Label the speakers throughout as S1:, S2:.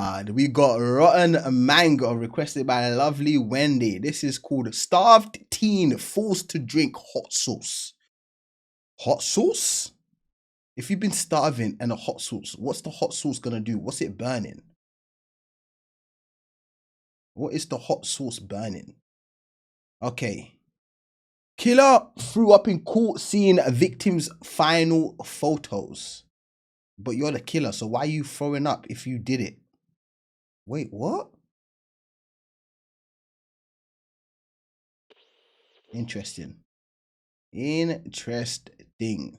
S1: God, we got Rotten Mango requested by lovely Wendy. This is called Starved Teen Forced to Drink Hot Sauce. Hot sauce? If you've been starving and a hot sauce, what's the hot sauce gonna do? What's it burning? What is the hot sauce burning? Okay. Killer threw up in court seeing a victim's final photos. But you're the killer, so why are you throwing up if you did it? Wait, what? Interesting. Interesting.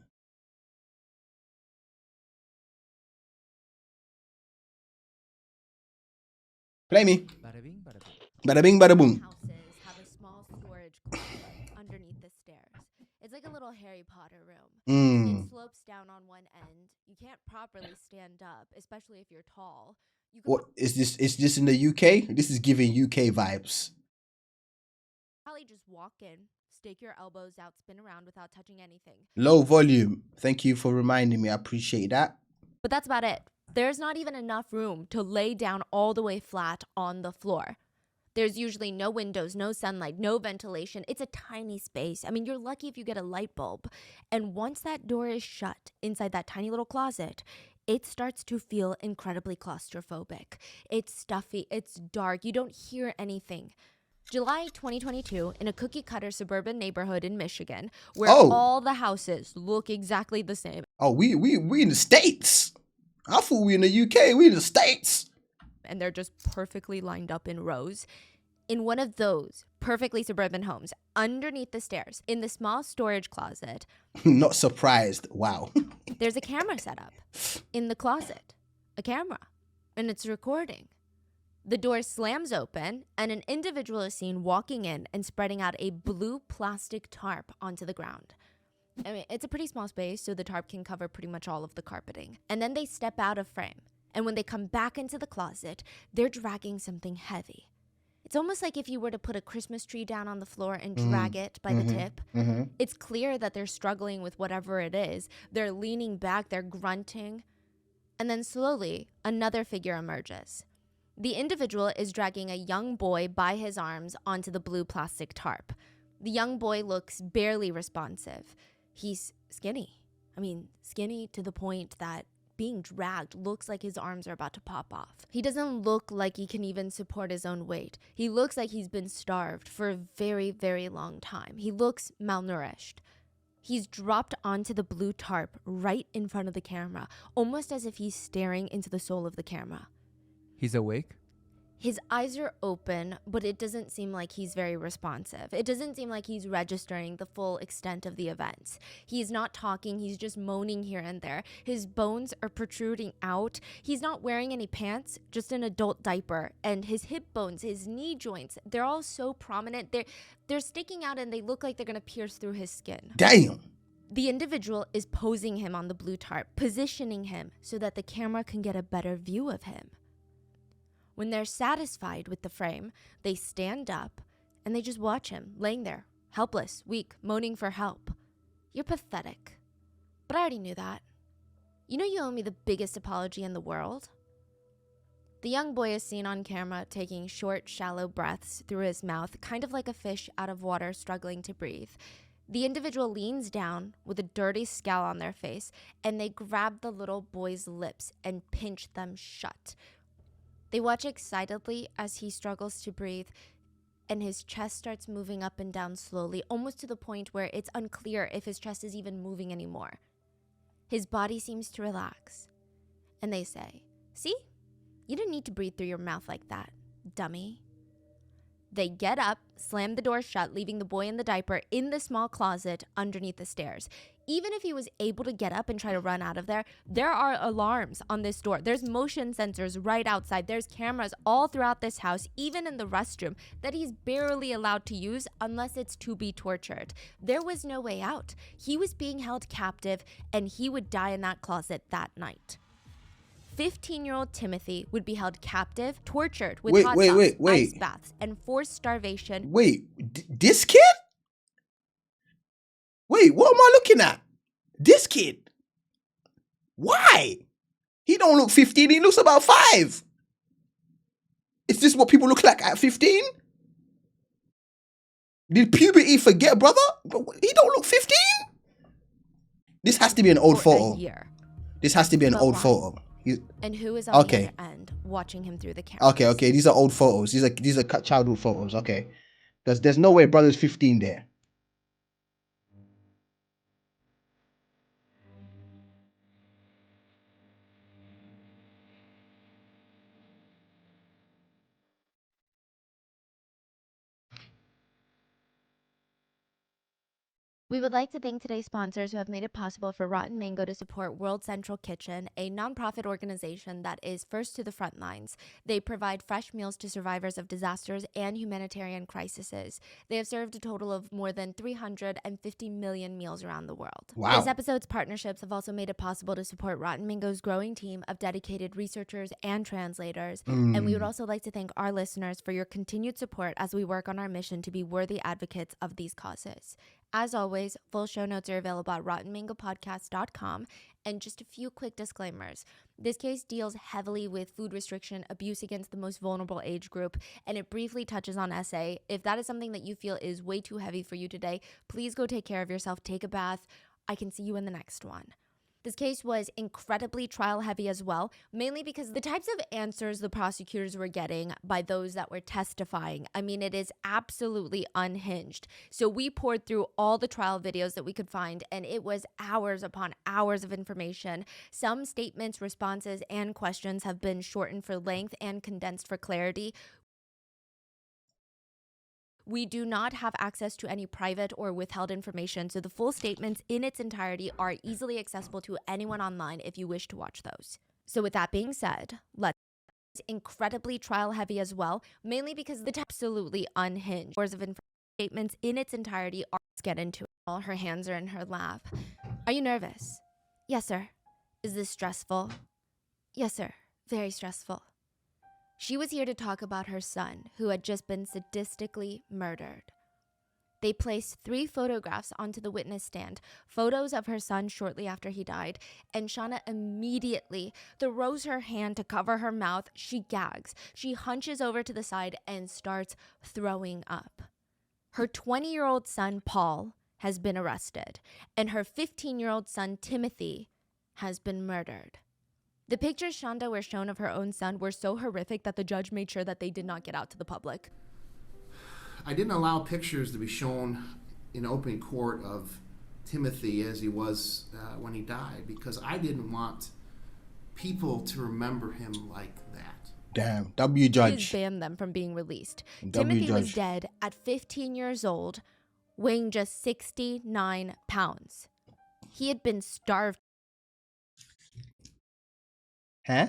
S1: Play me.
S2: Bada bing, bada boom.
S1: Bada bing, bada boom.
S3: Houses have a small storage closet underneath the stairs. It's like a little Harry Potter room. It slopes down on one end. You can't properly stand up, especially if you're tall.
S1: What is this? Is this in the UK? This is giving UK vibes.
S3: Probably just walk in, stake your elbows out, spin around without touching anything.
S1: Low volume. Thank you for reminding me. I appreciate that.
S3: But that's about it. There's not even enough room to lay down all the way flat on the floor. There's usually no windows, no sunlight, no ventilation. It's a tiny space. I mean, you're lucky if you get a light bulb. And once that door is shut inside that tiny little closet, it starts to feel incredibly claustrophobic. It's stuffy, it's dark, you don't hear anything. July 2022, in a cookie-cutter suburban neighborhood in Michigan, where all the houses look exactly the same.
S1: Oh, we in the States. I thought we in the UK. We in the States.
S3: And they're just perfectly lined up in rows. In one of those perfectly suburban homes, underneath the stairs, in the small storage closet.
S1: Not surprised. Wow.
S3: There's a camera set up in the closet. A camera. And it's recording. The door slams open, and an individual is seen walking in and spreading out a blue plastic tarp onto the ground. I mean, it's a pretty small space, so the tarp can cover pretty much all of the carpeting. And then they step out of frame. And when they come back into the closet, they're dragging something heavy. It's almost like if you were to put a Christmas tree down on the floor and drag it by the tip. It's clear that they're struggling with whatever it is. They're leaning back, they're grunting. And then slowly, another figure emerges. The individual is dragging a young boy by his arms onto the blue plastic tarp. The young boy looks barely responsive. He's skinny. I mean, skinny to the point that being dragged looks like his arms are about to pop off. He doesn't look like he can even support his own weight. He looks like he's been starved for a very, very long time. He looks malnourished. He's dropped onto the blue tarp right in front of the camera, almost as if he's staring into the soul of the camera.
S2: He's awake?
S3: His eyes are open, but it doesn't seem like he's very responsive. It doesn't seem like he's registering the full extent of the events. He's not talking, he's just moaning here and there. His bones are protruding out. He's not wearing any pants, just an adult diaper. And his hip bones, his knee joints, they're all so prominent. They're sticking out and they look like they're gonna pierce through his skin.
S1: Damn.
S3: The individual is posing him on the blue tarp, positioning him so that the camera can get a better view of him. When they're satisfied with the frame, they stand up and they just watch him laying there, helpless, weak, moaning for help. You're pathetic. But I already knew that. You know you owe me the biggest apology in the world? The young boy is seen on camera taking short, shallow breaths through his mouth, kind of like a fish out of water struggling to breathe. The individual leans down with a dirty scowl on their face, and they grab the little boy's lips and pinch them shut. They watch excitedly as he struggles to breathe, and his chest starts moving up and down slowly, almost to the point where it's unclear if his chest is even moving anymore. His body seems to relax, and they say, "See? You didn't need to breathe through your mouth like that, dummy." They get up, slam the door shut, leaving the boy in the diaper in the small closet underneath the stairs. Even if he was able to get up and try to run out of there, there are alarms on this door. There's motion sensors right outside. There's cameras all throughout this house, even in the restroom, that he's barely allowed to use unless it's to be tortured. There was no way out. He was being held captive, and he would die in that closet that night. 15-year-old Timothy would be held captive, tortured with hot sauce, ice baths, and forced starvation.
S1: Wait, this kid? Wait, what am I looking at? This kid? Why? He don't look 15, he looks about 5. Is this what people look like at 15? Did puberty forget, brother? He don't look 15. This has to be an old
S3: for
S1: photo.
S3: a year.
S1: This has to be an
S3: But
S1: old
S3: why?
S1: photo.
S3: And who is on
S1: Okay.
S3: the other end watching him through the camera?
S1: Okay. These are old photos. These are childhood photos. Okay. There's no way brother's 15 there.
S3: We would like to thank today's sponsors who have made it possible for Rotten Mango to support World Central Kitchen, a nonprofit organization that is first to the front lines. They provide fresh meals to survivors of disasters and humanitarian crises. They have served a total of more than 350 million meals around the world.
S1: Wow.
S3: This episode's partnerships have also made it possible to support Rotten Mango's growing team of dedicated researchers and translators. And we would also like to thank our listeners for your continued support as we work on our mission to be worthy advocates of these causes. As always, full show notes are available at rottenmangopodcast.com. And just a few quick disclaimers. This case deals heavily with food restriction, abuse against the most vulnerable age group, and it briefly touches on SA. If that is something that you feel is way too heavy for you today, please go take care of yourself, take a bath. I can see you in the next one. This case was incredibly trial heavy as well, mainly because the types of answers the prosecutors were getting by those that were testifying, I mean, it is absolutely unhinged. So we poured through all the trial videos that we could find, and it was hours upon hours of information. Some statements, responses, and questions have been shortened for length and condensed for clarity. We do not have access to any private or withheld information, so the full statements in its entirety are easily accessible to anyone online if you wish to watch those. So with that being said, let's incredibly trial heavy as well, mainly because the absolutely unhinged hours of statements in its entirety are. Let's get into it. All her hands are in her lap. Are you nervous? Yes, sir. Is this stressful? Yes, sir. Very stressful. She was here to talk about her son, who had just been sadistically murdered. They placed 3 photographs onto the witness stand, photos of her son shortly after he died, and Shauna immediately throws her hand to cover her mouth. She gags. She hunches over to the side and starts throwing up. Her 20-year-old son, Paul, has been arrested, and her 15-year-old son, Timothy, has been murdered. The pictures Shonda were shown of her own son were so horrific that the judge made sure that they did not get out to the public.
S4: I didn't allow pictures to be shown in open court of Timothy as he was when he died, because I didn't want people to remember him like that.
S1: Damn. W judge.
S3: Judge banned them from being released.
S1: W
S3: Timothy was
S1: judge.
S3: dead at 15 years old, weighing just 69 pounds. He had been starved.
S1: Huh?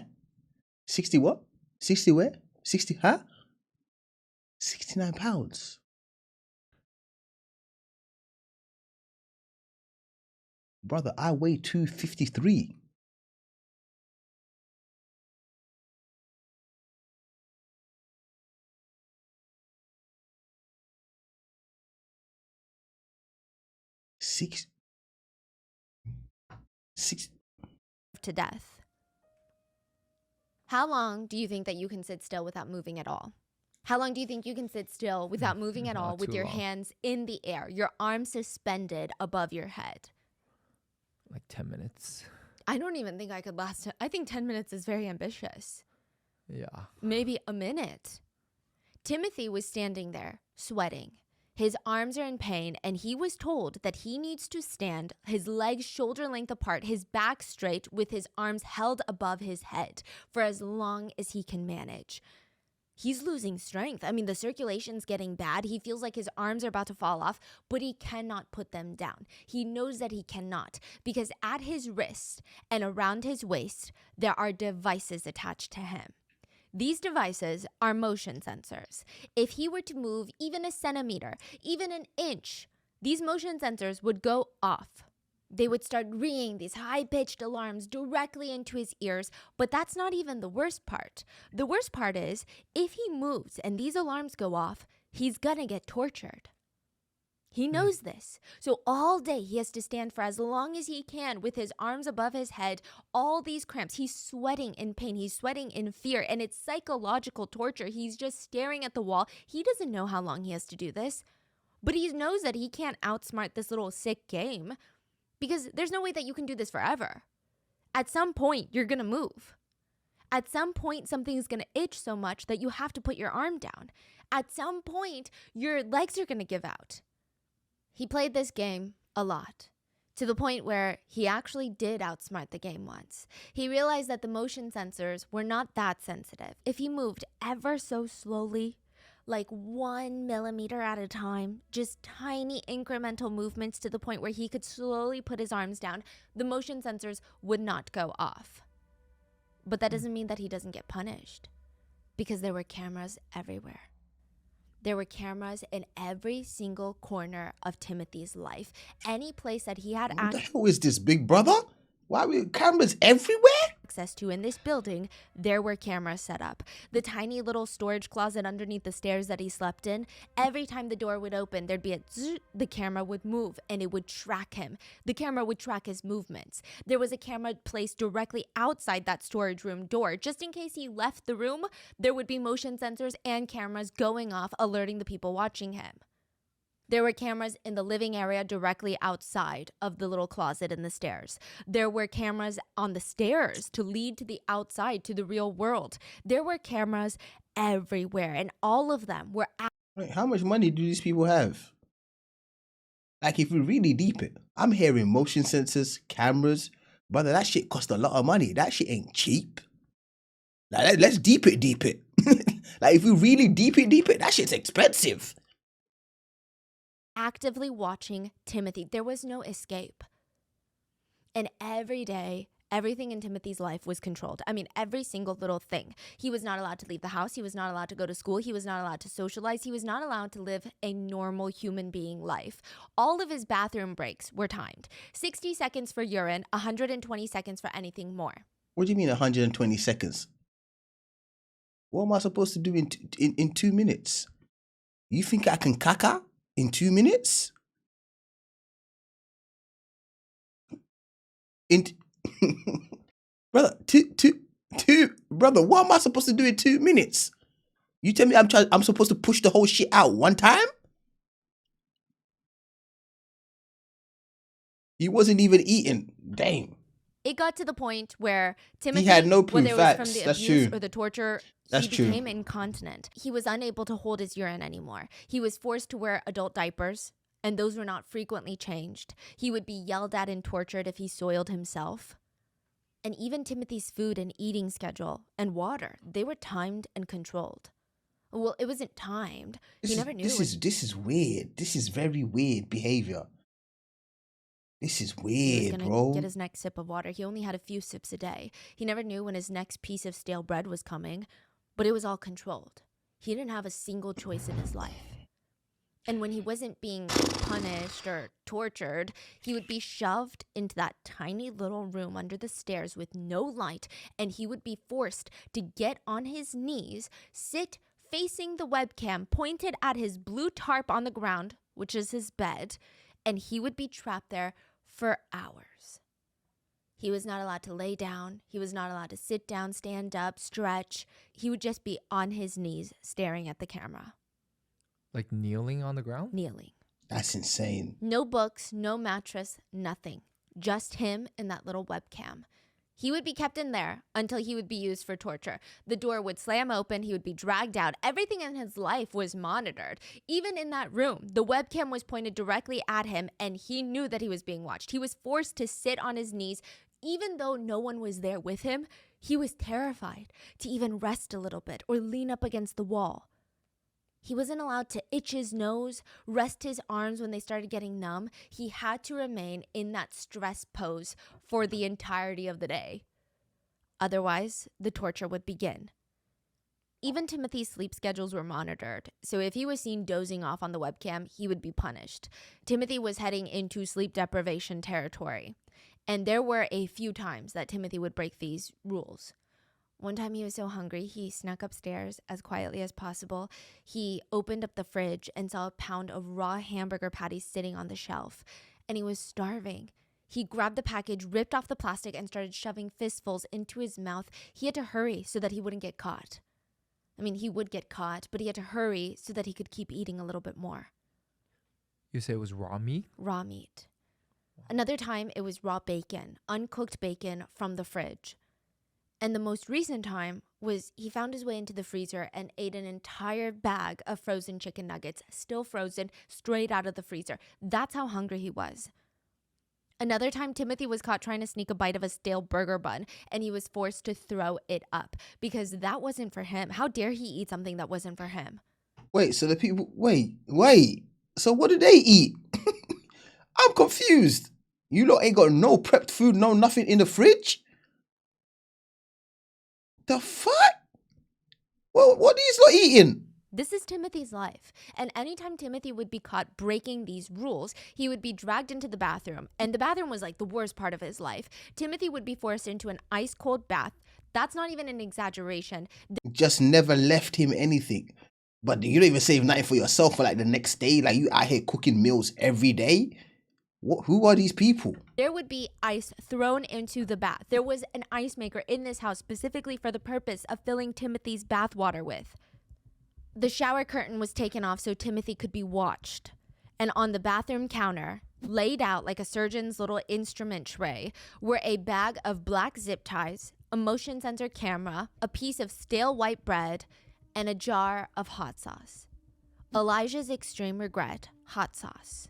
S1: 60 what? 60 where? 60, huh? 69 pounds. Brother, I weigh 253. Six.
S3: To death. How long do you think that you can sit still without moving at all? How long do you think you can sit still without moving at all
S2: Not
S3: with
S2: too
S3: your
S2: long.
S3: hands in the air, your arms suspended above your head?
S2: Like 10 minutes.
S3: I don't even think I could last. I think 10 minutes is very ambitious.
S2: Yeah.
S3: Maybe a minute. Timothy was standing there, sweating. His arms are in pain, and he was told that he needs to stand, his legs shoulder length apart, his back straight, with his arms held above his head for as long as he can manage. He's losing strength. I mean, the circulation's getting bad. He feels like his arms are about to fall off, but he cannot put them down. He knows that he cannot, because at his wrist and around his waist, there are devices attached to him. These devices are motion sensors. If he were to move even a centimeter, even an inch, these motion sensors would go off. They would start ringing these high-pitched alarms directly into his ears, but that's not even the worst part. The worst part is, if he moves and these alarms go off, he's gonna get tortured. He knows this. So all day he has to stand for as long as he can with his arms above his head, all these cramps. He's sweating in pain. He's sweating in fear, and it's psychological torture. He's just staring at the wall. He doesn't know how long he has to do this, but he knows that he can't outsmart this little sick game because there's no way that you can do this forever. At some point, you're going to move. At some point, something's going to itch so much that you have to put your arm down. At some point, your legs are going to give out. He played this game a lot, to the point where he actually did outsmart the game once. He realized that the motion sensors were not that sensitive. If he moved ever so slowly, like 1 millimeter at a time, just tiny incremental movements to the point where he could slowly put his arms down, the motion sensors would not go off. But that doesn't mean that he doesn't get punished, because there were cameras everywhere. There were cameras in every single corner of Timothy's life. Any place that he had
S1: What the hell is this, big brother? Why are we cameras everywhere?
S3: access to in this building, there were cameras set up. The tiny little storage closet underneath the stairs that he slept in, every time the door would open, there'd be a zzz, the camera would move and it would track him. The camera would track his movements. There was a camera placed directly outside that storage room door. Just in case he left the room, there would be motion sensors and cameras going off, alerting the people watching him. There were cameras in the living area directly outside of the little closet in the stairs. There were cameras on the stairs to lead to the outside, to the real world. There were cameras everywhere, and all of them were
S1: Wait, how much money do these people have? Like, if we really deep it, I'm hearing motion sensors, cameras. Brother, that shit cost a lot of money. That shit ain't cheap. Like, let's deep it. Like, if we really deep it, that shit's expensive.
S3: actively watching Timothy. There was no escape. And every day, everything in Timothy's life was controlled. I mean, every single little thing. He was not allowed to leave the house. He was not allowed to go to school. He was not allowed to socialize. He was not allowed to live a normal human being life. All of his bathroom breaks were timed. 60 seconds for urine, 120 seconds for anything more.
S1: What do you mean 120 seconds? What am I supposed to do in 2 minutes? You think I can caca in 2 minutes? Brother, brother, what am I supposed to do in 2 minutes? You tell me I'm supposed to push the whole shit out one time? He wasn't even eating. Damn.
S3: It got to the point where Timothy,
S1: had no proof.
S3: whether it was
S1: Facts.
S3: from the
S1: That's
S3: abuse
S1: true.
S3: or the torture,
S1: That's
S3: he
S1: true.
S3: became incontinent. He was unable to hold his urine anymore. He was forced to wear adult diapers, and those were not frequently changed. He would be yelled at and tortured if he soiled himself. And even Timothy's food and eating schedule and water, they were timed and controlled. Well, it wasn't timed. He never knew.
S1: This is weird. This is very weird behavior. This is
S3: He was
S1: weird,
S3: gonna
S1: bro.
S3: get his next sip of water. He only had a few sips a day. He never knew when his next piece of stale bread was coming, but it was all controlled. He didn't have a single choice in his life. And when he wasn't being punished or tortured, he would be shoved into that tiny little room under the stairs with no light, and he would be forced to get on his knees, sit facing the webcam pointed at his blue tarp on the ground, which is his bed, and he would be trapped there for hours. He was not allowed to lay down. He was not allowed to sit down, stand up, stretch. He would just be on his knees staring at the camera.
S2: Like kneeling on the ground?
S3: Kneeling.
S1: That's insane.
S3: No books, no mattress, nothing. Just him and that little webcam. He would be kept in there until he would be used for torture. The door would slam open. He would be dragged out. Everything in his life was monitored. Even in that room, the webcam was pointed directly at him, and he knew that he was being watched. He was forced to sit on his knees. Even though no one was there with him, he was terrified to even rest a little bit or lean up against the wall. He wasn't allowed to itch his nose, rest his arms when they started getting numb. He had to remain in that stress pose for the entirety of the day. Otherwise, the torture would begin. Even Timothy's sleep schedules were monitored, so if he was seen dozing off on the webcam, he would be punished. Timothy was heading into sleep deprivation territory, and there were a few times that Timothy would break these rules. One time he was so hungry, he snuck upstairs as quietly as possible. He opened up the fridge and saw a pound of raw hamburger patties sitting on the shelf, and he was starving. He grabbed the package, ripped off the plastic, and started shoving fistfuls into his mouth. He had to hurry so that he wouldn't get caught. I mean, he would get caught, but he had to hurry so that he could keep eating a little bit more.
S2: You say it was raw meat?
S3: Raw meat. Another time, it was raw bacon, uncooked bacon from the fridge. And the most recent time was he found his way into the freezer and ate an entire bag of frozen chicken nuggets, still frozen, straight out of the freezer. That's how hungry he was. Another time, Timothy was caught trying to sneak a bite of a stale burger bun, and he was forced to throw it up because that wasn't for him. How dare he eat something that wasn't for him?
S1: Wait, so the people, wait. So what did they eat? I'm confused. You lot ain't got no prepped food, no nothing in the fridge? The fuck? Well, what are these lot eating?
S3: This is Timothy's life. And anytime Timothy would be caught breaking these rules, he would be dragged into the bathroom. And the bathroom was like the worst part of his life. Timothy would be forced into an ice cold bath. That's not even an exaggeration.
S1: Just never left him anything. But you don't even save nothing for yourself for like the next day. Like you out here cooking meals every day. Who are these people?
S3: There would be ice thrown into the bath. There was an ice maker in this house specifically for the purpose of filling Timothy's bath water with. The shower curtain was taken off so Timothy could be watched. And on the bathroom counter, laid out like a surgeon's little instrument tray, were a bag of black zip ties, a motion sensor camera, a piece of stale white bread, and a jar of hot sauce. Elijah's Extreme Regret hot sauce.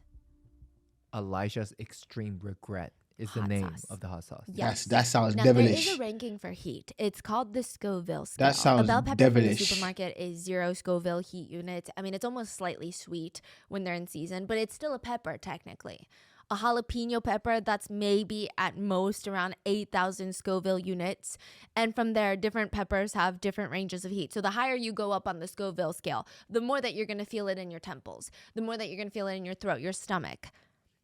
S2: Elijah's Extreme Regret is the
S3: Hot
S2: name
S3: sauce.
S2: of the hot sauce.
S3: Yes.
S1: That sounds
S3: Now,
S1: devilish.
S3: there is a ranking for heat. It's called the Scoville scale.
S1: That sounds
S3: a bell pepper
S1: devilish.
S3: from the supermarket is 0 Scoville heat units. I mean, it's almost slightly sweet when they're in season, but it's still a pepper technically. A jalapeno pepper, that's maybe at most around 8,000 Scoville units. And from there, different peppers have different ranges of heat. So the higher you go up on the Scoville scale, the more that you're going to feel it in your temples, the more that you're going to feel it in your throat, your stomach.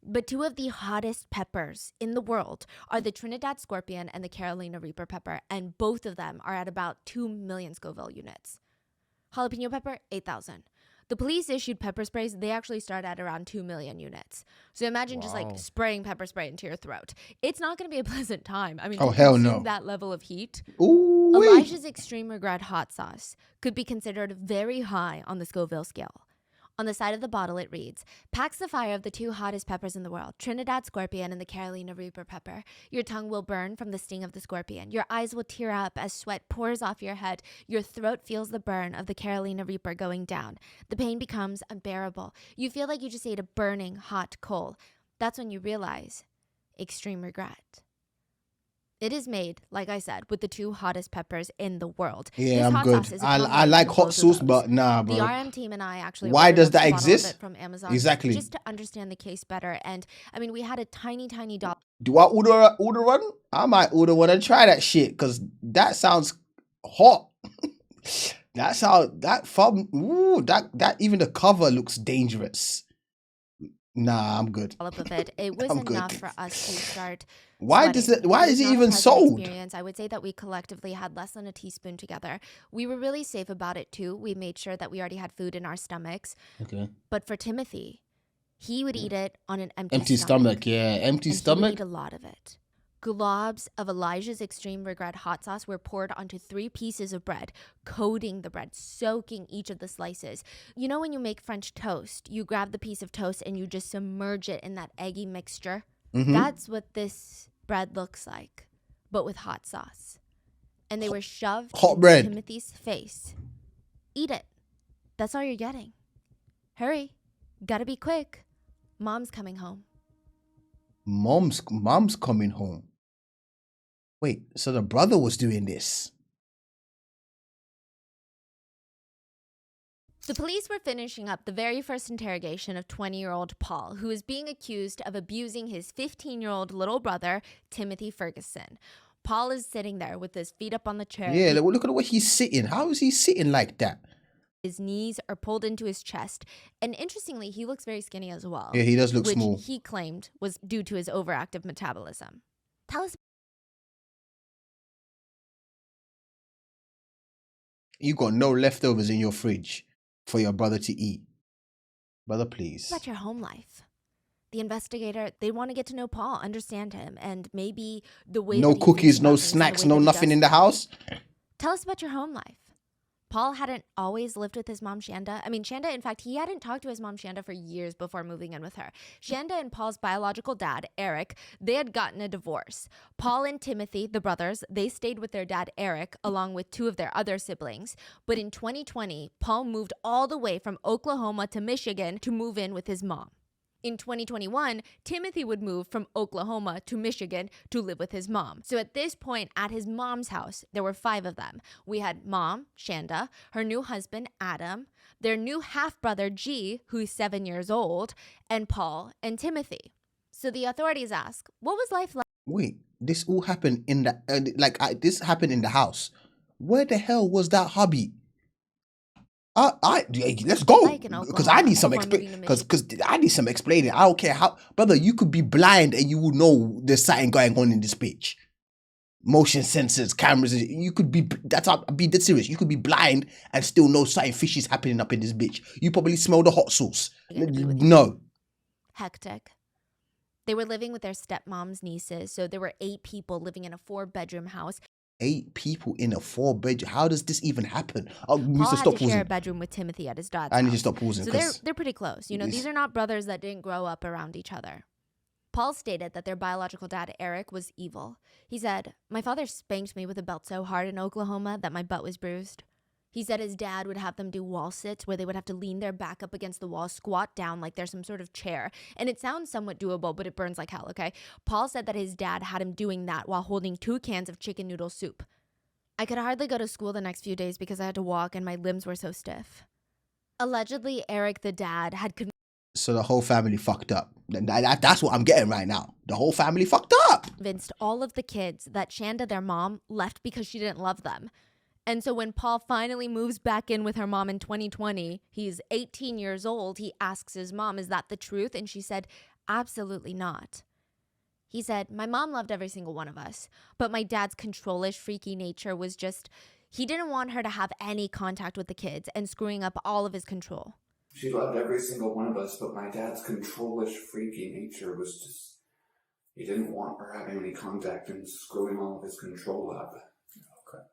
S3: But two of the hottest peppers in the world are the Trinidad Scorpion and the Carolina Reaper pepper, and both of them are at about 2 million Scoville units. Jalapeno pepper, 8,000. The police issued pepper sprays. They actually start at around 2 million units. So imagine just like
S2: Wow.
S3: spraying pepper spray into your throat. It's not going to be a pleasant time. I mean,
S1: Oh,
S3: to
S1: hell
S3: consume
S1: no.
S3: that level of heat.
S1: Ooh,
S3: Elijah's Extreme Regret hot sauce could be considered very high on the Scoville scale. On the side of the bottle, it reads, "Packs the fire of the two hottest peppers in the world, Trinidad Scorpion and the Carolina Reaper pepper. Your tongue will burn from the sting of the scorpion. Your eyes will tear up as sweat pours off your head. Your throat feels the burn of the Carolina Reaper going down. The pain becomes unbearable. You feel like you just ate a burning hot coal. That's when you realize extreme regret." It is made, like I said, with the two hottest peppers in the world.
S1: Yeah,
S3: This
S1: I'm
S3: hot
S1: good.
S3: sauce is a
S1: I
S3: combination
S1: like
S3: of
S1: hot
S3: both of
S1: sauce,
S3: those.
S1: but nah,
S3: The
S1: bro.
S3: RM team and I actually
S1: Why
S3: ordered
S1: does
S3: a
S1: that
S3: bottle of
S1: exist?
S3: it from Amazon
S1: Exactly.
S3: just to understand the case better. And I mean, we had a tiny dollar.
S1: Do I order one? I might order one and try that shit because that sounds hot. that even the cover looks dangerous. Nah, I'm good.
S3: Of it. It was
S1: I'm good.
S3: enough for us to start.
S1: Why
S3: sweating.
S1: is it
S3: was
S1: even
S3: not a pleasant
S1: sold?
S3: Experience. I would say that we collectively had less than a teaspoon together. We were really safe about it too. We made sure that we already had food in our stomachs.
S1: Okay.
S3: But for Timothy, he would eat it on an empty
S1: Empty stomach, yeah. Empty
S3: and he would
S1: stomach.
S3: eat a lot of it. Globs of Elijah's Extreme Regret hot sauce were poured onto 3 pieces of bread, coating the bread, soaking each of the slices. You know when you make French toast, you grab the piece of toast and you just submerge it in that eggy mixture?
S1: Mhm.
S3: That's what this bread looks like, but with hot sauce. And they were shoved
S1: hot
S3: into
S1: bread.
S3: Timothy's face. Eat it. That's all you're getting. Hurry. Gotta be quick. Mom's coming home.
S1: Mom's coming home. Wait, so the brother was doing this?
S3: The police were finishing up the very first interrogation of 20-year-old Paul, who is being accused of abusing his 15-year-old little brother, Timothy Ferguson. Paul is sitting there with his feet up on the chair.
S1: Yeah, look at the way he's sitting. How is he sitting like that?
S3: His knees are pulled into his chest. And interestingly, he looks very skinny as well.
S1: Yeah, he does look
S3: which
S1: small.
S3: he claimed was due to his overactive metabolism. Tell us
S1: You got no leftovers in your fridge for your brother to eat. Brother, please.
S3: About your home life. The investigator, they want to get to know Paul, understand him, and maybe the way
S1: No
S3: that he thinks
S1: cookies,
S3: about
S1: no
S3: things and the
S1: snacks,
S3: way
S1: no
S3: that he
S1: nothing
S3: does
S1: in the
S3: things.
S1: house.
S3: Tell us about your home life. Paul hadn't always lived with his mom, Shanda. I mean, Shanda, in fact, he hadn't talked to his mom, Shanda, for years before moving in with her. Shanda and Paul's biological dad, Eric, they had gotten a divorce. Paul and Timothy, the brothers, they stayed with their dad, Eric, along with two of their other siblings. But in 2020, Paul moved all the way from Oklahoma to Michigan to move in with his mom. In 2021, Timothy would move from Oklahoma to Michigan to live with his mom. So at this point, at his mom's house, there were 5 of them. We had mom, Shanda, her new husband, Adam, their new half-brother, G, who's 7 years old, and Paul and Timothy. So the authorities ask, what was life like?
S1: Wait, this all happened in the this happened in the house. Where the hell was that hubby? Let's go
S3: Like in
S1: because I
S3: Oklahoma
S1: need some
S3: before moving to
S1: because I need some explaining. I don't care how, brother. You could be blind and you will know there's something going on in this bitch. Motion sensors, cameras. You could be be dead serious. You could be blind and still know something fishy is happening up in this bitch. You probably smell the hot sauce. No.
S3: Hectic. They were living with their stepmom's nieces, so there were 8 people living in a 4-bedroom house.
S1: 8 people in a 4-bedroom. How does this even happen? Oh,
S3: Paul
S1: Mr.
S3: had
S1: Stop
S3: to share a
S1: pausing.
S3: bedroom with Timothy at his dad's
S1: I need to
S3: house.
S1: stop pausing
S3: So
S1: because
S3: they're pretty close. You know, these are not brothers that didn't grow up around each other. Paul stated that their biological dad, Eric, was evil. He said, "My father spanked me with a belt so hard in Oklahoma that my butt was bruised." He said his dad would have them do wall sits where they would have to lean their back up against the wall, squat down like there's some sort of chair. And it sounds somewhat doable, but it burns like hell, okay? Paul said that his dad had him doing that while holding 2 cans of chicken noodle soup. "I could hardly go to school the next few days because I had to walk and my limbs were so stiff." Allegedly, Eric, the dad, had
S1: so the whole family fucked up. That's what I'm getting right now. The whole family fucked up.
S3: convinced all of the kids that Shanda, their mom, left because she didn't love them. And so when Paul finally moves back in with her mom in 2020, he's 18 years old, he asks his mom, "Is that the truth?" And she said, "Absolutely not." He said, "My mom loved every single one of us, but my dad's controlish, freaky nature was just, he didn't want her to have any contact with the kids and screwing up all of his control."
S5: She loved every single one of us, but my dad's controlish, freaky nature was just, he didn't want her having any contact and screwing all of his control up. Okay.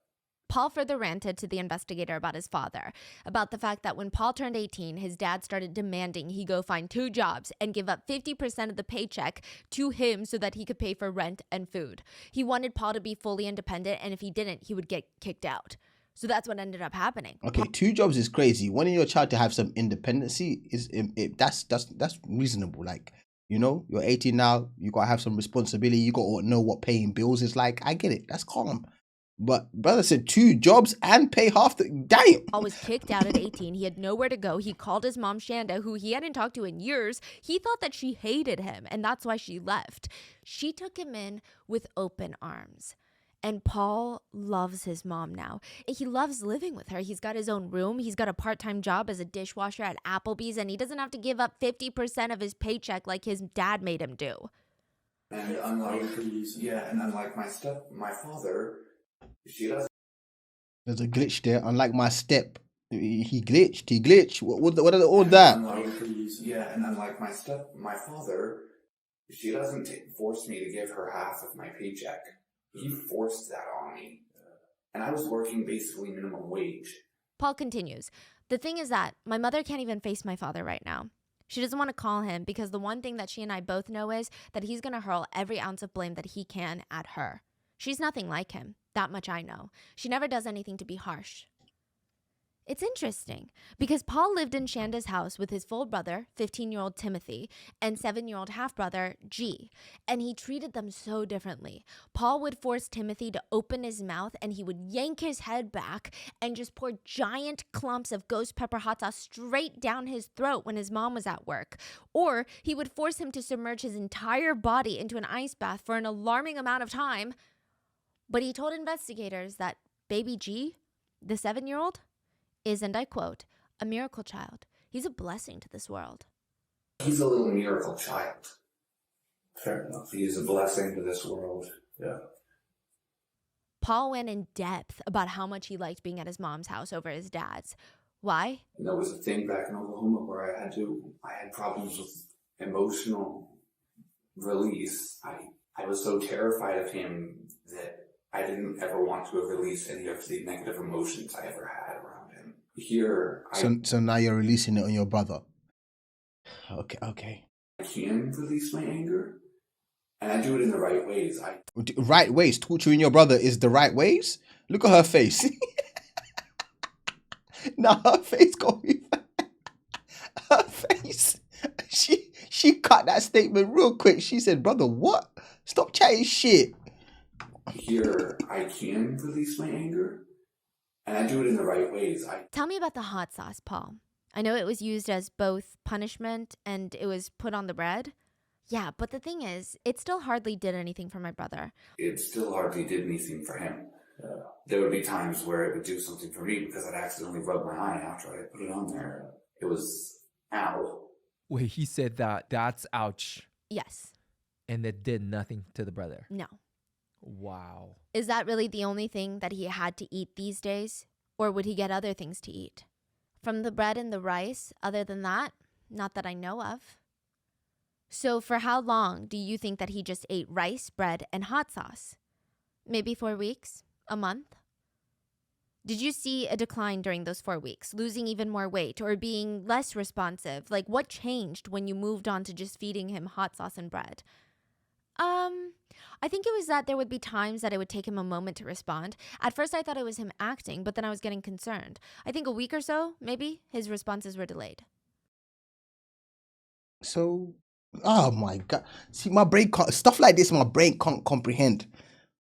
S3: Paul further ranted to the investigator about his father, about the fact that when Paul turned 18, his dad started demanding he go find 2 jobs and give up 50% of the paycheck to him so that he could pay for rent and food. He wanted Paul to be fully independent, and if he didn't, he would get kicked out. So that's what ended up happening.
S1: Okay, 2 jobs is crazy. Wanting your child to have some independency is that's reasonable. Like, you know, you're 18 now. You gotta have some responsibility. You gotta know what paying bills is like. I get it. That's calm. But brother said 2 jobs and pay half the damn.
S3: Paul was kicked out at 18. He had nowhere to go. He called his mom, Shanda, who he hadn't talked to in years. He thought that she hated him, and that's why she left. She took him in with open arms. And Paul loves his mom now. He loves living with her. He's got his own room. He's got a part-time job as a dishwasher at Applebee's, and he doesn't have to give up 50% of his paycheck like his dad made him do.
S5: And unlike my father, she doesn't.
S1: There's a glitch there. Unlike my step, he glitched. What are all that?
S5: And unlike my father, she doesn't force me to give her half of my paycheck. He forced that on me. And I was working basically minimum wage.
S3: Paul continues, "The thing is that my mother can't even face my father right now. She doesn't want to call him because the one thing that she and I both know is that he's going to hurl every ounce of blame that he can at her. She's nothing like him. That much I know. She never does anything to be harsh." It's interesting because Paul lived in Shanda's house with his full brother, 15-year-old Timothy, and 7-year-old half-brother, G, and he treated them so differently. Paul would force Timothy to open his mouth, and he would yank his head back and just pour giant clumps of ghost pepper hot sauce straight down his throat when his mom was at work. Or he would force him to submerge his entire body into an ice bath for an alarming amount of time. But he told investigators that baby G, the 7-year-old, is, and I quote, "a miracle child. He's a blessing to this world."
S5: He's a little miracle child. Fair enough. He is a blessing to this world. Yeah.
S3: Paul went in depth about how much he liked being at his mom's house over his dad's. Why?
S5: And there was a thing back in Oklahoma where I had problems with emotional release. I was so terrified of him that I didn't ever want to release any of the negative emotions I ever had around him. Here,
S1: So now you're releasing it on your brother. Okay.
S5: I can release my anger, and I do it in the right ways.
S1: Right ways. Torturing your brother is the right ways? Look at her face. Now her face got me. Her face. She cut that statement real quick. She said, brother, what? Stop chatting shit.
S5: Here, I can release my anger, and I do it in the right ways.
S3: Tell me about the hot sauce, Paul. I know it was used as both punishment and it was put on the bread. Yeah, but the thing is, it still hardly did anything for my brother.
S5: It still hardly did anything for him. There would be times where it would do something for me because I'd accidentally rub my eye after I put it on there. It was ow.
S2: Wait, he said that's ouch.
S3: Yes.
S2: And it did nothing to the brother.
S3: No.
S2: Wow.
S3: Is that really the only thing that he had to eat these days? Or would he get other things to eat? From the bread and the rice, other than that, not that I know of. So for how long do you think that he just ate rice, bread, and hot sauce? Maybe 4 weeks? A month? Did you see a decline during those 4 weeks, losing even more weight or being less responsive? Like, what changed when you moved on to just feeding him hot sauce and bread? I think it was that there would be times that it would take him a moment to respond. At first, I thought it was him acting, but then I was getting concerned. I think a week or so, maybe, his responses were delayed.
S1: So, oh my God. See, my brain can't, stuff like this, my brain can't comprehend.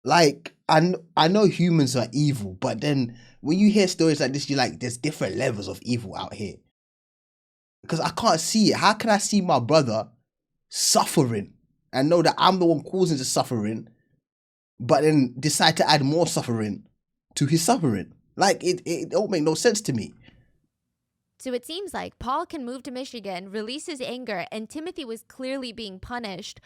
S1: Like, I know humans are evil, but then when you hear stories like this, you're like, there's different levels of evil out here. Because I can't see it. How can I see my brother suffering and know that I'm the one causing the suffering, but then decide to add more suffering to his suffering? Like, it don't make no sense to me.
S3: So it seems like Paul can move to Michigan, release his anger, and Timothy was clearly being punished.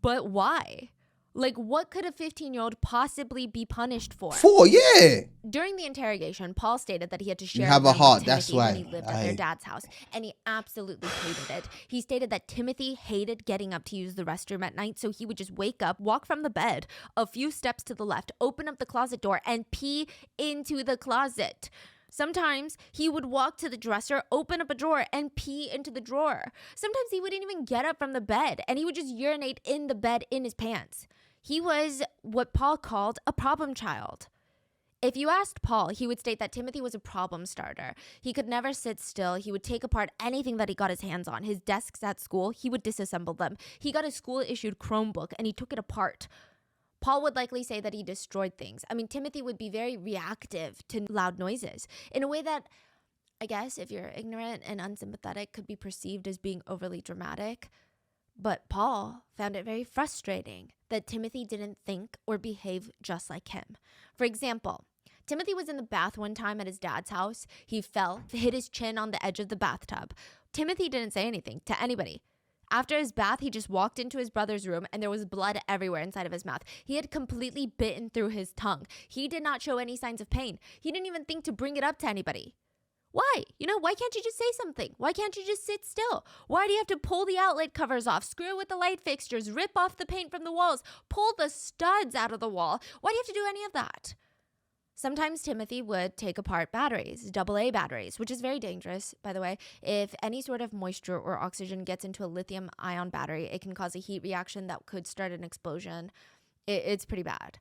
S3: But why? Like, what could a 15-year-old possibly be punished for?
S1: Yeah.
S3: During the interrogation, Paul stated that he had to share
S1: have a
S3: room with
S1: heart,
S3: Timothy
S1: that's why.
S3: when he lived at their dad's house, and he absolutely hated it. He stated that Timothy hated getting up to use the restroom at night, so he would just wake up, walk from the bed a few steps to the left, open up the closet door, and pee into the closet. Sometimes he would walk to the dresser, open up a drawer, and pee into the drawer. Sometimes he wouldn't even get up from the bed, and he would just urinate in the bed in his pants. He was what Paul called a problem child. If you asked Paul, he would state that Timothy was a problem starter. He could never sit still. He would take apart anything that he got his hands on. His desks at school, he would disassemble them. He got a school-issued Chromebook, and he took it apart. Paul would likely say that he destroyed things. I mean, Timothy would be very reactive to loud noises in a way that, I guess, if you're ignorant and unsympathetic, could be perceived as being overly dramatic. But Paul found it very frustrating that Timothy didn't think or behave just like him. For example, Timothy was in the bath one time at his dad's house. He fell, hit his chin on the edge of the bathtub. Timothy didn't say anything to anybody. After his bath, he just walked into his brother's room and there was blood everywhere inside of his mouth. He had completely bitten through his tongue. He did not show any signs of pain. He didn't even think to bring it up to anybody. Why? Why can't you just say something? Why can't you just sit still? Why do you have to pull the outlet covers off, screw with the light fixtures, rip off the paint from the walls, pull the studs out of the wall? Why do you have to do any of that? Sometimes Timothy would take apart batteries, AA batteries, which is very dangerous, by the way. If any sort of moisture or oxygen gets into a lithium-ion battery, it can cause a heat reaction that could start an explosion. It's pretty bad.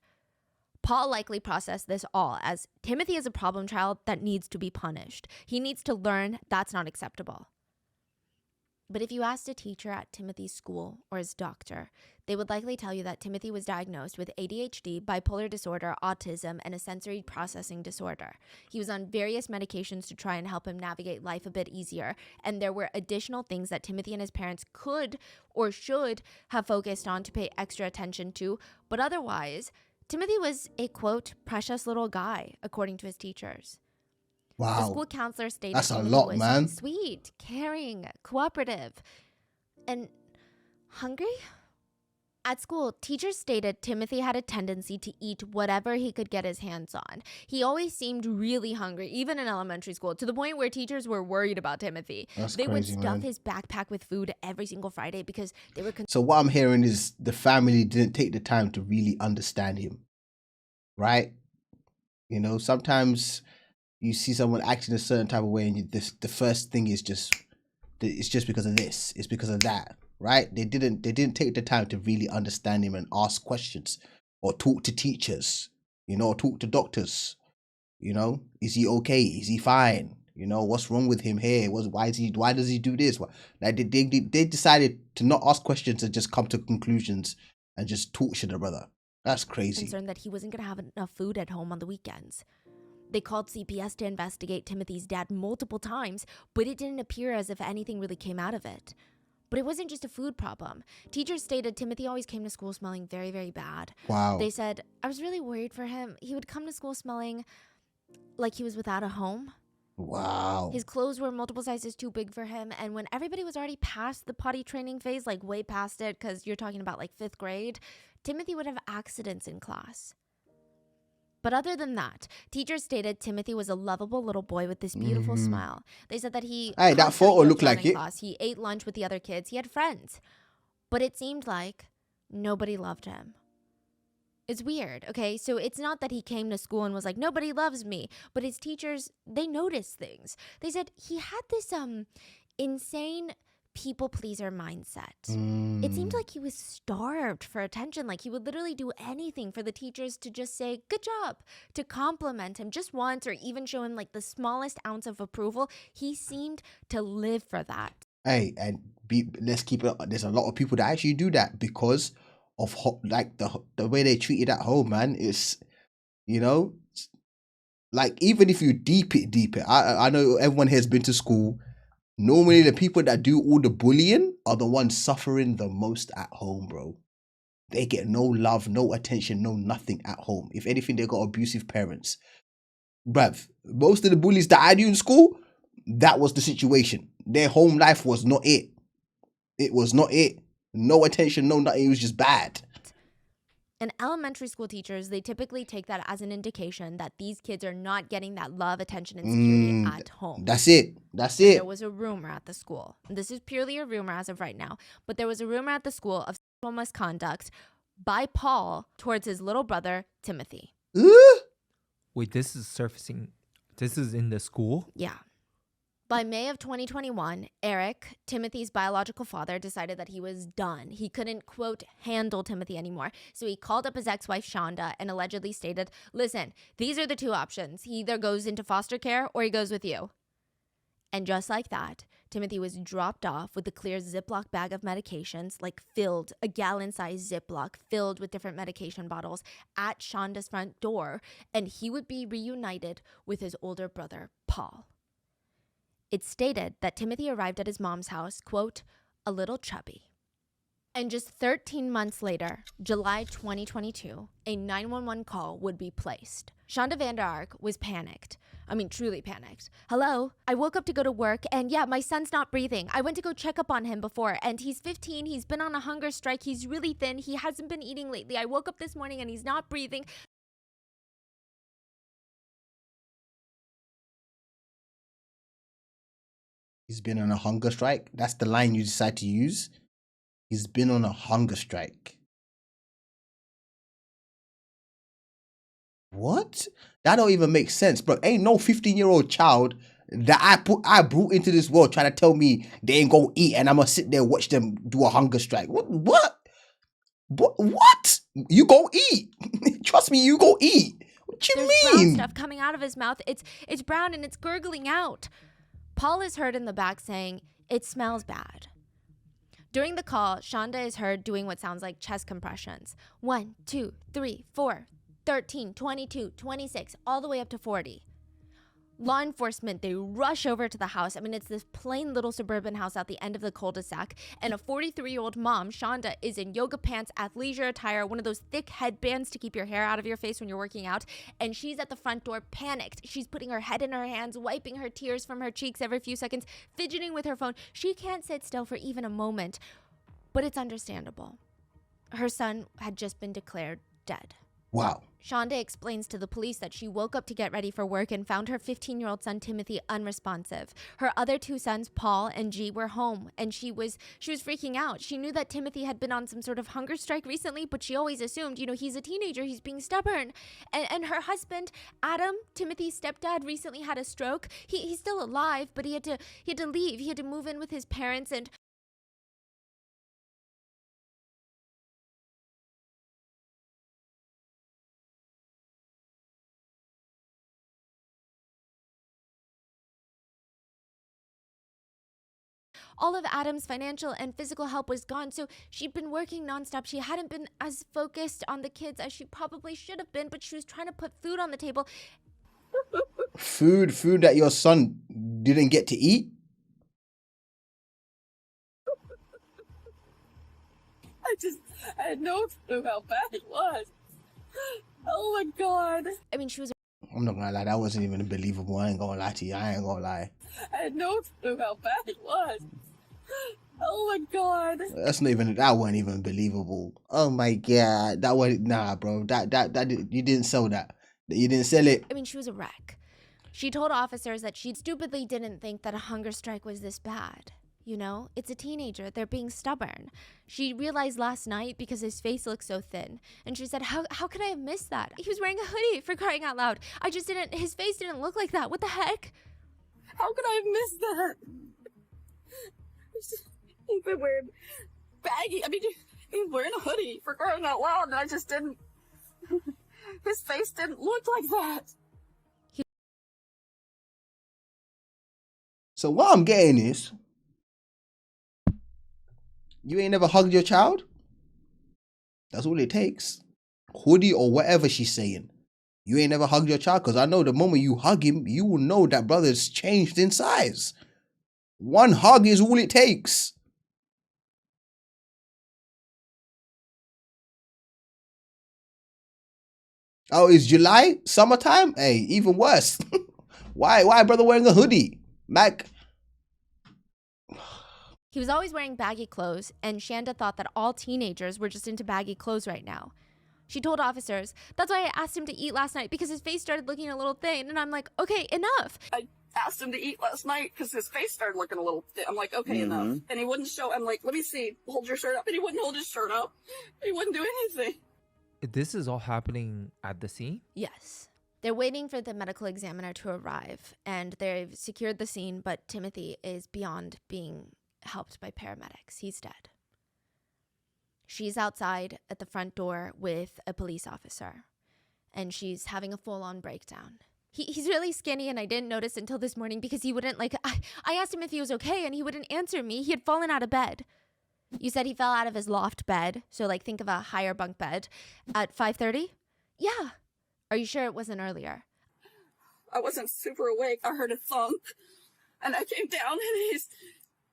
S3: Paul likely processed this all as Timothy is a problem child that needs to be punished. He needs to learn that's not acceptable. But if you asked a teacher at Timothy's school or his doctor, they would likely tell you that Timothy was diagnosed with ADHD, bipolar disorder, autism, and a sensory processing disorder. He was on various medications to try and help him navigate life a bit easier, and there were additional things that Timothy and his parents could or should have focused on to pay extra attention to, but otherwise, Timothy was a, quote, precious little guy, according to his teachers.
S1: Wow.
S3: The school counselor stated
S1: That's a
S3: Timothy
S1: lot,
S3: was
S1: man.
S3: sweet, caring, cooperative, and hungry. At school, teachers stated Timothy had a tendency to eat whatever he could get his hands on. He always seemed really hungry, even in elementary school, to the point where teachers were worried about Timothy. They would stuff his backpack with food every single Friday because they were
S1: So what I'm hearing is the family didn't take the time to really understand him, right? You know, sometimes you see someone acting a certain type of way, and the first thing is it's just because of this, it's because of that, right? They didn't take the time to really understand him and ask questions or talk to teachers, you know, or talk to doctors. You know, is he okay? Is he fine? You know, what's wrong with him here? Why does he do this? Like they decided to not ask questions and just come to conclusions and just torture the brother. That's crazy.
S3: concerned that he wasn't going to have enough food at home on the weekends. They called CPS to investigate Timothy's dad multiple times, but it didn't appear as if anything really came out of it. But it wasn't just a food problem. Teachers stated Timothy always came to school smelling very, very bad.
S1: Wow.
S3: They said, I was really worried for him. He would come to school smelling like he was without a home.
S1: Wow.
S3: His clothes were multiple sizes too big for him. And when everybody was already past the potty training phase, like way past it, because you're talking about like 5th grade, Timothy would have accidents in class. But other than that, teachers stated Timothy was a lovable little boy with this beautiful smile. They said that he
S1: Hey, that
S3: constantly
S1: photo
S3: joked
S1: looked
S3: around
S1: like
S3: in
S1: it.
S3: class. He ate lunch with the other kids. He had friends. But it seemed like nobody loved him. It's weird, okay? So it's not that he came to school and was like, nobody loves me. But his teachers, they noticed things. They said he had this insane people pleaser mindset. It seemed like he was starved for attention. Like he would literally do anything for the teachers to just say, good job, to compliment him just once or even show him like the smallest ounce of approval. He seemed to live for that.
S1: Hey, and let's keep it. There's a lot of people that actually do that because of like the way they treated at home, man. It's, you know, like even if you deep it, I know everyone here has been to school. Normally the people that do all the bullying are the ones suffering the most at home, bro. They get no love, no attention, no nothing at home. If anything, they got abusive parents. Bruv, most of the bullies that I knew in school, that was the situation. Their home life was not it. It was not it. No attention, no nothing. It was just bad.
S3: And elementary school teachers, they typically take that as an indication that these kids are not getting that love, attention, and security at home.
S1: That's it. That's
S3: And
S1: it.
S3: there was a rumor at the school. This is purely a rumor as of right now. But there was a rumor at the school of sexual misconduct by Paul towards his little brother, Timothy.
S2: Wait, this is surfacing. This is in the school?
S3: Yeah. By May of 2021, Eric, Timothy's biological father, decided that he was done. He couldn't, quote, handle Timothy anymore. So he called up his ex-wife, Shonda, and allegedly stated, listen, these are the two options. He either goes into foster care or he goes with you. And just like that, Timothy was dropped off with a clear Ziploc bag of medications, like filled, a gallon-sized Ziploc filled with different medication bottles at Shonda's front door, and he would be reunited with his older brother, Paul. It stated that Timothy arrived at his mom's house, quote, a little chubby. And just 13 months later, July 2022, a 911 call would be placed. Shonda Vander Ark was panicked. I mean, truly panicked. Hello? I woke up to go to work, and yeah, my son's not breathing. I went to go check up on him before, and he's 15. He's been on a hunger strike. He's really thin. He hasn't been eating lately. I woke up this morning, and he's not breathing.
S1: He's been on a hunger strike. That's the line you decide to use. He's been on a hunger strike. What? That don't even make sense, bro. Ain't no 15-year-old child that I brought into this world trying to tell me they ain't gonna eat and I'm gonna sit there and watch them do a hunger strike. What? You go eat. Trust me, you go eat. What you
S3: There's
S1: mean?
S3: brown stuff coming out of his mouth. It's brown and it's gurgling out. Paul is heard in the back saying, it smells bad. During the call, Shonda is heard doing what sounds like chest compressions. 1, 2, 3, 4, 13, 22, 26, all the way up to 40. Law enforcement, they rush over to the house. I mean, it's this plain little suburban house at the end of the cul-de-sac. And a 43-year-old mom, Shonda, is in yoga pants, athleisure attire, one of those thick headbands to keep your hair out of your face when you're working out. And she's at the front door, panicked. She's putting her head in her hands, wiping her tears from her cheeks every few seconds, fidgeting with her phone. She can't sit still for even a moment. But it's understandable. Her son had just been declared dead.
S1: Wow.
S3: Shonda explains to the police that she woke up to get ready for work and found her 15-year-old son Timothy unresponsive. Her other two sons, Paul and G, were home, and she was freaking out. She knew that Timothy had been on some sort of hunger strike recently, but she always assumed, he's a teenager, he's being stubborn. And her husband, Adam, Timothy's stepdad, recently had a stroke. He's still alive, but he had to leave. He had to move in with his parents, and all of Adam's financial and physical help was gone, so she'd been working nonstop. She hadn't been as focused on the kids as she probably should have been, but she was trying to put food on the table.
S1: Food that your son didn't get to eat?
S6: I had no clue how bad it was. Oh my God.
S3: I mean, she was
S1: I'm not gonna lie, that wasn't even believable. I ain't gonna lie to you. I ain't gonna lie.
S6: I had no clue how bad it was. Oh my God.
S1: That wasn't even believable. Oh my God. That was, nah, bro. You didn't sell that. You didn't sell it.
S3: I mean, she was a wreck. She told officers that she stupidly didn't think that a hunger strike was this bad. It's a teenager. They're being stubborn. She realized last night because his face looked so thin. And she said, how could I have missed that? He was wearing a hoodie, for crying out loud. His face didn't look like that. What the heck?
S6: How could I have missed that? He's been wearing baggy. I mean, he's wearing a hoodie, for crying out loud, and I just didn't. His face didn't look like that.
S1: So what I'm getting is, you ain't never hugged your child? That's all it takes. Hoodie or whatever she's saying. You ain't never hugged your child? Because I know the moment you hug him, you will know that brother's changed in size. One hug is all it takes. Oh, it's July? Summertime? Hey, even worse. Why brother wearing a hoodie? Mac.
S3: He was always wearing baggy clothes, and Shanda thought that all teenagers were just into baggy clothes right now. She told officers, that's why I asked him to eat last night, because his face started looking a little thin, and I'm like, okay, enough.
S6: I asked him to eat last night because his face started looking a little thin. I'm like, okay, enough. And he wouldn't show. I'm like, let me see. Hold your shirt up. And he wouldn't hold his shirt up. He wouldn't do anything.
S2: This is all happening at the scene?
S3: Yes. They're waiting for the medical examiner to arrive, and they've secured the scene, but Timothy is beyond being helped by paramedics. He's dead. She's outside at the front door with a police officer, and she's having a full-on breakdown. He's really skinny, and I didn't notice until this morning because he wouldn't, I asked him if he was okay, and he wouldn't answer me. He had fallen out of bed. You said he fell out of his loft bed, so think of a higher bunk bed, at 5:30? Yeah. Are you sure it wasn't earlier?
S6: I wasn't super awake. I heard a thump, and I came down, and he's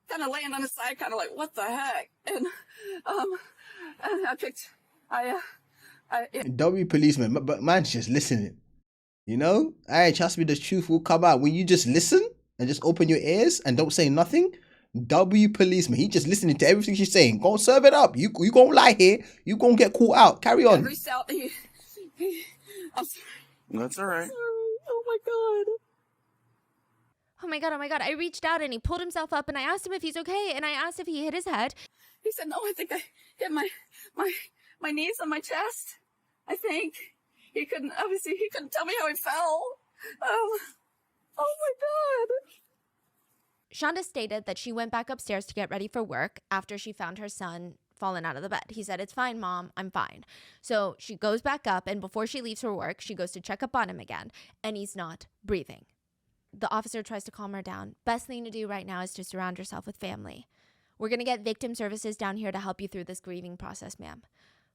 S6: kind of laying on his side, kind of like, what the heck? And
S1: Don't be policeman, but man's just listening. Trust me, the truth will come out. When you just listen and just open your ears and don't say nothing, W policeman, he just listening to everything she's saying. Go serve it up. You gonna lie here. You gonna get caught out. Carry on.
S6: I'm sorry.
S5: That's all right.
S6: Sorry. Oh my God.
S3: Oh my God. I reached out and he pulled himself up and I asked him if he's okay and I asked if he hit his head.
S6: He said, no, I think I hit my knees on my chest. I think. He couldn't tell me how he fell. Oh my God.
S3: Shonda stated that she went back upstairs to get ready for work after she found her son fallen out of the bed. He said, it's fine, Mom, I'm fine. So she goes back up, and before she leaves for work, she goes to check up on him again, and he's not breathing. The officer tries to calm her down. Best thing to do right now is to surround yourself with family. We're going to get victim services down here to help you through this grieving process, ma'am.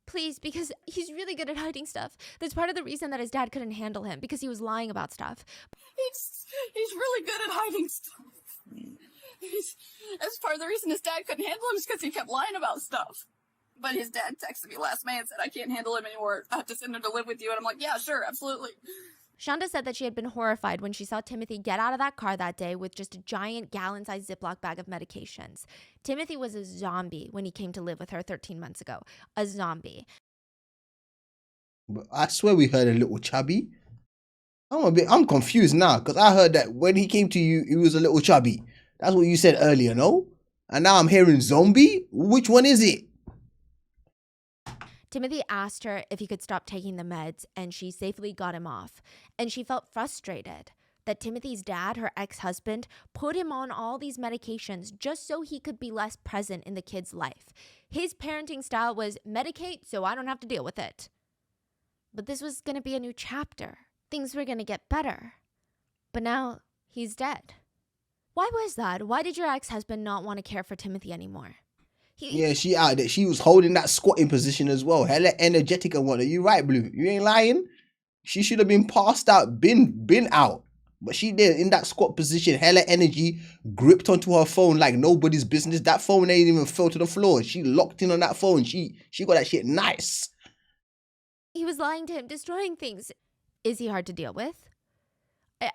S3: Please, because he's really good at hiding stuff. That's part of the reason that his dad couldn't handle him, because he was lying about stuff.
S6: He's really good at hiding stuff. That's part of the reason his dad couldn't handle him is because he kept lying about stuff. But his dad texted me last May and said, I can't handle him anymore. I have to send him to live with you. And I'm like, yeah, sure, absolutely.
S3: Shonda said that she had been horrified when she saw Timothy get out of that car that day with just a giant gallon-sized Ziploc bag of medications. Timothy was a zombie when he came to live with her 13 months ago. A zombie.
S1: But I swear we heard a little chubby. I'm confused now because I heard that when he came to you, he was a little chubby. That's what you said earlier, no? And now I'm hearing zombie? Which one is it?
S3: Timothy asked her if he could stop taking the meds, and she safely got him off. And she felt frustrated that Timothy's dad, her ex-husband, put him on all these medications just so he could be less present in the kid's life. His parenting style was medicate so I don't have to deal with it. But this was going to be a new chapter. Things were going to get better. But now he's dead. Why was that? Why did your ex-husband not want to care for Timothy anymore?
S1: Yeah, she out there. She was holding that squatting position as well. Hella energetic and whatnot. You right, Blue. You ain't lying. She should have been passed out, been out. But she did in that squat position, hella energy, gripped onto her phone like nobody's business. That phone ain't even fell to the floor. She locked in on that phone. She got that shit nice.
S3: He was lying to him, destroying things. Is he hard to deal with?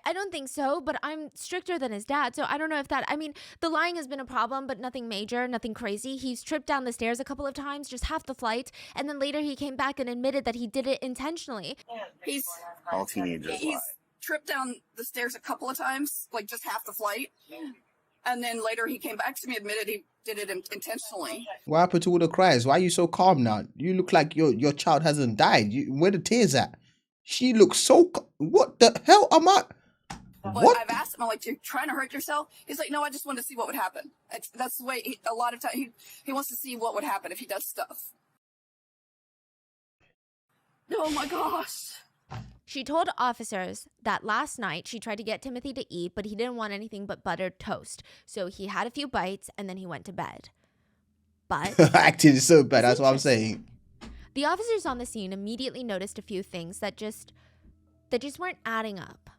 S3: I don't think so, but I'm stricter than his dad, so I don't know if that... I mean, the lying has been a problem, but nothing major, nothing crazy. He's tripped down the stairs a couple of times, just half the flight, and then later he came back and admitted that he did it intentionally.
S6: He's
S7: All teenagers lie.
S6: tripped down the stairs a couple of times, like just half the flight. And then later he came back to me, admitted he did it intentionally.
S1: What happened to all the cries? Why are you so calm now? You look like your child hasn't died. Where the tears at? She looks so... What the hell am I...
S6: But
S1: What?
S6: I've asked him, I'm like, you're trying to hurt yourself? He's like, no, I just wanted to see what would happen. That's the way, a lot of times, he wants to see what would happen if he does stuff. Oh my gosh.
S3: She told officers that last night she tried to get Timothy to eat, but he didn't want anything but buttered toast. So he had a few bites and then he went to bed. But...
S1: Acting so bad, that's what I'm saying.
S3: The officers on the scene immediately noticed a few things that just weren't adding up.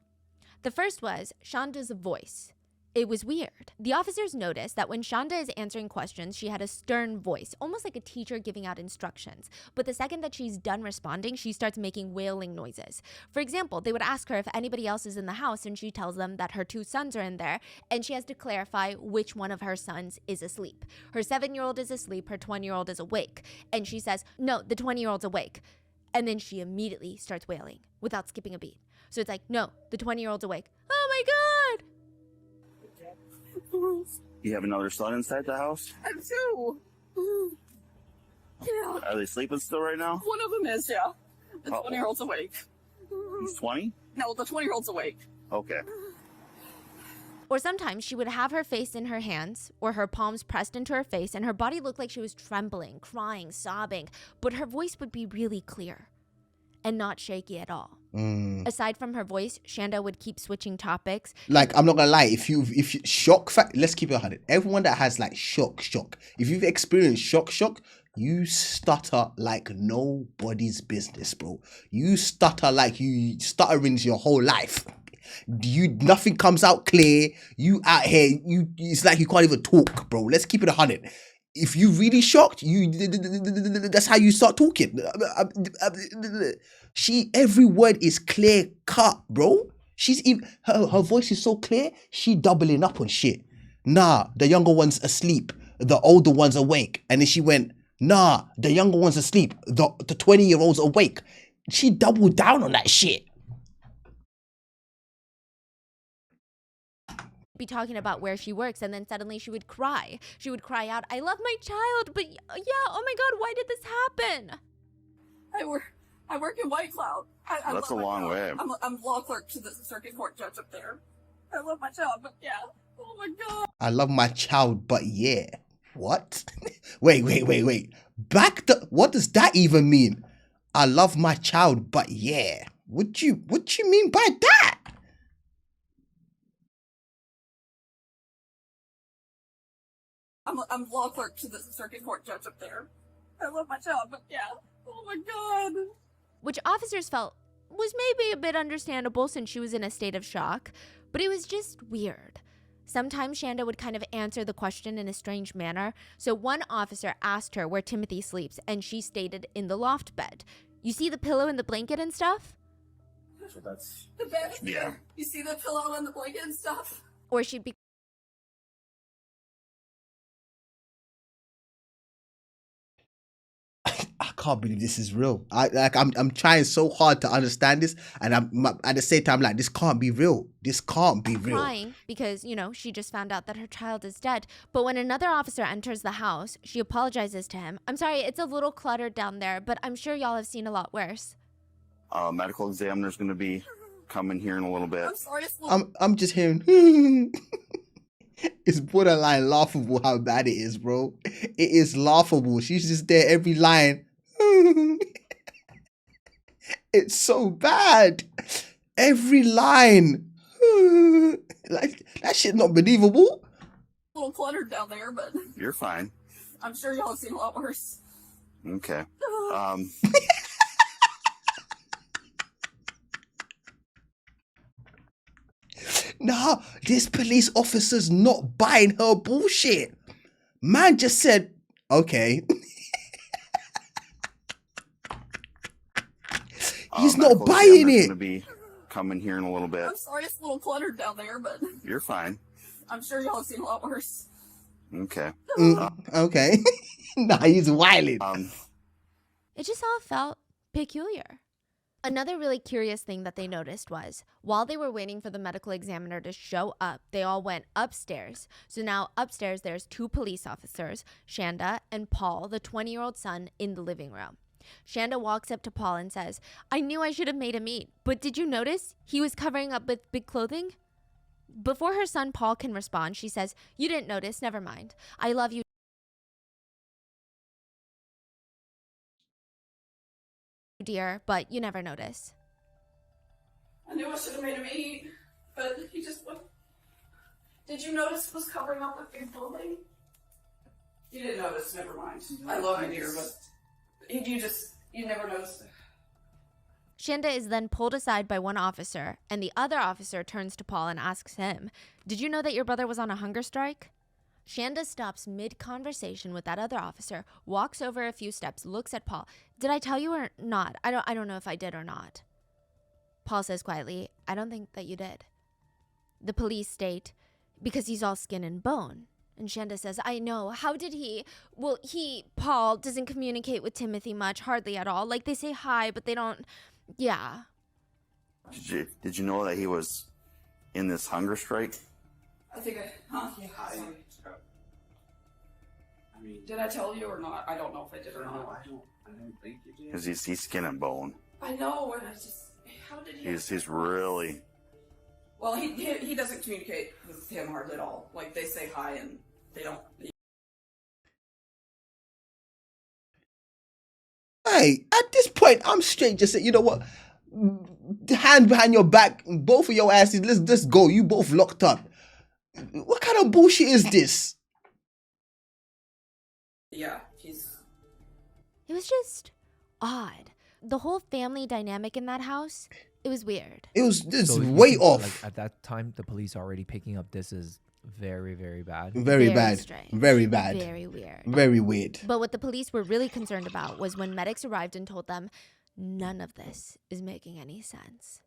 S3: The first was Shonda's voice. It was weird. The officers noticed that when Shonda is answering questions, she had a stern voice, almost like a teacher giving out instructions. But the second that she's done responding, she starts making wailing noises. For example, they would ask her if anybody else is in the house, and she tells them that her 2 sons are in there, and she has to clarify which one of her sons is asleep. Her 7-year-old is asleep, her 20-year-old is awake. And she says, no, the 20-year-old's awake. And then she immediately starts wailing without skipping a beat. So it's like, no, the 20-year-old's awake. Oh my God!
S7: You have another son inside the house?
S6: I do. Yeah.
S7: Are they sleeping still right now?
S6: One of them is, yeah. The
S7: Oh.
S6: 20-year-old's awake.
S7: He's 20?
S6: No, the 20-year-old's awake.
S7: Okay.
S3: Or sometimes she would have her face in her hands or her palms pressed into her face, and her body looked like she was trembling, crying, sobbing, but her voice would be really clear and not shaky at all. Aside from her voice, Shanda would keep switching topics.
S1: Like, I'm not gonna lie, if you shock fact, let's keep it 100. Everyone that has like shock, if you've experienced shock, you stutter like nobody's business, bro. You stutter like you stuttering your whole life. Nothing comes out clear. You out here, it's like you can't even talk, bro. Let's keep it 100. If you really shocked, that's how you start talking. Every word is clear cut, bro. She's even her voice is so clear. She doubling up on shit. Nah, the younger one's asleep. The older one's awake. And then she went, nah, the younger one's asleep. The 20-year-old's awake. She doubled down on that shit.
S3: Be talking about where she works, and then suddenly she would cry. She would cry out, I love my child, but yeah, oh my God, why did this happen?
S6: I work in White Cloud. I
S7: That's
S6: love
S7: a
S6: my
S7: long
S6: child.
S7: way.
S6: I'm law clerk to the circuit court judge up there. I love my child, but yeah. Oh my God.
S1: I love my child, but yeah. What? wait. What does that even mean? I love my child, but yeah. What you mean by that?
S6: I'm law clerk to the circuit court judge up there. I love my child, but yeah. Oh my God.
S3: Which officers felt was maybe a bit understandable since she was in a state of shock, but it was just weird. Sometimes Shanda would kind of answer the question in a strange manner. So one officer asked her where Timothy sleeps, and she stated in the loft bed. You see the pillow and the blanket and stuff?
S7: So that's
S6: The bed.
S7: yeah.
S6: You see the pillow and the blanket and stuff?
S3: Or she'd be
S1: I can't believe this is real. I'm trying so hard to understand this, and I'm at the same time like, this can't be real. This can't be real.
S3: crying because, she just found out that her child is dead. But when another officer enters the house, she apologizes to him. I'm sorry, it's a little cluttered down there, but I'm sure y'all have seen a lot worse.
S7: Medical examiner's going to be coming here in a little bit.
S6: I'm sorry. It's a little
S1: I'm just hearing. It's borderline laughable how bad it is, bro. It is laughable. She's just there every line. It's so bad. Every line. Like, that shit not believable.
S6: cluttered down there, but
S7: You're fine.
S6: I'm sure y'all have seen a lot worse.
S7: Okay.
S1: Nah, this police officer's not buying her bullshit. Man just said, okay. He's not
S7: medical
S1: buying
S7: examiner's
S1: it.
S7: Gonna be coming here in a little bit.
S6: I'm sorry, it's a little cluttered down there, but
S7: You're fine.
S6: I'm sure y'all have seen a lot worse.
S7: Okay.
S1: Okay. Nah, he's wildin'.
S3: It just all felt peculiar. Another really curious thing that they noticed was while they were waiting for the medical examiner to show up, they all went upstairs. So now upstairs, there's 2 police officers, Shanda and Paul, the 20-year-old son, in the living room. Shanda walks up to Paul and says, I knew I should have made him eat, but did you notice he was covering up with big clothing? Before her son Paul can respond, she says, you didn't notice, never mind. I love you, dear, but you never notice.
S6: I knew I should have made him eat, but he just went. Did you notice he was covering up with big clothing? You didn't notice, never mind. I love you, dear, but you never noticed.
S3: Shanda is then pulled aside by one officer, and the other officer turns to Paul and asks him, did you know that your brother was on a hunger strike? Shanda stops mid-conversation with that other officer, walks over a few steps, looks at Paul. Did I tell you or not? I don't know if I did or not. Paul says quietly, I don't think that you did. The police state, because he's all skin and bone. And Shanda says, I know. How did he? Well, Paul, doesn't communicate with Timothy much, hardly at all. Like, they say hi, but they don't, yeah.
S7: Did you know that he was in this hunger strike?
S6: I think Yeah, sorry.
S5: I mean,
S6: Did I tell you or not? I don't know if I did or
S5: no,
S6: not.
S5: I don't think you did.
S7: Because he's skin and bone.
S6: I know, and I just. How did he?
S7: He's really.
S6: Well, he doesn't communicate with him hardly at all. Like, they say hi and they don't.
S1: Hey, at this point, I'm straight just saying, you know what? Hand behind your back, both of your asses, let's go. You both locked up. What kind of bullshit is this?
S6: Yeah,
S3: It was just odd. The whole family dynamic in that house, it was weird.
S1: It's
S2: So you
S1: way
S2: think,
S1: off.
S2: Like, at that time, the police already picking up this is very, very bad.
S1: Very bad.
S3: Strange.
S1: Very bad.
S3: Very weird.
S1: Very weird.
S3: But what the police were really concerned about was when medics arrived and told them, none of this is making any sense.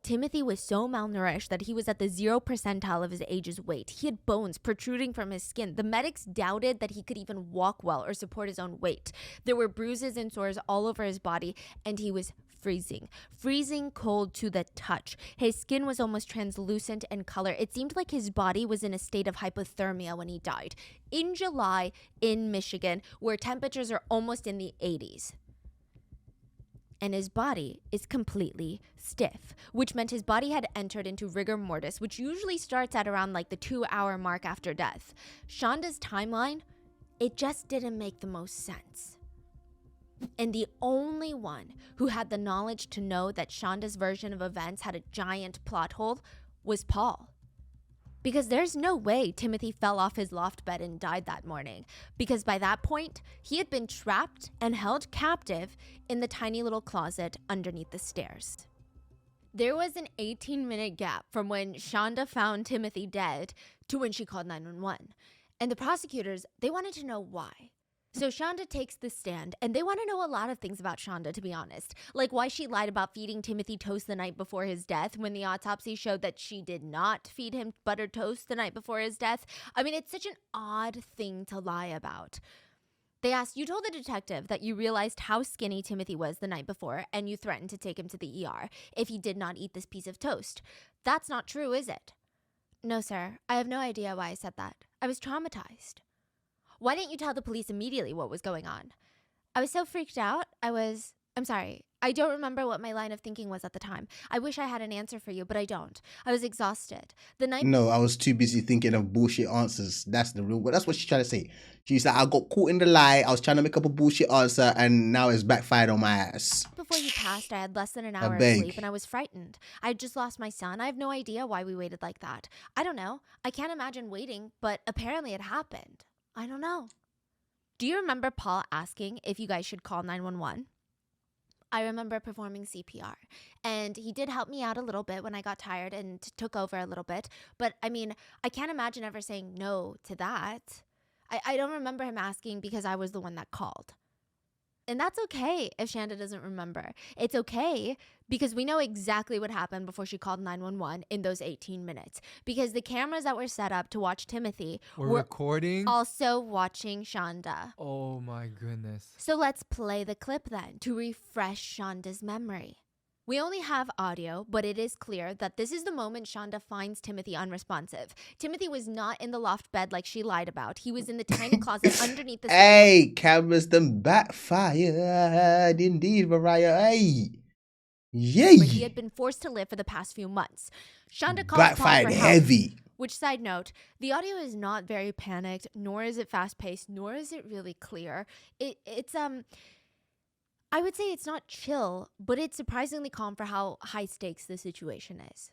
S3: Timothy was so malnourished that he was at the 0th percentile of his age's weight. He had bones protruding from his skin. The medics doubted that he could even walk well or support his own weight. There were bruises and sores all over his body, and he was freezing cold to the touch. His skin was almost translucent in color. It seemed like his body was in a state of hypothermia when he died. In July in Michigan, where temperatures are almost in the 80s. And his body is completely stiff, which meant his body had entered into rigor mortis, which usually starts at around like the 2-hour mark after death. Shanda's timeline, it just didn't make the most sense. And the only one who had the knowledge to know that Shanda's version of events had a giant plot hole was Paul. Because there's no way Timothy fell off his loft bed and died that morning. Because by that point, he had been trapped and held captive in the tiny little closet underneath the stairs. There was an 18-minute gap from when Shanda found Timothy dead to when she called 911. And the prosecutors, they wanted to know why. So Shonda takes the stand, and they want to know a lot of things about Shonda, to be honest. Like why she lied about feeding Timothy toast the night before his death when the autopsy showed that she did not feed him buttered toast the night before his death. I mean, it's such an odd thing to lie about. They asked, you told the detective that you realized how skinny Timothy was the night before, and you threatened to take him to the ER if he did not eat this piece of toast. That's not true, is it? No, sir. I have no idea why I said that. I was traumatized. Why didn't you tell the police immediately what was going on? I was so freaked out. I'm sorry. I don't remember what my line of thinking was at the time. I wish I had an answer for you, but I don't. I was exhausted. The night
S1: No, I was too busy thinking of bullshit answers. That's the real. That's what she's trying to say. She's like, I got caught in the lie. I was trying to make up a bullshit answer, and now it's backfired on my ass.
S3: before he passed, I had less than an hour of
S1: beg.
S3: sleep, and I was frightened. I had just lost my son. I have no idea why we waited like that. I don't know. I can't imagine waiting, but apparently it happened. I don't know. Do you remember Paul asking if you guys should call 911? I remember performing CPR, and he did help me out a little bit when I got tired and took over a little bit. But I mean, I can't imagine ever saying no to that. I don't remember him asking because I was the one that called. And that's okay if Shanda doesn't remember. It's okay because we know exactly what happened before she called 911 in those 18 minutes. Because the cameras that were set up to watch Timothy
S2: We're
S3: were
S2: recording?
S3: also watching Shanda.
S2: Oh my goodness.
S3: So let's play the clip then to refresh Shanda's memory. We only have audio, but it is clear that this is the moment Shanda finds Timothy unresponsive. Timothy was not in the loft bed like she lied about. He was in the tiny closet underneath the
S1: Hey, cameras them backfired indeed, Mariah. Hey. Yay.
S3: where he had been forced to live for the past few months. Shanda calls Paul
S1: Backfired
S3: for help.
S1: heavy.
S3: Which, side note, the audio is not very panicked, nor is it fast-paced, nor is it really clear. It's I would say it's not chill, but it's surprisingly calm for how high stakes the situation is.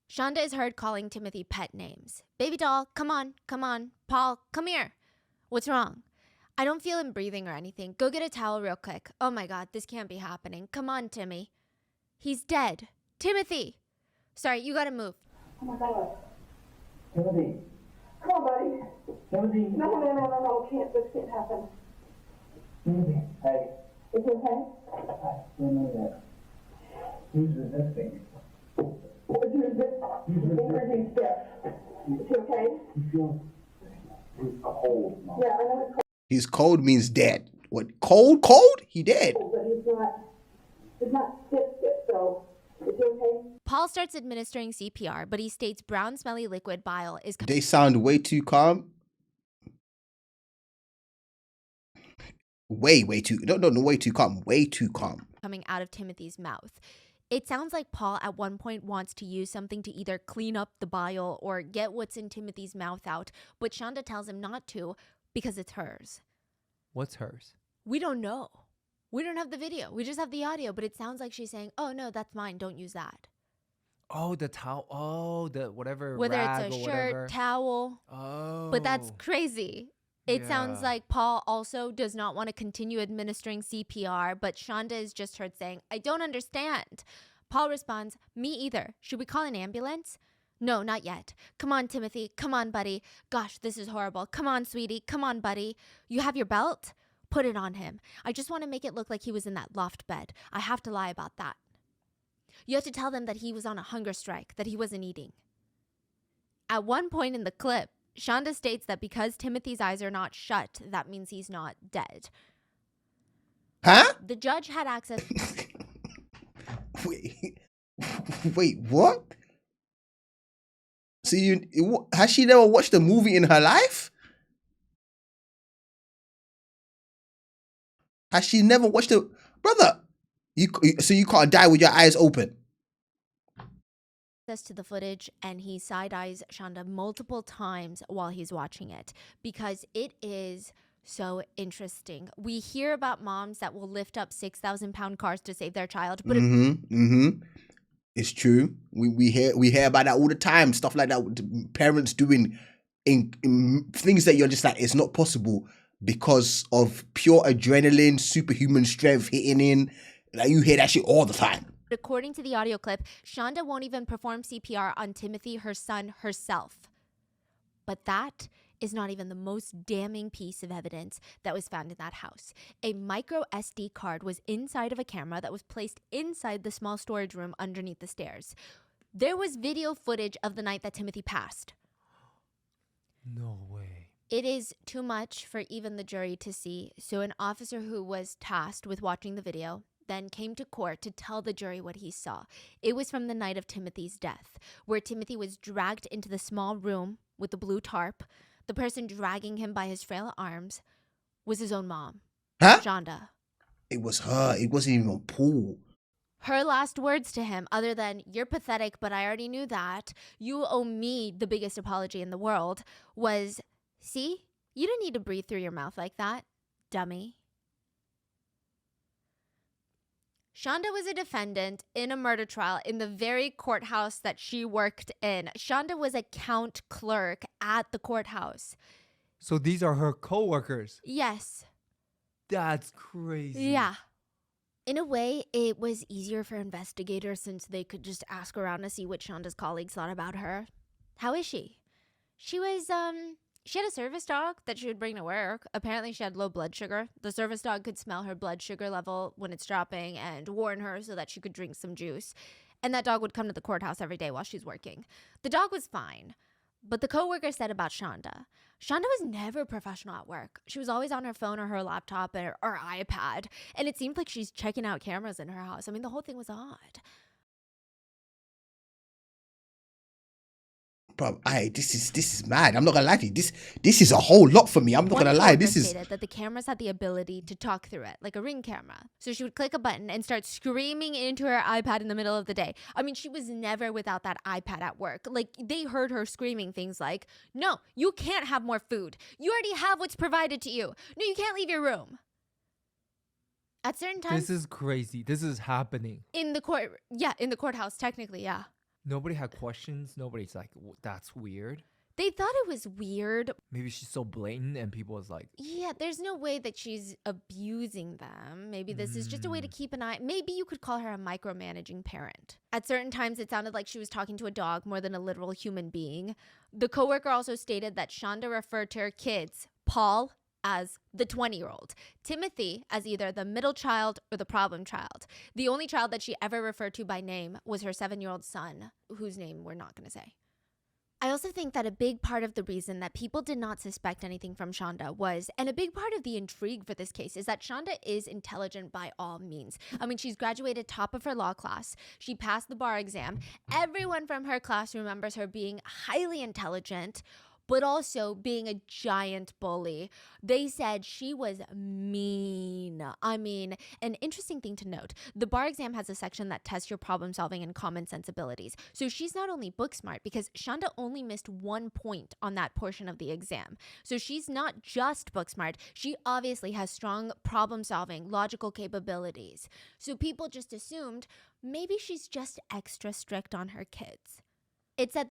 S3: Shanda is heard calling Timothy pet names. Baby doll, come on. Paul, come here. What's wrong? I don't feel him breathing or anything. Go get a towel real quick. Oh my God, this can't be happening. Come on, Timmy. He's dead. Timothy. Sorry, you gotta move.
S6: Oh my God.
S8: Timothy.
S6: Come on, buddy.
S8: Timothy.
S6: No. This can't happen.
S8: Timothy. Hey.
S6: Is it okay?
S8: I don't know that. He's resisting.
S6: He's resisting steps. Is he okay?
S8: He feels he's cold, Mom.
S6: Yeah, I know it's
S1: He's cold means dead. What? Cold? Cold? He dead.
S6: cold, but he's not stiff, so is he okay?
S3: Paul starts administering CPR, but he states brown smelly liquid bile is
S1: They sound way too calm. Way too. No, way too calm. Way too calm.
S3: coming out of Timothy's mouth. It sounds like Paul at one point wants to use something to either clean up the bile or get what's in Timothy's mouth out, but Shanda tells him not to because it's hers.
S2: What's hers?
S3: We don't know. We don't have the video. We just have the audio, but it sounds like she's saying, oh no, that's mine. Don't use that.
S2: Oh, the towel. Oh, the whatever.
S3: Whether
S2: rag
S3: it's a
S2: or
S3: shirt,
S2: whatever.
S3: towel.
S2: Oh.
S3: But that's crazy. It sounds
S2: Yeah.
S3: like Paul also does not want to continue administering CPR, but Shanda is just heard saying, I don't understand. Paul responds, me either. Should we call an ambulance? No, not yet. Come on, Timothy. Come on, buddy. Gosh, this is horrible. Come on, sweetie. Come on, buddy. You have your belt? Put it on him. I just want to make it look like he was in that loft bed. I have to lie about that. You have to tell them that he was on a hunger strike, that he wasn't eating. At one point in the clip, Shanda states that because Timothy's eyes are not shut, that means he's not dead.
S1: Huh?
S3: The judge had access.
S1: Wait, what? So has she never watched a movie in her life? Has she never watched a brother? So you can't die with your eyes open.
S3: To the footage, and he side-eyes Shanda multiple times while he's watching it because it is so interesting. We hear about moms that will lift up 6,000-pound cars to save their child, but
S1: It's true. We hear about that all the time. Stuff like that. Parents doing in things that you're just like, it's not possible because of pure adrenaline, superhuman strength hitting in. Like you hear that shit all the time.
S3: according to the audio clip, Shanda won't even perform CPR on Timothy, her son, herself. But that is not even the most damning piece of evidence that was found in that house. A micro SD card was inside of a camera that was placed inside the small storage room underneath the stairs. There was video footage of the night that Timothy passed.
S2: No way.
S3: It is too much for even the jury to see, so an officer who was tasked with watching the video then came to court to tell the jury what he saw. It was from the night of Timothy's death, where Timothy was dragged into the small room with the blue tarp. The person dragging him by his frail arms was his own mom,
S1: Huh?
S3: Shonda.
S1: It was her. It wasn't even Paul.
S3: Her last words to him, other than, "You're pathetic, but I already knew that. You owe me the biggest apology in the world," was, "See, you didn't need to breathe through your mouth like that, dummy." Shonda was a defendant in a murder trial in the very courthouse that she worked in. Shonda was a count clerk at the courthouse.
S2: So these are her coworkers.
S3: Yes.
S2: That's crazy.
S3: Yeah. In a way, it was easier for investigators since they could just ask around to see what Shonda's colleagues thought about her. How is she? She was, she had a service dog that she would bring to work. Apparently, she had low blood sugar. The service dog could smell her blood sugar level when it's dropping and warn her so that she could drink some juice. And that dog would come to the courthouse every day while she's working. The dog was fine. But the coworker said about Shonda was never professional at work. She was always on her phone or her laptop or iPad. And it seemed like she's checking out cameras in her house. I mean, the whole thing was odd.
S1: Bro, this is mad. I'm not gonna lie to you. This is a whole lot for me. I'm not gonna lie. This is
S3: stated that the cameras had the ability to talk through it, like a Ring camera. So she would click a button and start screaming into her iPad in the middle of the day. I mean, she was never without that iPad at work. Like, they heard her screaming things like, "No, you can't have more food. You already have what's provided to you. No, you can't leave your room." At certain times,
S2: This is crazy. This is happening.
S3: in the courthouse, technically, yeah.
S2: Nobody had questions. Nobody's like, that's weird.
S3: They thought it was weird.
S2: Maybe she's so blatant and people was like,
S3: Yeah, there's no way that she's abusing them. Maybe this is just a way to keep an eye. Maybe you could call her a micromanaging parent. At certain times, it sounded like she was talking to a dog more than a literal human being. The coworker also stated that Shonda referred to her kids, Paul as the 20-year-old, Timothy as either the middle child or the problem child. The only child that she ever referred to by name was her 7-year-old son, whose name we're not going to say. I also think that a big part of the reason that people did not suspect anything from Shonda was, and a big part of the intrigue for this case, is that Shonda is intelligent by all means. I mean, she's graduated top of her law class. She passed the bar exam. Everyone from her class remembers her being highly intelligent, but also being a giant bully. They said she was mean. I mean, an interesting thing to note, the bar exam has a section that tests your problem solving and common sense abilities. So she's not only book smart, because Shonda only missed 1 point on that portion of the exam. So she's not just book smart, she obviously has strong problem solving, logical capabilities. So people just assumed maybe she's just extra strict on her kids. It's at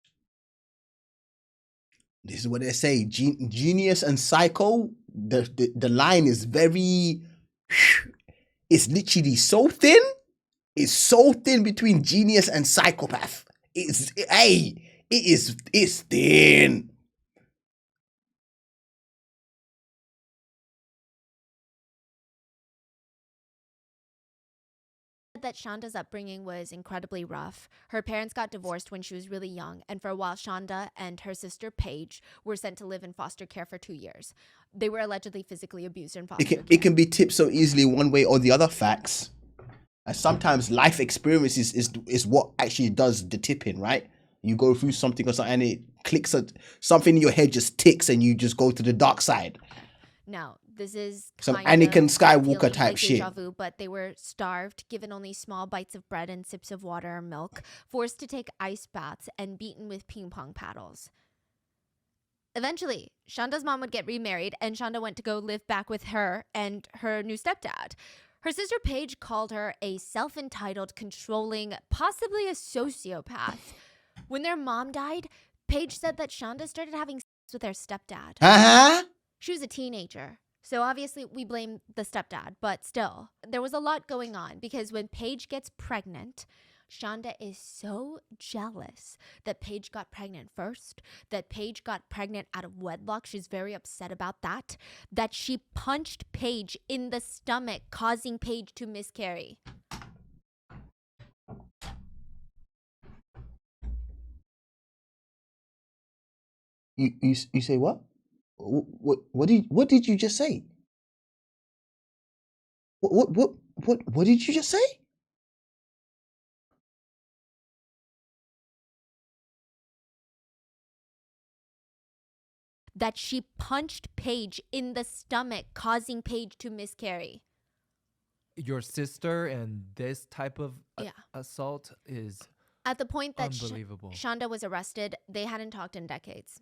S1: This is what they say. Genius and psycho. The line is very. It's literally so thin. It's so thin between genius and psychopath. It's thin.
S3: that Shonda's upbringing was incredibly rough. Her parents got divorced when she was really young, and for a while Shonda and her sister Paige were sent to live in foster care for 2 years. They were allegedly physically abused in foster care.
S1: It can be tipped so easily one way or the other, facts. And sometimes life experiences is what actually does the tipping, right? You go through something or something and it clicks, something in your head just ticks and you just go to the dark side.
S3: Now, this is
S1: Some
S3: kind
S1: Anakin
S3: of
S1: Skywalker
S3: feeling
S1: type
S3: like
S1: shit.
S3: deja vu, but they were starved, given only small bites of bread and sips of water or milk, forced to take ice baths, and beaten with ping pong paddles. Eventually, Shonda's mom would get remarried, and Shonda went to go live back with her and her new stepdad. Her sister Paige called her a self-entitled, controlling, possibly a sociopath. When their mom died, Paige said that Shonda started having sex with their stepdad.
S1: Uh-huh.
S3: She was a teenager, so obviously we blame the stepdad, but still, there was a lot going on because when Paige gets pregnant, Shonda is so jealous that Paige got pregnant first, that Paige got pregnant out of wedlock. She's very upset about that she punched Paige in the stomach, causing Paige to miscarry.
S1: You say what? What did you just say? What did you just say?
S3: That she punched Paige in the stomach, causing Paige to miscarry.
S2: Your sister and this type of
S3: Yeah.
S2: assault is
S3: At the point that
S2: unbelievable.
S3: Shonda was arrested, they hadn't talked in decades.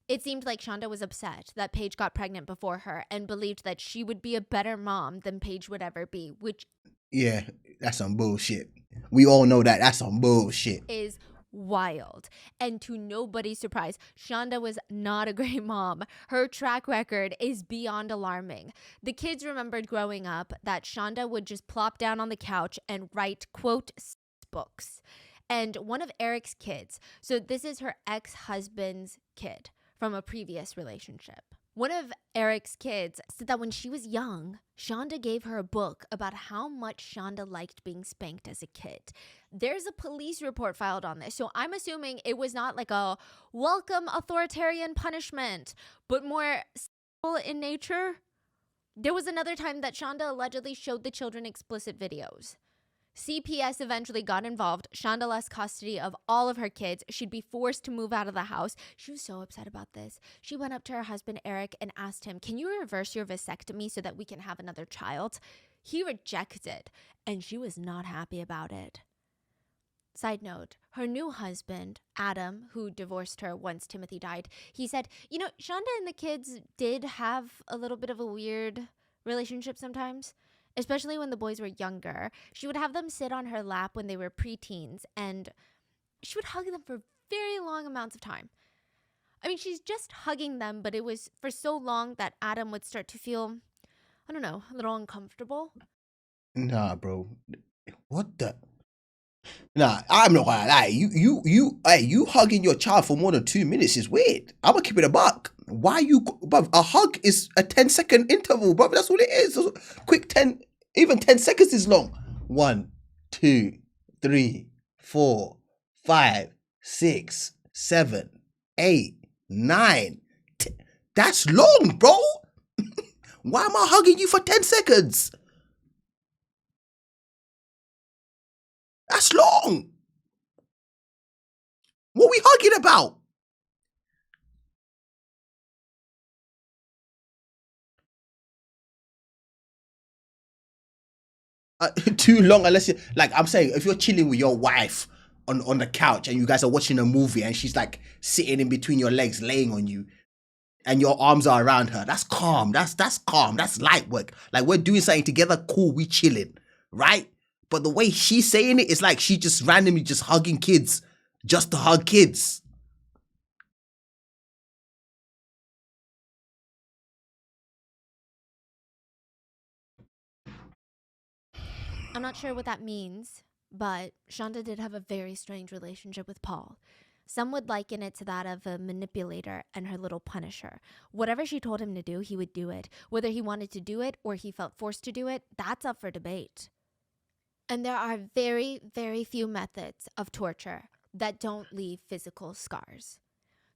S3: It seemed like Shonda was upset that Paige got pregnant before her and believed that she would be a better mom than Paige would ever be, which
S1: Yeah, that's some bullshit. We all know that. That's some bullshit.
S3: is wild. And to nobody's surprise, Shonda was not a great mom. Her track record is beyond alarming. The kids remembered growing up that Shonda would just plop down on the couch and write, quote, books. And one of Eric's kids, so this is her ex-husband's kid from a previous relationship. One of Eric's kids said that when she was young, Shonda gave her a book about how much Shonda liked being spanked as a kid. There's a police report filed on this, so I'm assuming it was not like a welcome authoritarian punishment, but more simple in nature. There was another time that Shonda allegedly showed the children explicit videos. CPS eventually got involved. Shonda lost custody of all of her kids. She'd be forced to move out of the house. She was so upset about this. She went up to her husband, Eric, and asked him, "Can you reverse your vasectomy so that we can have another child?" He rejected, and she was not happy about it. Side note, her new husband, Adam, who divorced her once Timothy died, he said, Shonda and the kids did have a little bit of a weird relationship sometimes. Especially when the boys were younger. She would have them sit on her lap when they were preteens, and she would hug them for very long amounts of time. I mean, she's just hugging them, but it was for so long that Adam would start to feel, I don't know, a little uncomfortable.
S1: Nah, bro. What the? Nah, I'm not gonna lie. You hugging your child for more than 2 minutes is weird. I'm gonna keep it a buck. Why you, bruv? A hug is a 10-second interval, bruv. That's what it is. Quick 10, even 10 seconds is long. 1, 2, 3, 4, 5, 6, 7, 8, 9. That's long, bro. Why am I hugging you for 10 seconds? That's long. What are we hugging about? Too long, unless you, like I'm saying, if you're chilling with your wife on the couch and you guys are watching a movie and she's like sitting in between your legs, laying on you, and your arms are around her, that's calm. That's calm. That's light work. Like we're doing something together, cool. We chilling, right? But the way she's saying it is like she just randomly just hugging kids, just to hug kids.
S3: I'm not sure what that means, but Shonda did have a very strange relationship with Paul. Some would liken it to that of a manipulator and her little punisher. Whatever she told him to do, he would do it. Whether he wanted to do it or he felt forced to do it, that's up for debate. And there are very, very few methods of torture that don't leave physical scars.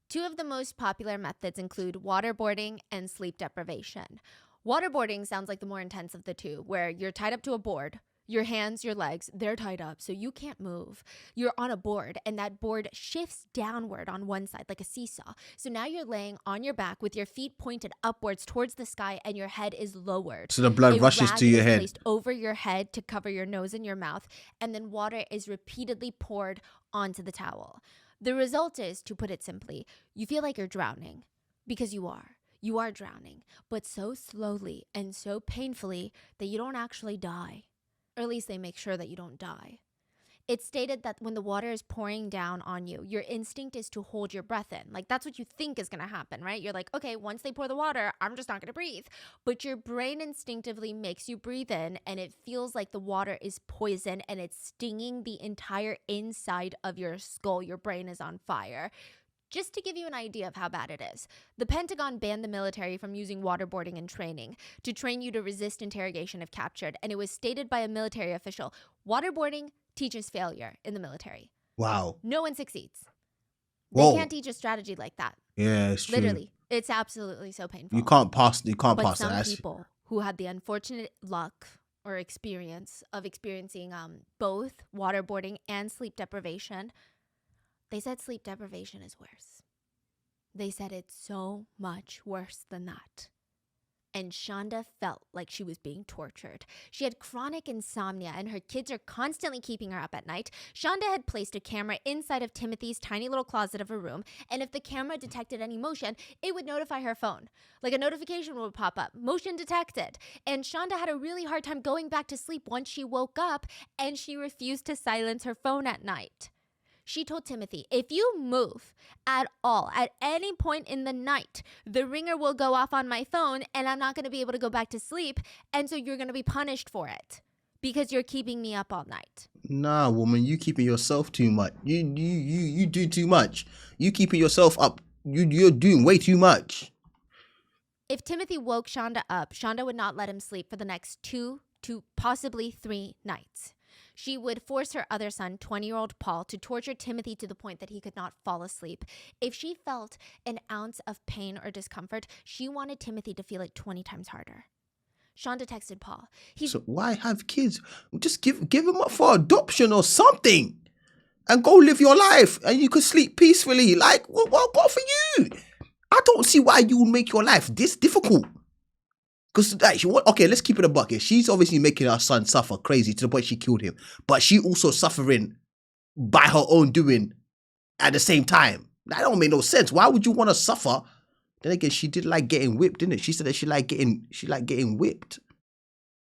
S3: Two of the most popular methods include waterboarding and sleep deprivation. Waterboarding sounds like the more intense of the two, where you're tied up to a board. Your hands, your legs, they're tied up, so you can't move. You're on a board, and that board shifts downward on one side like a seesaw. So now you're laying on your back with your feet pointed upwards towards the sky, and your head is lowered.
S1: So the blood rushes to your head.
S3: Placed over your head to cover your nose and your mouth, and then water is repeatedly poured onto the towel. The result is, to put it simply, you feel like you're drowning, because you are. You are drowning, but so slowly and so painfully that you don't actually die. Or at least they make sure that you don't die. It stated that when the water is pouring down on you, your instinct is to hold your breath in. Like, that's what you think is going to happen, right? You're like, okay, once they pour the water, I'm just not going to breathe. But your brain instinctively makes you breathe in, and it feels like the water is poison and it's stinging the entire inside of your skull. Your brain is on fire. Just to give you an idea of how bad it is, the Pentagon banned the military from using waterboarding in training to train you to resist interrogation if captured. And it was stated by a military official, waterboarding teaches failure in the military.
S1: Wow.
S3: No one succeeds.
S1: Whoa.
S3: They can't teach a strategy like that.
S1: Yeah, it's true.
S3: Literally. It's absolutely so painful.
S1: You can't pass
S3: But some
S1: that.
S3: people who had the unfortunate luck or experience of experiencing both waterboarding and sleep deprivation, they said sleep deprivation is worse. They said it's so much worse than that. And Shonda felt like she was being tortured. She had chronic insomnia and her kids are constantly keeping her up at night. Shonda had placed a camera inside of Timothy's tiny little closet of a room, and if the camera detected any motion, it would notify her phone. Like a notification would pop up, motion detected. And Shonda had a really hard time going back to sleep once she woke up, and she refused to silence her phone at night. She told Timothy, if you move at all, at any point in the night, the ringer will go off on my phone and I'm not going to be able to go back to sleep. And so you're going to be punished for it because you're keeping me up all night.
S1: Nah, woman, you keeping yourself too much. You do too much. You keeping yourself up. You're doing way too much.
S3: If Timothy woke Shonda up, Shonda would not let him sleep for the next 2 to possibly 3 nights. She would force her other son, 20-year-old Paul, to torture Timothy to the point that he could not fall asleep. If she felt an ounce of pain or discomfort, she wanted Timothy to feel it 20 times harder. Shonda texted Paul.
S1: So why have kids? Just give them up for adoption or something, and go live your life, and you could sleep peacefully. Like, what got for you? I don't see why you would make your life this difficult. Because, okay, let's keep it a bucket. She's obviously making her son suffer crazy to the point she killed him. But she also suffering by her own doing at the same time. That don't make no sense. Why would you want to suffer? Then again, she did like getting whipped, didn't it? She said that she like getting whipped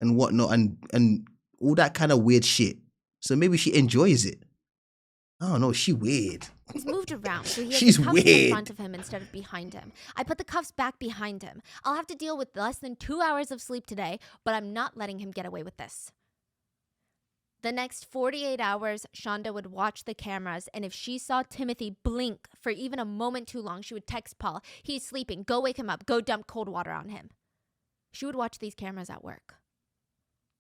S1: and whatnot and all that kind of weird shit. So maybe she enjoys it. I don't know. She weird.
S3: He's moved around, so he has
S1: She's
S3: the cuffs in the
S1: weird.
S3: front of him instead of behind him. I put the cuffs back behind him. I'll have to deal with less than 2 hours of sleep today, but I'm not letting him get away with this. The next 48 hours, Shonda would watch the cameras, and if she saw Timothy blink for even a moment too long, she would text Paul, he's sleeping, go wake him up, go dump cold water on him. She would watch these cameras at work.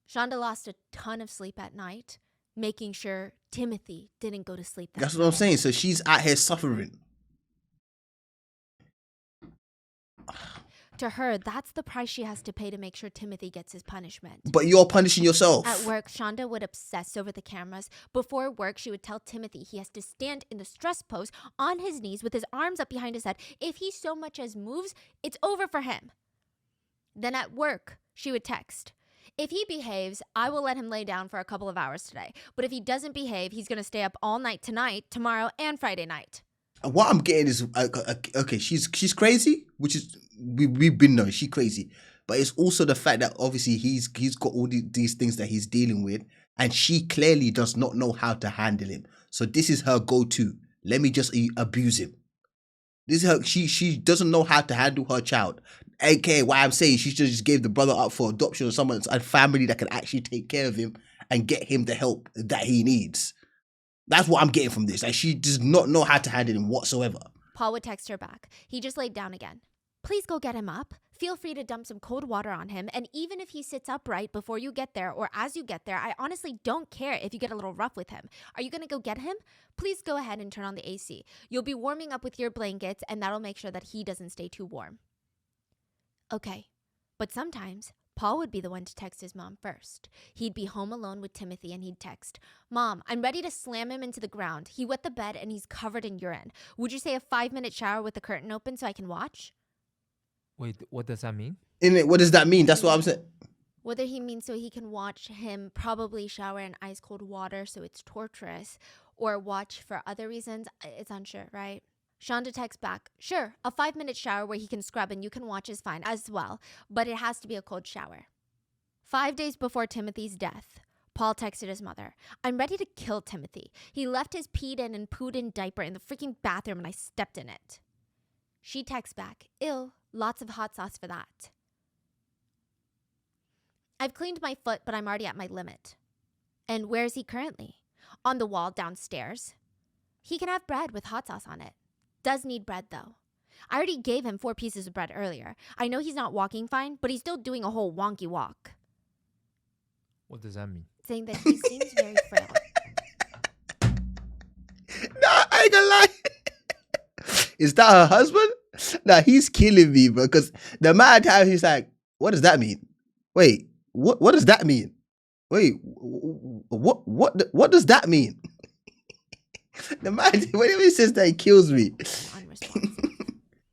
S3: Shonda lost a ton of sleep at night, making sure Timothy didn't go to sleep that
S1: That's what I'm saying. So she's out here suffering.
S3: To her, that's the price she has to pay to make sure Timothy gets his punishment.
S1: But you're punishing yourself.
S3: At work, Shonda would obsess over the cameras. Before work, she would tell Timothy he has to stand in the stress pose on his knees with his arms up behind his head. If he so much as moves, it's over for him. Then at work, she would text, if he behaves, I will let him lay down for a couple of hours today. But if he doesn't behave, he's going to stay up all night tonight, tomorrow, and Friday night.
S1: What I'm getting is, okay, she's crazy, which is, we've been knowing she's crazy. But it's also the fact that obviously he's got all these things that he's dealing with, and she clearly does not know how to handle him. So this is her go-to. Let me just abuse him. This is her. She doesn't know how to handle her child. AKA, why I'm saying she just gave the brother up for adoption or someone, a family that can actually take care of him and get him the help that he needs. That's what I'm getting from this. Like, she does not know how to handle him whatsoever.
S3: Paul would text her back. He just laid down again. Please go get him up. Feel free to dump some cold water on him. And even if he sits upright before you get there or as you get there, I honestly don't care if you get a little rough with him. Are you going to go get him? Please go ahead and turn on the AC. You'll be warming up with your blankets, and that'll make sure that he doesn't stay too warm. Okay, but sometimes Paul would be the one to text his mom first. He'd be home alone with Timothy and he'd text, Mom, I'm ready to slam him into the ground. He wet the bed and he's covered in urine. Would you say a 5-minute shower with the curtain open so I can watch?
S2: Wait, what does that mean?
S1: What does that mean? That's what I'm saying.
S3: Whether he means so he can watch him probably shower in ice cold water so it's torturous, or watch for other reasons, it's unsure, right? Shonda texts back, sure, a 5-minute shower where he can scrub and you can watch is fine as well, but it has to be a cold shower. 5 days before Timothy's death, Paul texted his mother, I'm ready to kill Timothy. He left his peed in and pooed in diaper in the freaking bathroom and I stepped in it. She texts back, ill, lots of hot sauce for that. I've cleaned my foot, but I'm already at my limit. And where is he currently? On the wall downstairs. He can have bread with hot sauce on it. Does need bread though. I already gave him 4 pieces of bread earlier. I know he's not walking fine, but he's still doing a whole wonky walk.
S2: What does that mean?
S3: Saying that he seems very frail.
S1: Nah, I ain't gonna lie. Is that her husband? Nah, he's killing me, bro. Because the amount of time he's like, what does that mean? Wait, what does that mean? Wait, what does that mean? The man, whenever he says that, he kills me.
S3: Unresponsive.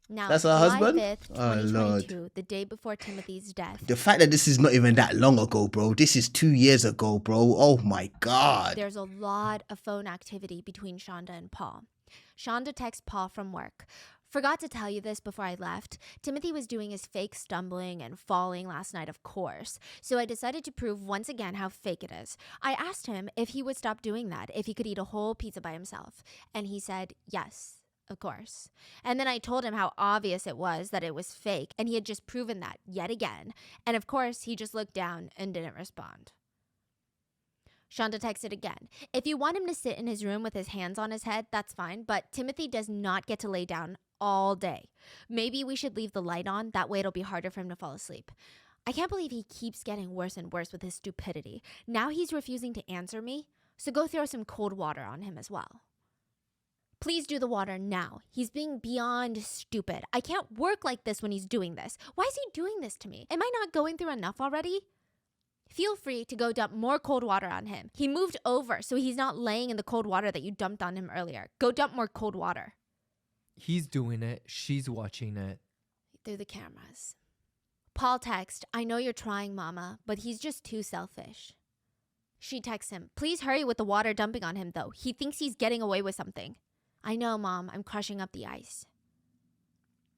S3: Now,
S1: That's her
S3: July
S1: husband?
S3: 5th,
S1: Oh,
S3: 2022,
S1: Lord.
S3: the day before Timothy's death.
S1: The fact that this is not even that long ago, bro. This is 2 years ago, bro. Oh my God.
S3: There's a lot of phone activity between Shonda and Paul. Shonda texts Paul from work. Forgot to tell you this before I left. Timothy was doing his fake stumbling and falling last night, of course. So I decided to prove once again how fake it is. I asked him if he would stop doing that, if he could eat a whole pizza by himself. And he said, yes, of course. And then I told him how obvious it was that it was fake, and he had just proven that yet again. And of course, he just looked down and didn't respond. Shonda texted again. If you want him to sit in his room with his hands on his head, that's fine, but Timothy does not get to lay down all day. Maybe we should leave the light on, that way it'll be harder for him to fall asleep. I can't believe he keeps getting worse and worse with his stupidity. Now he's refusing to answer me, so go throw some cold water on him as well. Please do the water now. He's being beyond stupid. I can't work like this when he's doing this. Why is he doing this to me? Am I not going through enough already? Feel free to go dump more cold water on him. He moved over, so he's not laying in the cold water that you dumped on him earlier. Go dump more cold water.
S2: He's doing it. She's watching it.
S3: Through the cameras. Paul texts, I know you're trying, Mama, but he's just too selfish. She texts him, please hurry with the water dumping on him, though. He thinks he's getting away with something. I know, Mom. I'm crushing up the ice.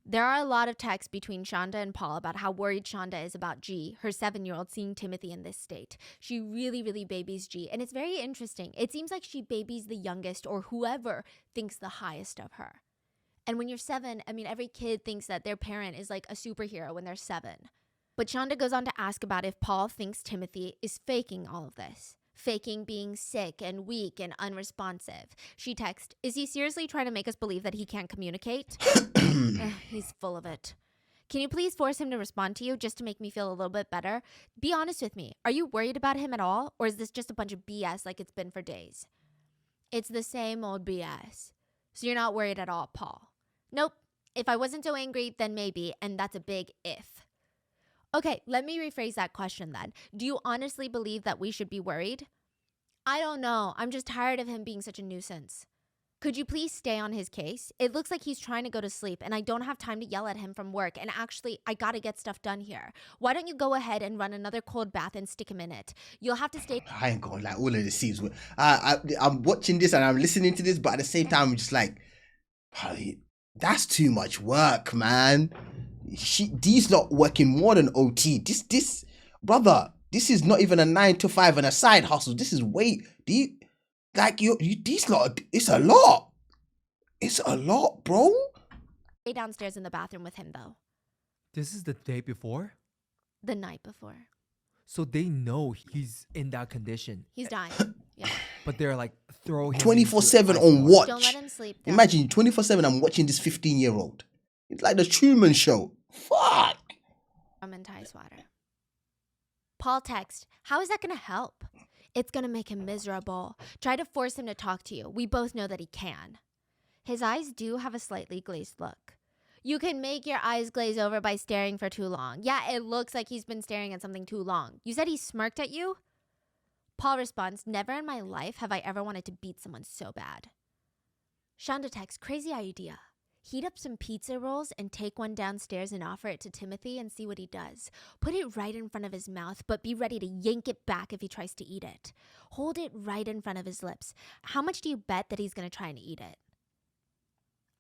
S3: There are a lot of texts between Shonda and Paul about how worried Shonda is about G, her 7-year-old, seeing Timothy in this state. She really babies G, and it's very interesting. It seems like she babies the youngest or whoever thinks the highest of her. And when you're 7, I mean, every kid thinks that their parent is like a superhero when they're 7. But Shonda goes on to ask about if Paul thinks Timothy is faking all of this. Faking being sick and weak and unresponsive. She texts, is he seriously trying to make us believe that he can't communicate? He's full of it. Can you please force him to respond to you just to make me feel a little bit better? Be honest with me. Are you worried about him at all? Or is this just a bunch of BS like it's been for days? It's the same old BS. So you're not worried at all, Paul? Nope. If I wasn't so angry, then maybe, and that's a big if. Okay, let me rephrase that question then. Do you honestly believe that we should be worried? I don't know. I'm just tired of him being such a nuisance. Could you please stay on his case? It looks like he's trying to go to sleep and I don't have time to yell at him from work, and actually, I gotta get stuff done here. Why don't you go ahead and run another cold bath and stick him in it? You'll have to stay.
S1: I ain't gonna lie, all of the scenes. I'm watching this and I'm listening to this, but at the same time, I'm just like, that's too much work, man. D's not working more than OT. This, brother, this is not even a 9 to 5 and a side hustle. This is these lot. It's a lot. It's a lot, bro.
S3: Stay downstairs in the bathroom with him though.
S2: This is the day before?
S3: The night before.
S2: So they know he's in that condition.
S3: He's dying. Yeah.
S2: But they're like, throw him
S1: 24/7
S2: into
S1: on
S2: ice
S1: watch.
S3: Don't let him sleep. Though.
S1: Imagine 24/7. I'm watching this 15-year-old. It's like the Truman Show. Fuck.
S3: And ice water. Paul texts, how is that going to help? It's going to make him miserable. Try to force him to talk to you. We both know that he can. His eyes do have a slightly glazed look. You can make your eyes glaze over by staring for too long. Yeah, it looks like he's been staring at something too long. You said he smirked at you? Paul responds, never in my life have I ever wanted to beat someone so bad. Shonda texts, crazy idea. Heat up some pizza rolls and take one downstairs and offer it to Timothy and see what he does. Put it right in front of his mouth, but be ready to yank it back if he tries to eat it. Hold it right in front of his lips. How much do you bet that he's going to try and eat it?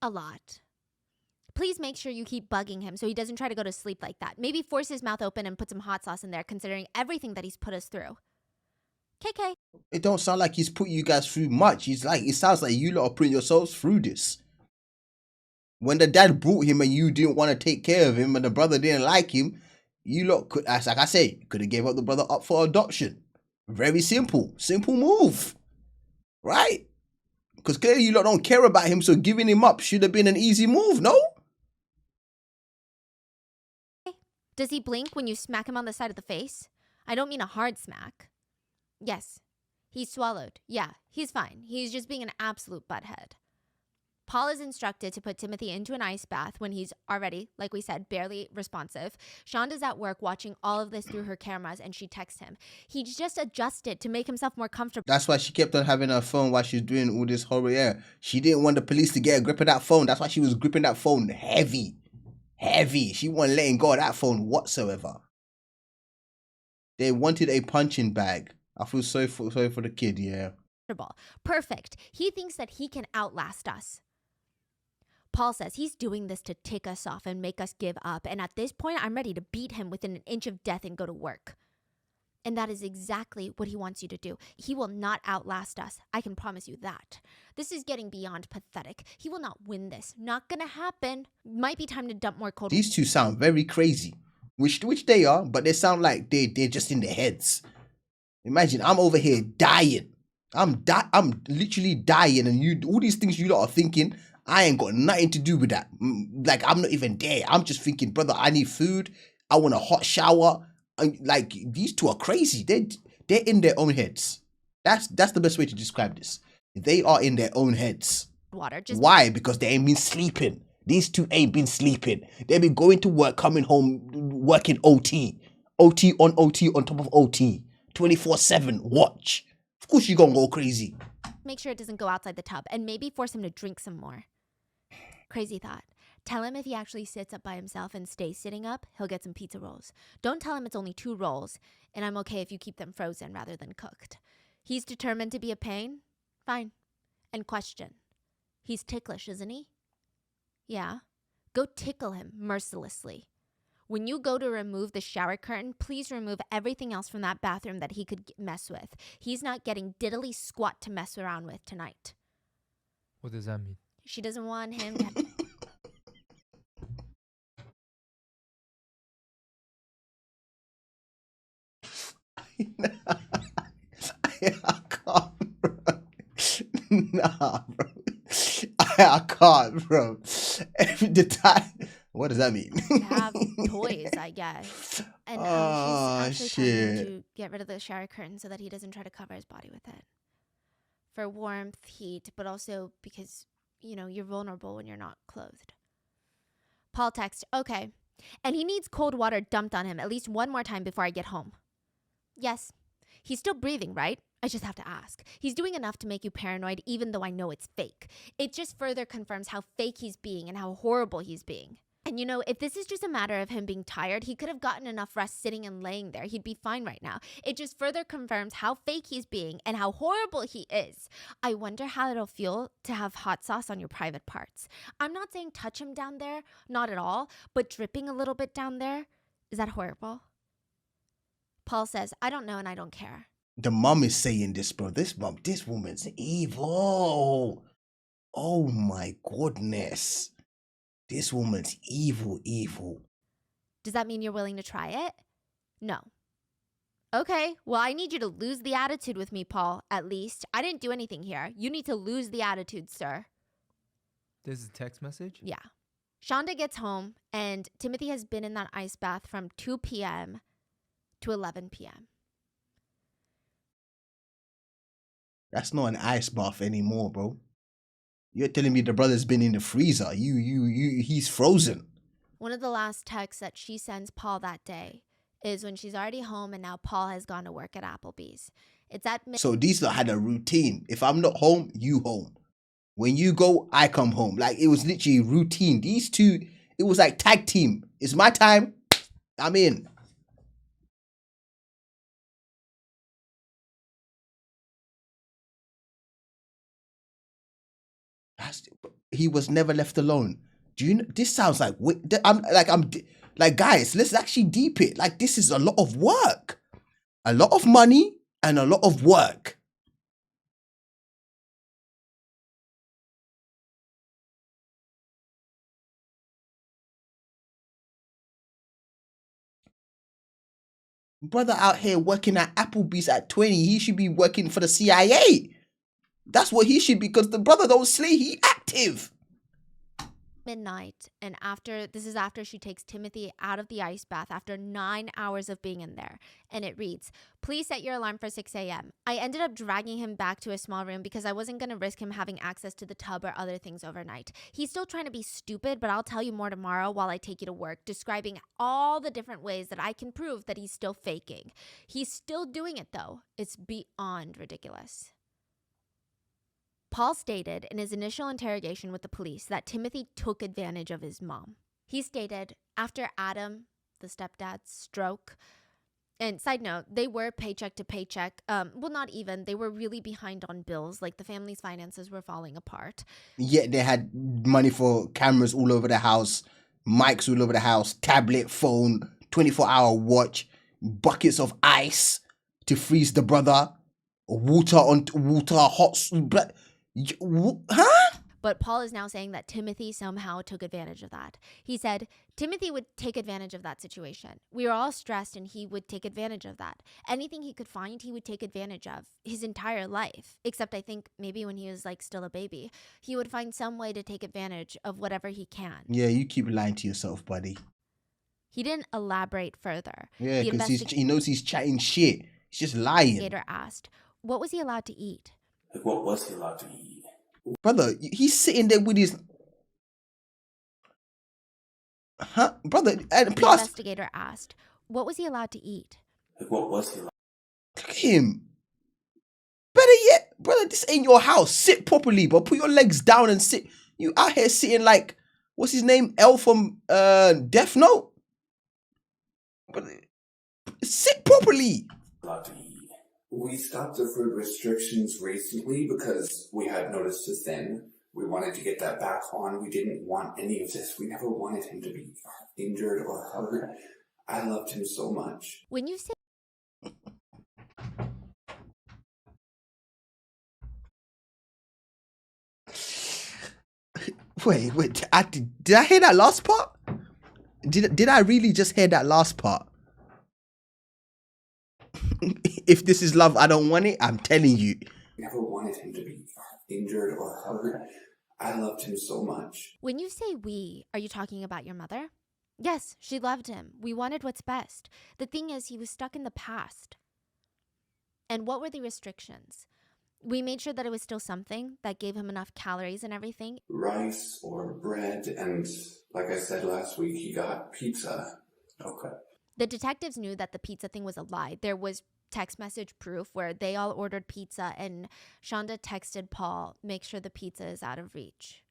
S3: A lot. Please make sure you keep bugging him so he doesn't try to go to sleep like that. Maybe force his mouth open and put some hot sauce in there, considering everything that he's put us through. KK.
S1: It don't sound like he's put you guys through much. He's like, it sounds like you lot are putting yourselves through this. When the dad brought him and you didn't want to take care of him and the brother didn't like him, you lot could, as like I say, could have gave up the brother up for adoption. Very simple. Simple move. Right? Because clearly you lot don't care about him, so giving him up should have been an easy move, no?
S3: Does he blink when you smack him on the side of the face? I don't mean a hard smack. Yes. He swallowed. Yeah, he's fine. He's just being an absolute butthead. Paul is instructed to put Timothy into an ice bath when he's already, like we said, barely responsive. Shonda's at work watching all of this through her cameras and she texts him. He's just adjusted to make himself more comfortable.
S1: That's why she kept on having her phone while she was doing all this horror. Yeah, she didn't want the police to get a grip of that phone. That's why she was gripping that phone heavy. Heavy. She wasn't letting go of that phone whatsoever. They wanted a punching bag. I feel sorry for the kid, yeah.
S3: Perfect. He thinks that he can outlast us. Paul says he's doing this to tick us off and make us give up. And at this point, I'm ready to beat him within an inch of death and go to work. And that is exactly what he wants you to do. He will not outlast us. I can promise you that. This is getting beyond pathetic. He will not win this. Not gonna happen. Might be time to dump more cold.
S1: These two sound very crazy. Which they are, but they sound like they're just in their heads. Imagine, I'm over here dying. I'm literally dying, and all these things you lot are thinking, I ain't got nothing to do with that. Like, I'm not even there. I'm just thinking, brother, I need food. I want a hot shower. Like, these two are crazy. They're in their own heads. That's the best way to describe this. They are in their own heads. Why? Because they ain't been sleeping. These two ain't been sleeping. They've been going to work, coming home, working OT. OT on top of OT. 24/7. Watch. Of course you're gonna go crazy.
S3: Make sure it doesn't go outside the tub and maybe force him to drink some more. Crazy thought. Tell him if he actually sits up by himself and stays sitting up, he'll get some pizza rolls. Don't tell him it's only 2 rolls, and I'm okay if you keep them frozen rather than cooked. He's determined to be a pain? Fine. And question. He's ticklish, isn't he? Yeah. Go tickle him mercilessly. When you go to remove the shower curtain, please remove everything else from that bathroom that he could mess with. He's not getting diddly squat to mess around with tonight.
S2: What does that mean?
S3: She doesn't want him to...
S1: I can't, bro. Nah, bro. I can't, bro. The time... What does that mean?
S3: Have toys, I guess. And she's actually telling him to get rid of the shower curtain so that he doesn't try to cover his body with it. For warmth, heat, but also because, you're vulnerable when you're not clothed. Paul texts, okay. And he needs cold water dumped on him at least one more time before I get home. Yes. He's still breathing, right? I just have to ask. He's doing enough to make you paranoid even though I know it's fake. It just further confirms how fake he's being and how horrible he's being. And if this is just a matter of him being tired, he could have gotten enough rest sitting and laying there. He'd be fine right now. It just further confirms how fake he's being and how horrible he is. I wonder how it'll feel to have hot sauce on your private parts. I'm not saying touch him down there, not at all, but dripping a little bit down there, is that horrible? Paul says, I don't know and I don't care.
S1: The mom is saying this, bro. This woman's evil. Oh my goodness. This woman's evil.
S3: Does that mean you're willing to try it? No. Okay, well, I need you to lose the attitude with me, Paul, at least. I didn't do anything here. You need to lose the attitude, sir.
S2: This is a text message?
S3: Yeah. Shonda gets home, and Timothy has been in that ice bath from 2 p.m. to 11 p.m.
S1: That's not an ice bath anymore, bro. You're telling me the brother's been in the freezer. He's frozen.
S3: One of the last texts that she sends Paul that day is when she's already home and now Paul has gone to work at Applebee's. It's at
S1: So these lot had a routine. If I'm not home, you home. When you go, I come home. Like, it was literally routine. These two, it was like tag team. It's my time. I'm in. He was never left alone. Do you know? This sounds like guys, let's actually deep it. Like, this is a lot of work, a lot of money, and a lot of work. Brother out here working at Applebee's at 20, he should be working for the CIA. That's what he should be, because the brother don't slay, he active.
S3: Midnight, and this is after she takes Timothy out of the ice bath after 9 hours of being in there. And it reads, "Please set your alarm for 6 a.m. I ended up dragging him back to a small room because I wasn't going to risk him having access to the tub or other things overnight. He's still trying to be stupid, but I'll tell you more tomorrow while I take you to work, describing all the different ways that I can prove that he's still faking. He's still doing it though. It's beyond ridiculous." Paul stated in his initial interrogation with the police that Timothy took advantage of his mom. He stated, after Adam, the stepdad's stroke, and side note, they were paycheck to paycheck. Well, not even. They were really behind on bills. Like the family's finances were falling apart.
S1: Yet they had money for cameras all over the house, mics all over the house, tablet, phone, 24-hour watch, buckets of ice to freeze the brother, water, hot... Huh?
S3: But Paul is now saying that Timothy somehow took advantage of that. He said, Timothy would take advantage of that situation. We were all stressed and he would take advantage of that. Anything he could find, he would take advantage of his entire life. Except I think maybe when he was like still a baby, he would find some way to take advantage of whatever he can.
S1: Yeah, you keep lying to yourself, buddy.
S3: He didn't elaborate further.
S1: Yeah, because he knows he's chatting shit. He's just lying.
S3: The investigator asked, what was he allowed to eat?
S9: Like, what was he allowed to eat?
S1: Brother, he's sitting there with his... Huh? Brother, and plus...
S3: The investigator asked, what was he allowed to eat?
S9: Like, what was he allowed?
S1: Look at him. Better yet, brother, this ain't your house. Sit properly, but put your legs down and sit. You out here sitting like... What's his name? L from Death Note? Brother, sit properly.
S9: Allowed to eat.
S5: We stopped the food restrictions recently because we had noticed to thin. We wanted to get that back on. We didn't want any of this. We never wanted him to be injured or hurt. I loved him so much.
S3: When you say...
S1: Wait, did I hear that last part? Did I really just hear that last part? If this is love, I don't want it. I'm telling you.
S5: Never wanted him to be injured or hurt. I loved him so much.
S3: When you say we, are you talking about your mother? Yes, she loved him. We wanted what's best. The thing is, he was stuck in the past. And what were the restrictions? We made sure that it was still something that gave him enough calories and everything.
S5: Rice or bread, and like I said last week, he got pizza.
S9: Okay.
S3: The detectives knew that the pizza thing was a lie. There was text message proof where they all ordered pizza and Shonda texted Paul, make sure the pizza is out of reach.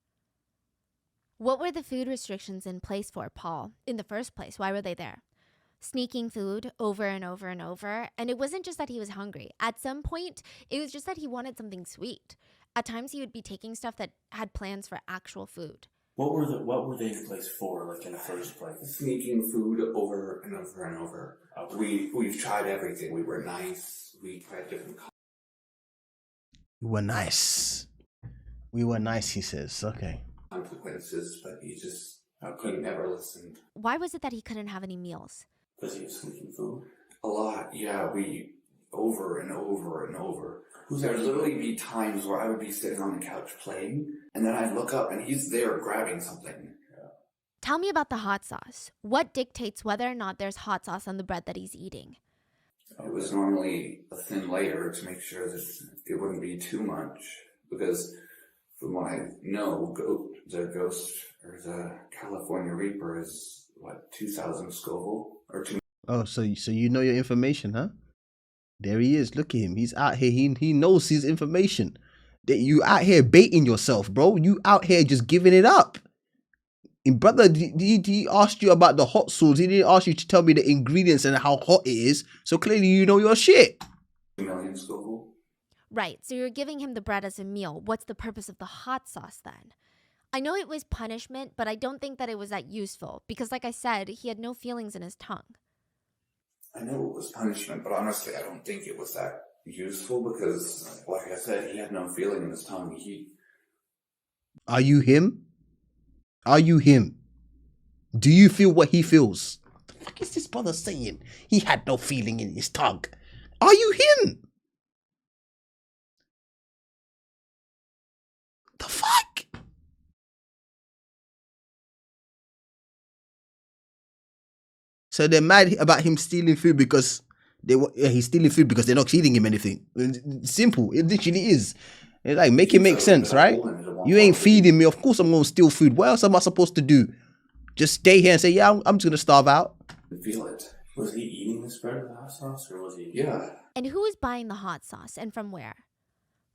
S3: What were the food restrictions in place for, Paul? In the first place, why were they there? Sneaking food over and over and over. And it wasn't just that he was hungry. At some point, it was just that he wanted something sweet. At times, he would be taking stuff that had plans for actual food.
S9: What were they in place for, like in the first place?
S5: Sneaking food over and over and over.
S9: Okay.
S5: We've tried everything. We were nice. We tried different
S1: We were nice. We were nice, he says. Okay.
S5: consequences, but he just couldn't never listen.
S3: Why was it that he couldn't have any meals?
S9: Because he was sneaking food?
S5: A lot, yeah. We over and over and over. There'd literally be times where I would be sitting on the couch playing, and then I'd look up and he's there grabbing something. Yeah.
S3: Tell me about the hot sauce. What dictates whether or not there's hot sauce on the bread that he's eating?
S5: It was normally a thin layer to make sure that it wouldn't be too much, because from what I know, the Ghost or the California Reaper is what, 2,000 Scoville or 2.
S1: Oh, so you know your information, huh? There he is. Look at him. He's out here. He knows his information. That you out here baiting yourself, bro. You out here just giving it up. And brother, he asked you about the hot sauce. He didn't ask you to tell me the ingredients and how hot it is. So clearly you know your shit.
S5: 2 million Scoville.
S3: Right, so you're giving him the bread as a meal. What's the purpose of the hot sauce then? I know it was punishment, but I don't think that it was that useful. Because like I said, he had no feelings in his tongue.
S5: I know it was punishment, but honestly, I don't think it was that useful because, like I said, he had no feeling in his tongue.
S1: Are you him? Are you him? Do you feel what he feels? What the fuck is this brother saying? He had no feeling in his tongue. Are you him? The fuck? So they're mad about him stealing food because he's stealing food because they're not feeding him anything. It's simple. It literally is. It's like, make it make sense, right? You ain't feeding me. Of course I'm going to steal food. What else am I supposed to do? Just stay here and say, yeah, I'm just going to starve out?
S5: Feel it.
S9: Was he eating the spread of the hot sauce, or was he?
S5: Yeah.
S3: And who is buying the hot sauce and from where?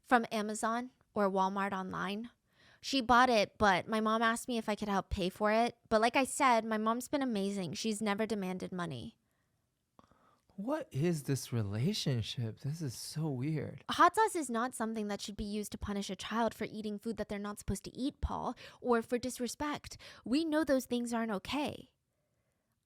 S3: From Amazon or Walmart online? She bought it, but my mom asked me if I could help pay for it. But like I said, my mom's been amazing. She's never demanded money.
S2: What is this relationship? This is so weird.
S3: Hot sauce is not something that should be used to punish a child for eating food that they're not supposed to eat, Paul, or for disrespect. We know those things aren't okay.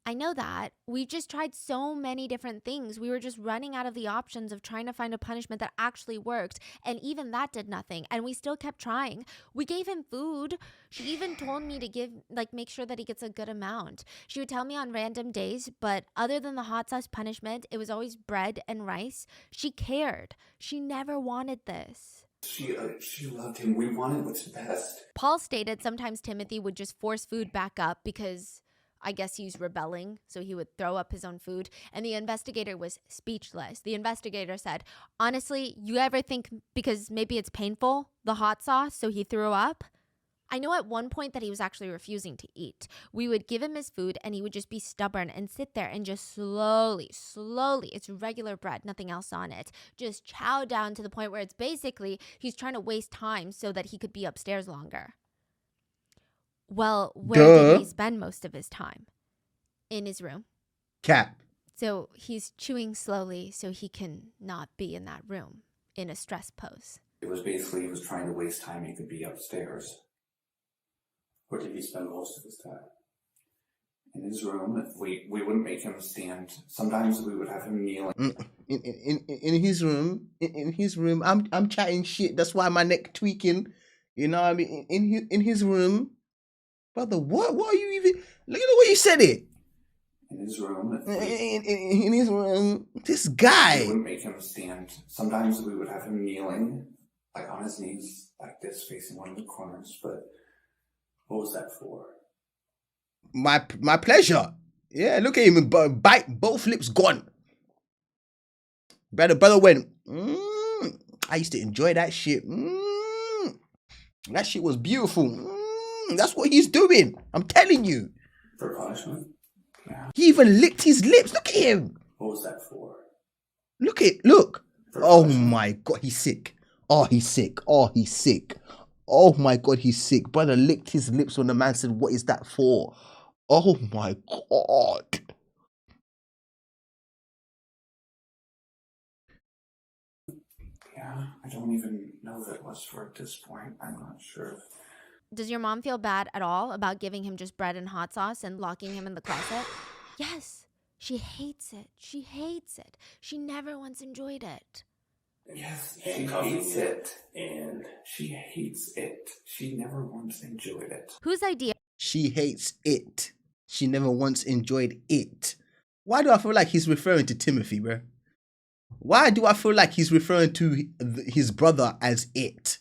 S3: I know that. We just tried so many different things. We were just running out of the options of trying to find a punishment that actually worked. And even that did nothing. And we still kept trying. We gave him food. She even told me to make sure that he gets a good amount. She would tell me on random days, but other than the hot sauce punishment, it was always bread and rice. She cared. She never wanted this.
S5: She loved him. We wanted what's best.
S3: Paul stated sometimes Timothy would just force food back up because I guess he's rebelling, so he would throw up his own food. And the investigator was speechless. The investigator said, honestly, you ever think because maybe it's painful, the hot sauce, so he threw up? I know at one point that he was actually refusing to eat. We would give him his food and he would just be stubborn and sit there and just slowly, it's regular bread, nothing else on it, just chow down to the point where it's basically he's trying to waste time so that he could be upstairs longer. Well, where did he spend most of his time? In his room.
S1: Cap.
S3: So he's chewing slowly so he can not be in that room in a stress pose.
S5: It was basically he was trying to waste time. He could be upstairs.
S9: Where did he spend most of his time?
S5: In his room. We wouldn't make him stand. Sometimes we would have him kneeling.
S1: In his room. In his room. I'm chatting shit. That's why my neck tweaking. You know what I mean? In his room. Brother, what are you even... Look at the way you said it.
S5: In his room.
S1: In his room. This guy.
S5: We wouldn't make him stand. Sometimes we would have him kneeling, like on his knees, like this, facing one of the corners. But
S9: What was that for?
S1: My pleasure. Yeah, look at him. Bite, both lips gone. Brother went, I used to enjoy that shit. That shit was beautiful. That's what he's doing. I'm telling you.
S9: For punishment?
S5: yeah,
S1: He even licked his lips. Look at him.
S9: What was that for?
S1: Look.
S9: For
S1: Oh
S9: punishment?
S1: my God, he's sick. Oh, he's sick. Oh my God, he's sick. Brother licked his lips when the man said, what is that for? Oh my God.
S5: yeah. I don't even know what it was for at this point. I'm not sure.
S3: Does your mom feel bad at all about giving him just bread and hot sauce and locking him in the closet? Yes. She hates it. She never once enjoyed it.
S5: Yes, she
S9: Handcuffing
S5: hates
S9: you,
S5: it.
S9: and
S5: She hates it. She never once enjoyed it.
S3: Whose idea
S1: She hates it. She never once enjoyed it. Why do I feel like he's referring to Timothy, bro? Why do I feel like he's referring to his brother as it?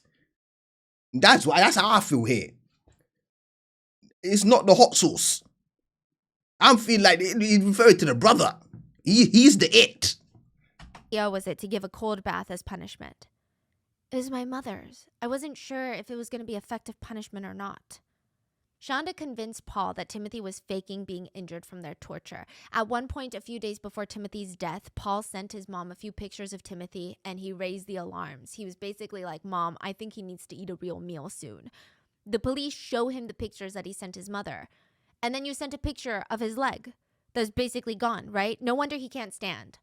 S1: That's how I feel here. It's not the hot sauce. I'm feeling like he's referring to the brother. He's the it.
S3: was it to give a cold bath as punishment? It was my mother's. I wasn't sure if it was going to be effective punishment or not. Shonda convinced Paul that Timothy was faking being injured from their torture. At one point, a few days before Timothy's death, Paul sent his mom a few pictures of Timothy and he raised the alarms. He was basically like, Mom, I think he needs to eat a real meal soon. The police show him the pictures that he sent his mother. And then you sent a picture of his leg that's basically gone, right? No wonder he can't stand.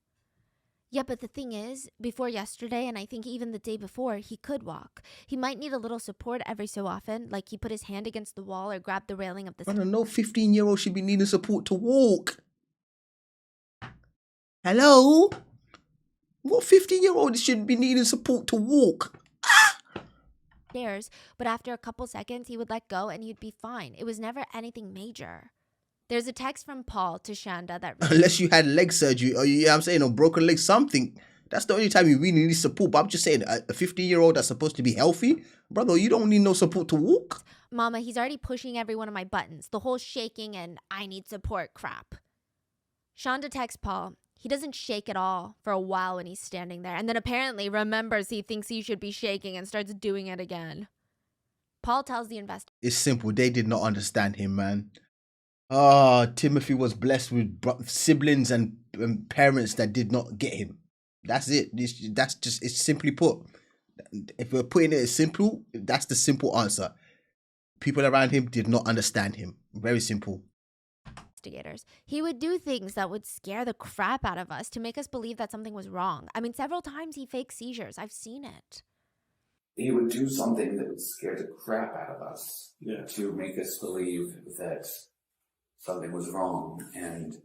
S3: Yeah, but the thing is, before yesterday, and I think even the day before, he could walk. He might need a little support every so often, like he put his hand against the wall or grabbed the railing of the...
S1: Brother, no 15-year-old should be needing support to walk. Hello? What 15-year-old should be needing support to walk?
S3: Stairs, but after a couple seconds, he would let go and he'd be fine. It was never anything major. There's a text from Paul to Shanda that
S1: Unless you had leg surgery or I'm saying, or broken leg, something. That's the only time you really need support. But I'm just saying, a 15-year-old that's supposed to be healthy, brother, you don't need no support to walk.
S3: Mama, he's already pushing every one of my buttons. The whole shaking and I need support crap. Shanda texts Paul. He doesn't shake at all for a while when he's standing there, and then apparently remembers he thinks he should be shaking and starts doing it again. Paul tells the investigator.
S1: It's simple. They did not understand him, man. Timothy was blessed with siblings and parents that did not get him. That's it. That's just, it's simply put. If we're putting it as simple, that's the simple answer. People around him did not understand him. Very simple.
S3: Investigators. He would do things that would scare the crap out of us to make us believe that something was wrong. I mean, several times he faked seizures. I've seen it.
S5: He would do something that would scare the crap out of us to make us believe that something was wrong. And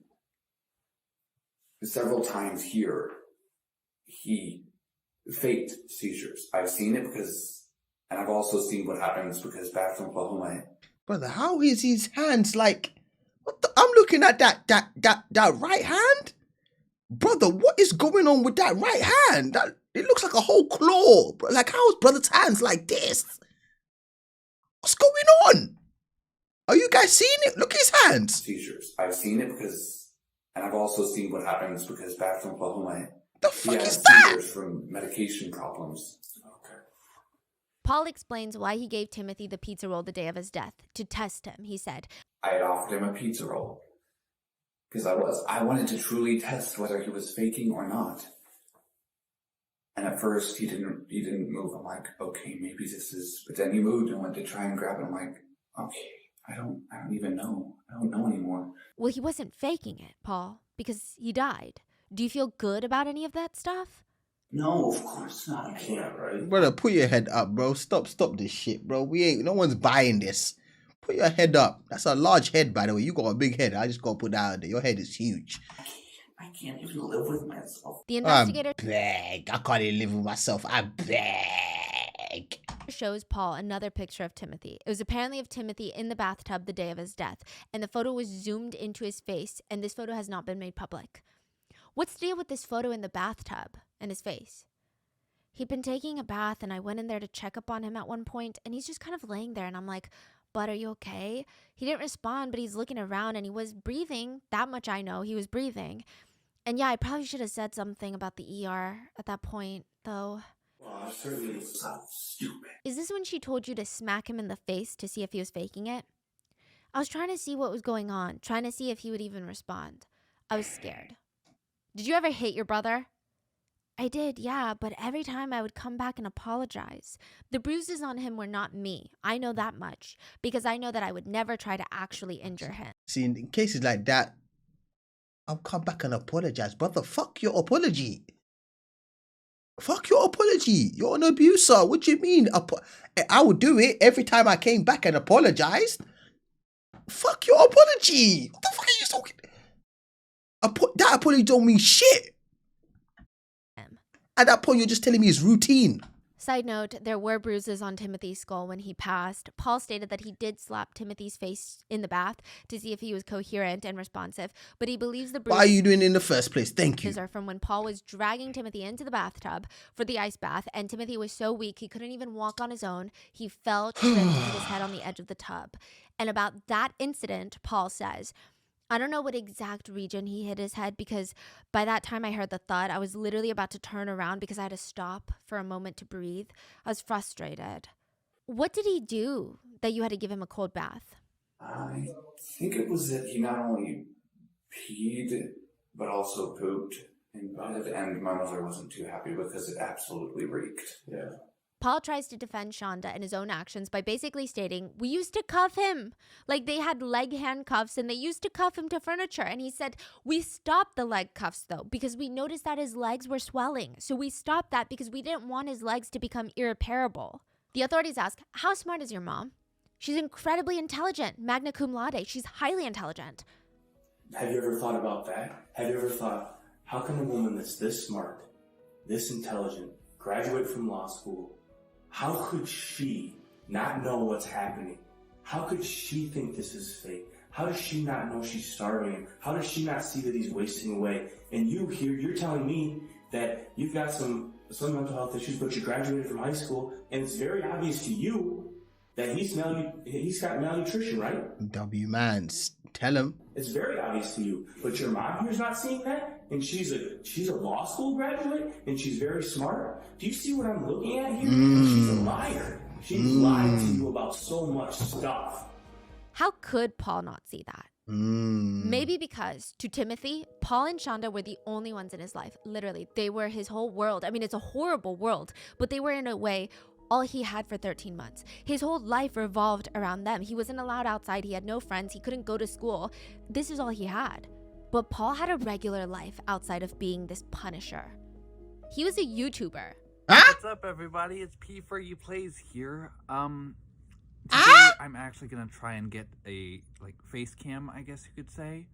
S5: several times here, he faked seizures. I've seen it and I've also seen what happens because back from Oklahoma.
S1: Brother, how is his hands like? I'm looking at that right hand. Brother, what is going on with that right hand? It looks like a whole claw. Like, how is brother's hands like this? What's going on? Are you guys seeing it? Look at his hands.
S5: Seizures. I've seen it and I've also seen what happens because back from Oklahoma.
S1: The fuck is that?
S5: Seizures from medication problems. Okay.
S3: Paul explains why he gave Timothy the pizza roll the day of his death. To test him, he said.
S5: I had offered him a pizza roll because I wanted to truly test whether he was faking or not. And at first he didn't move. I'm like, okay, maybe this is, but then he moved and went to try and grab it. I'm like, okay, I don't even know. I don't know anymore.
S3: Well, he wasn't faking it, Paul, because he died. Do you feel good about any of that stuff?
S9: No, of course not. I can't, right?
S1: Brother, put your head up, bro. Stop this shit, bro. No one's buying this. Put your head up. That's a large head, by the way. You got a big head. I just got to put that out there. Your head is huge.
S9: I can't even live with myself.
S3: The investigator
S1: I beg. I can't even live with myself. I beg.
S3: Shows Paul another picture of Timothy. It was apparently of Timothy in the bathtub the day of his death, and the photo was zoomed into his face, and this photo has not been made public. What's the deal with this photo in the bathtub and his face? He'd been taking a bath, and I went in there to check up on him at one point, and he's just kind of laying there, and I'm like, "Bud, are you okay?" He didn't respond, but he's looking around, and he was breathing. That much I know. He was breathing. And yeah, I probably should have said something about the ER at that point, though.
S9: Well, I certainly sound stupid.
S3: Is this when she told you to smack him in the face to see if he was faking it? I was trying to see what was going on, trying to see if he would even respond. I was scared. Did you ever hate your brother? I did, yeah, but every time I would come back and apologize. The bruises on him were not me. I know that much, because I know that I would never try to actually injure him.
S1: See, in cases like that, I'll come back and apologize. Brother, fuck your apology. Fuck your apology. You're an abuser. What do you mean? I would do it every time I came back and apologized. Fuck your apology. What the fuck are you talking? That apology don't mean shit. At that point, you're just telling me it's routine.
S3: Side note, there were bruises on Timothy's skull when he passed. Paul stated that he did slap Timothy's face in the bath to see if he was coherent and responsive, but he believes the bruises...
S1: Why are you doing it in the first place? Thank you.
S3: ...are from when Paul was dragging Timothy into the bathtub for the ice bath, and Timothy was so weak he couldn't even walk on his own. He fell, tripped, and hit his head on the edge of the tub. And about that incident, Paul says... I don't know what exact region he hit his head because by that time I heard the thud. I was literally about to turn around because I had to stop for a moment to breathe. I was frustrated. What did he do that you had to give him a cold bath?
S5: I think it was that he not only peed, but also pooped in bed, and my mother wasn't too happy because it absolutely reeked. Yeah.
S3: Paul tries to defend Shanda and his own actions by basically stating, we used to cuff him. Like they had leg handcuffs and they used to cuff him to furniture. And he said, we stopped the leg cuffs though, because we noticed that his legs were swelling. So we stopped that because we didn't want his legs to become irreparable. The authorities ask, how smart is your mom? She's incredibly intelligent, magna cum laude. She's highly intelligent.
S9: Have you ever thought about that? Have you ever thought, how can a woman that's this smart
S10: this intelligent, graduate from law school, how could she not know what's happening? How could she think this is fake? How does she not know she's starving him? How does she not see that he's wasting away? And you here, you're telling me that you've got some mental health issues, but you graduated from high school, and it's very obvious to you that he's got malnutrition, right?
S1: W man, tell him.
S10: It's very obvious to you, but your mom here's not seeing that, and she's a law school graduate, and she's very smart. Do you see what I'm looking at here? She's a liar. She lied to you about so much stuff.
S3: How could Paul not see that? Maybe because to Timothy, Paul and Shonda were the only ones in his life. Literally, they were his whole world. I mean, it's a horrible world, but they were in a way all he had for 13 months. His whole life revolved around them. He wasn't allowed outside. He had no friends. He couldn't go to school. This is all he had. But Paul had a regular life outside of being this punisher. He was a YouTuber.
S11: What's up, everybody? It's P4U Plays here. Today I'm actually gonna try and get a face cam, I guess you could say,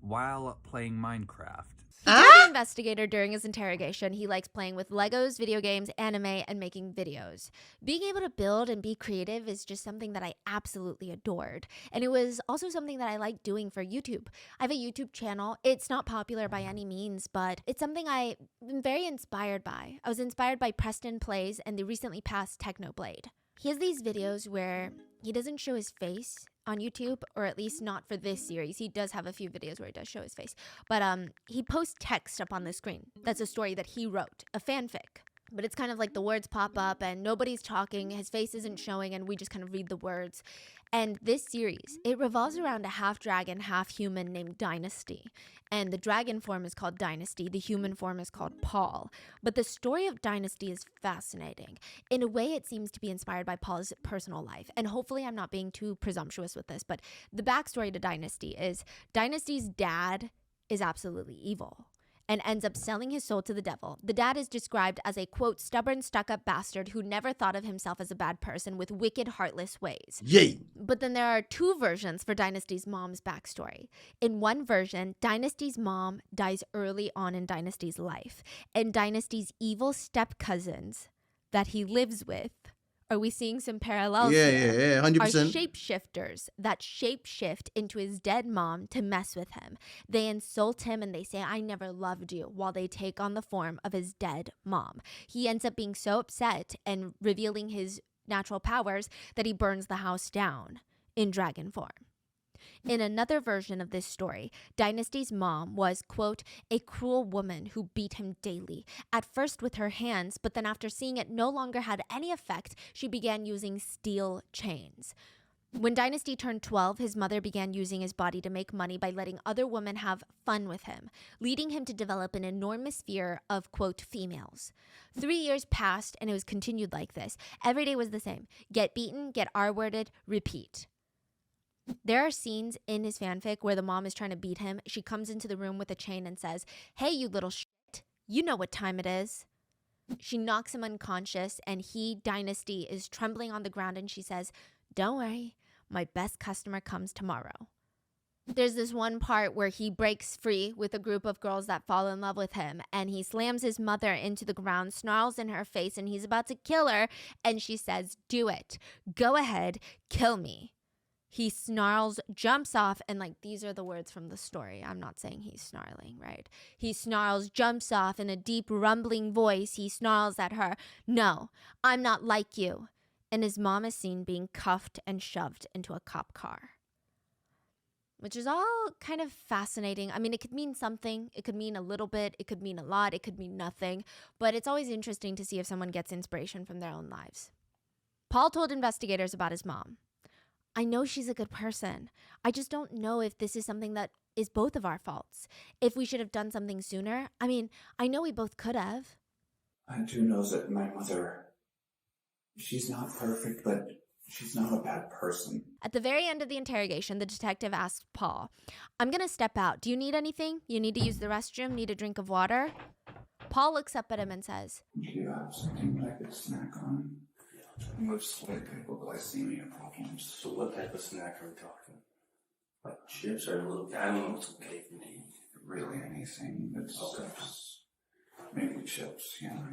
S11: while playing Minecraft.
S3: He told the investigator during his interrogation he likes playing with Legos, video games, anime, and making videos. Being able to build and be creative is just something that I absolutely adored. And it was also something that I liked doing for YouTube. I have a YouTube channel. It's not popular by any means, but it's something I've been very inspired by. I was inspired by Preston Plays and the recently passed Technoblade. He has these videos where he doesn't show his face on YouTube, or at least not for this series. He does have a few videos where he does show his face, but he posts text up on the screen. That's a story that he wrote, a fanfic. But it's kind of like the words pop up and nobody's talking, his face isn't showing, and we just kind of read the words. And this series, it revolves around a half-dragon, half-human named Dynasty. And the dragon form is called Dynasty, the human form is called Paul. But the story of Dynasty is fascinating. In a way, it seems to be inspired by Paul's personal life. And hopefully I'm not being too presumptuous with this, but the backstory to Dynasty is Dynasty's dad is absolutely evil and ends up selling his soul to the devil. The dad is described as a, quote, stubborn, stuck-up bastard who never thought of himself as a bad person with wicked, heartless ways.
S1: Yay!
S3: But then there are two versions for Dynasty's mom's backstory. In one version, Dynasty's mom dies early on in Dynasty's life, and Dynasty's evil step-cousins that he lives with, are we seeing some parallels here?
S1: Yeah, 100%.
S3: Are shapeshifters that shapeshift into his dead mom to mess with him. They insult him and they say, I never loved you, while they take on the form of his dead mom. He ends up being so upset and revealing his natural powers that he burns the house down in dragon form. In another version of this story, Dynasty's mom was, quote, a cruel woman who beat him daily, at first with her hands, but then after seeing it no longer had any effect, she began using steel chains. When Dynasty turned 12, his mother began using his body to make money by letting other women have fun with him, leading him to develop an enormous fear of, quote, females. 3 years passed, and it was continued like this. Every day was the same. Get beaten, get R-worded, repeat. There are scenes in his fanfic where the mom is trying to beat him. She comes into the room with a chain and says, hey, you little shit, you know what time it is. She knocks him unconscious, and Dynasty, is trembling on the ground, and she says, don't worry, my best customer comes tomorrow. There's this one part where he breaks free with a group of girls that fall in love with him, and he slams his mother into the ground, snarls in her face, and he's about to kill her, and she says, do it. Go ahead, kill me. He snarls, jumps off, and these are the words from the story. I'm not saying he's snarling, right? He snarls, jumps off in a deep rumbling voice. He snarls at her, no, I'm not like you. And his mom is seen being cuffed and shoved into a cop car. Which is all kind of fascinating. I mean, it could mean something. It could mean a little bit. It could mean a lot. It could mean nothing. But it's always interesting to see if someone gets inspiration from their own lives. Paul told investigators about his mom. I know she's a good person. I just don't know if this is something that is both of our faults. If we should have done something sooner. I mean, I know we both could have.
S5: I do know that my mother, she's not perfect, but she's not a bad person.
S3: At the very end of the interrogation, the detective asked Paul, I'm going to step out. Do you need anything? You need to use the restroom? Need a drink of water? Paul looks up at him and says,
S5: Do you have something I could snack on? Most like hypoglycemia problems.
S10: So what type of snack are we talking? Like chips or a little, I don't know what's okay for me.
S5: Really anything that's
S10: okay.
S5: maybe chips, you know.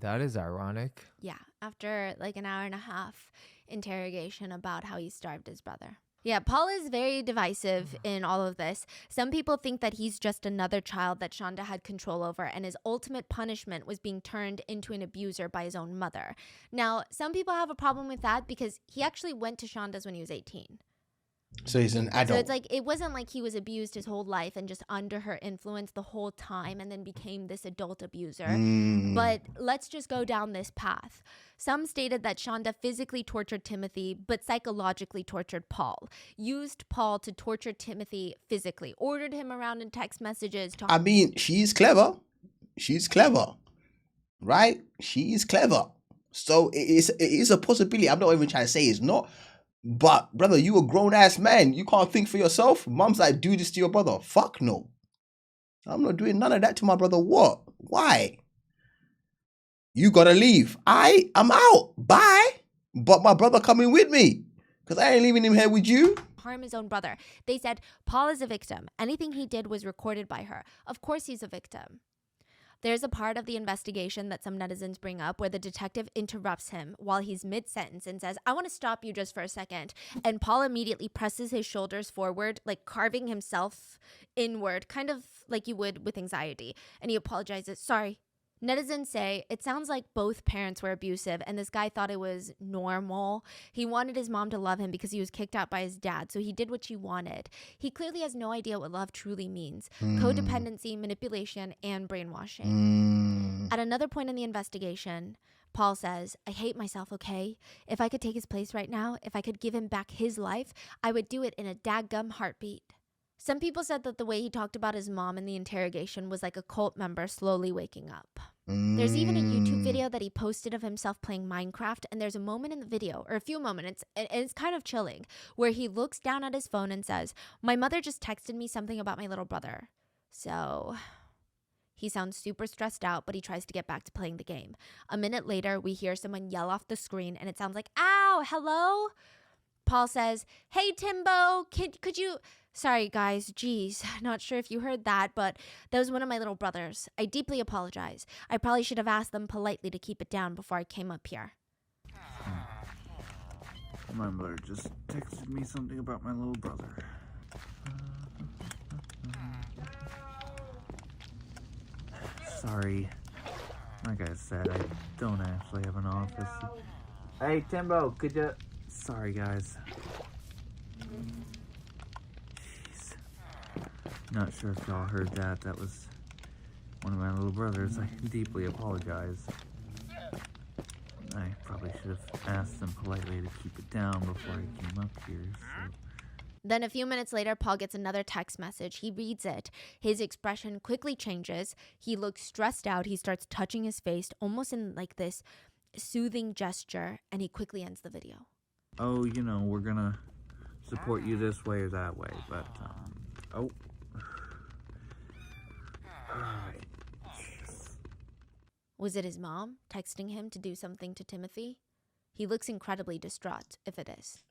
S2: That is ironic.
S3: Yeah, after like an hour and a half interrogation about how he starved his brother. Yeah, Paul is very divisive in all of this. Some people think that he's just another child that Shonda had control over, and his ultimate punishment was being turned into an abuser by his own mother. Now, some people have a problem with that because he actually went to Shonda's when he was 18.
S1: So he's an adult.
S3: So it's like, it wasn't like he was abused his whole life and just under her influence the whole time and then became this adult abuser. But let's just go down this path. Some stated that Shonda physically tortured Timothy, but psychologically tortured Paul. Used Paul to torture Timothy physically. Ordered him around in text messages.
S1: I mean, she's clever. She's clever. Right? She is clever. So it is a possibility. I'm not even trying to say it's not. But, brother, you a grown-ass man. You can't think for yourself. Mom's like, do this to your brother. Fuck no. I'm not doing none of that to my brother. What? Why? You gotta leave. I'm out. Bye. But my brother coming with me. Because I ain't leaving him here with you.
S3: Harm his own brother. They said, Paul is a victim. Anything he did was recorded by her. Of course he's a victim. There's a part of the investigation that some netizens bring up where the detective interrupts him while he's mid-sentence and says, I want to stop you just for a second. And Paul immediately presses his shoulders forward, like carving himself inward, kind of like you would with anxiety. And he apologizes. Sorry. Netizens say it sounds like both parents were abusive and this guy thought it was normal. He wanted his mom to love him because he was kicked out by his dad, so he did what she wanted. He clearly has no idea what love truly means. Codependency, manipulation, and brainwashing. At another point in the investigation, Paul says, I hate myself, okay? If I could take his place right now, if I could give him back his life, I would do it in a daggum heartbeat. Some people said that the way he talked about his mom in the interrogation was like a cult member slowly waking up. There's even a YouTube video that he posted of himself playing Minecraft, and there's a moment in the video, or a few moments, and it's kind of chilling, where he looks down at his phone and says, my mother just texted me something about my little brother. So he sounds super stressed out, but he tries to get back to playing the game. A minute later, we hear someone yell off the screen, and it sounds like, ow, hello? Paul says, hey, Timbo, could you... Sorry, guys. Geez, not sure if you heard that, but that was one of my little brothers. I deeply apologize. I probably should have asked them politely to keep it down before I came up here.
S11: My mother just texted me something about my little brother. Sorry. Like I said, I don't actually have an office. Hey, Timbo, could you... Sorry, guys. Not sure if y'all heard that. That was one of my little brothers. I deeply apologize. I probably should have asked them politely to keep it down before I came up here. So.
S3: Then a few minutes later, Paul gets another text message. He reads it. His expression quickly changes. He looks stressed out. He starts touching his face, almost in like this soothing gesture, and he quickly ends the video.
S11: Oh, you know, we're gonna support you this way or that way, but, oh.
S3: Was it his mom texting him to do something to Timothy? He looks incredibly distraught, if it is.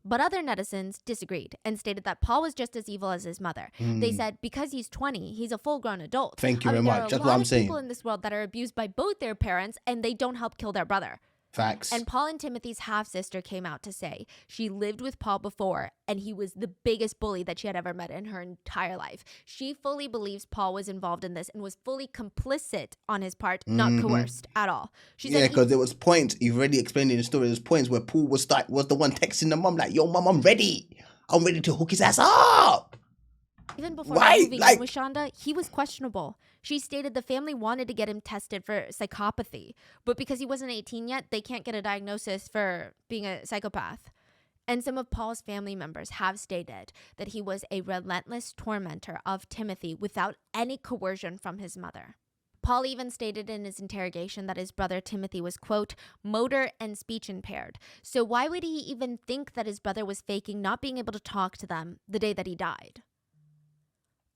S3: But other netizens disagreed and stated that Paul was just as evil as his mother. They said because he's 20, he's a full-grown adult.
S1: Thank you very much. That's what I'm saying.
S3: There are a lot of people in this world that are abused by both their parents and they don't help kill their brother.
S1: Facts.
S3: And Paul and Timothy's half-sister came out to say she lived with Paul before and he was the biggest bully that she had ever met in her entire life. She fully believes Paul was involved in this and was fully complicit on his part, not coerced at all. She said
S1: because there was points, you've already explained in the story, there's points where Paul was the one texting the mom like, yo, mom, I'm ready to hook his ass up.
S3: Even before moving in with Shonda, he was questionable. She stated the family wanted to get him tested for psychopathy, but because he wasn't 18 yet, they can't get a diagnosis for being a psychopath. And some of Paul's family members have stated that he was a relentless tormentor of Timothy without any coercion from his mother. Paul even stated in his interrogation that his brother Timothy was, quote, motor and speech impaired. So why would he even think that his brother was faking not being able to talk to them the day that he died?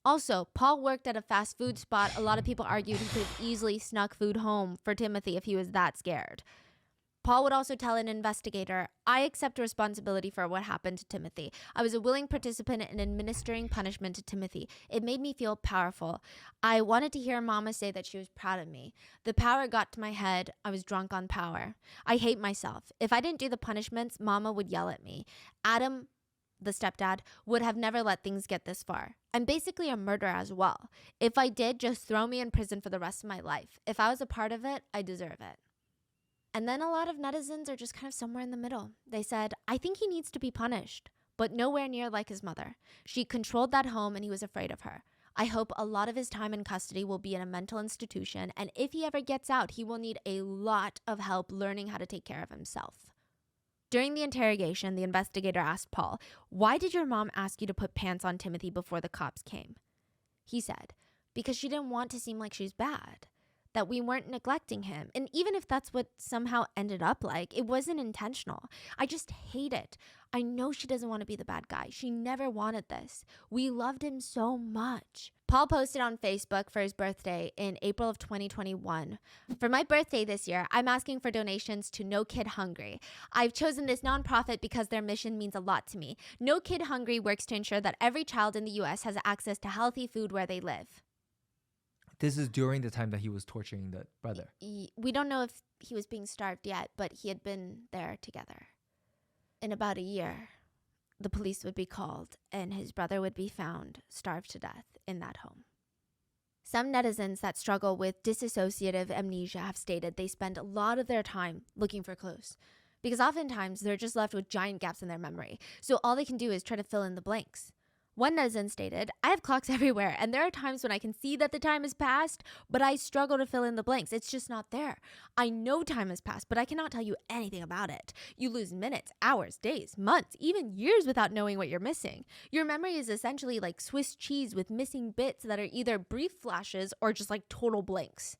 S3: Also, Paul worked at a fast food spot. A lot of people argued he could have easily snuck food home for Timothy if he was that scared. Paul would also tell an investigator, I accept responsibility for what happened to Timothy. I was a willing participant in administering punishment to Timothy. It made me feel powerful. I wanted to hear Mama say that she was proud of me. The power got to my head. I was drunk on power. I hate myself. If I didn't do the punishments, Mama would yell at me. Adam, the stepdad, would have never let things get this far. I'm basically a murderer as well. If I did, just throw me in prison for the rest of my life. If I was a part of it, I deserve it. And then a lot of netizens are just kind of somewhere in the middle. They said, I think he needs to be punished, but nowhere near like his mother. She controlled that home and he was afraid of her. I hope a lot of his time in custody will be in a mental institution, and if he ever gets out, he will need a lot of help learning how to take care of himself. During the interrogation, the investigator asked Paul, why did your mom ask you to put pants on Timothy before the cops came? He said, because she didn't want to seem like she's bad, that we weren't neglecting him. And even if that's what somehow ended up like, it wasn't intentional. I just hate it. I know she doesn't want to be the bad guy. She never wanted this. We loved him so much. Paul posted on Facebook for his birthday in April of 2021. For my birthday this year, I'm asking for donations to No Kid Hungry. I've chosen this nonprofit because their mission means a lot to me. No Kid Hungry works to ensure that every child in the U.S. has access to healthy food where they live.
S2: This is during the time that he was torturing the brother.
S3: We don't know if he was being starved yet, but he had been there together. In about a year, the police would be called and his brother would be found starved to death in that home. Some netizens that struggle with dissociative amnesia have stated they spend a lot of their time looking for clues, because oftentimes they're just left with giant gaps in their memory, so all they can do is try to fill in the blanks. One netizen stated, I have clocks everywhere, and there are times when I can see that the time has passed, but I struggle to fill in the blanks. It's just not there. I know time has passed, but I cannot tell you anything about it. You lose minutes, hours, days, months, even years without knowing what you're missing. Your memory is essentially like Swiss cheese with missing bits that are either brief flashes or just like total blanks.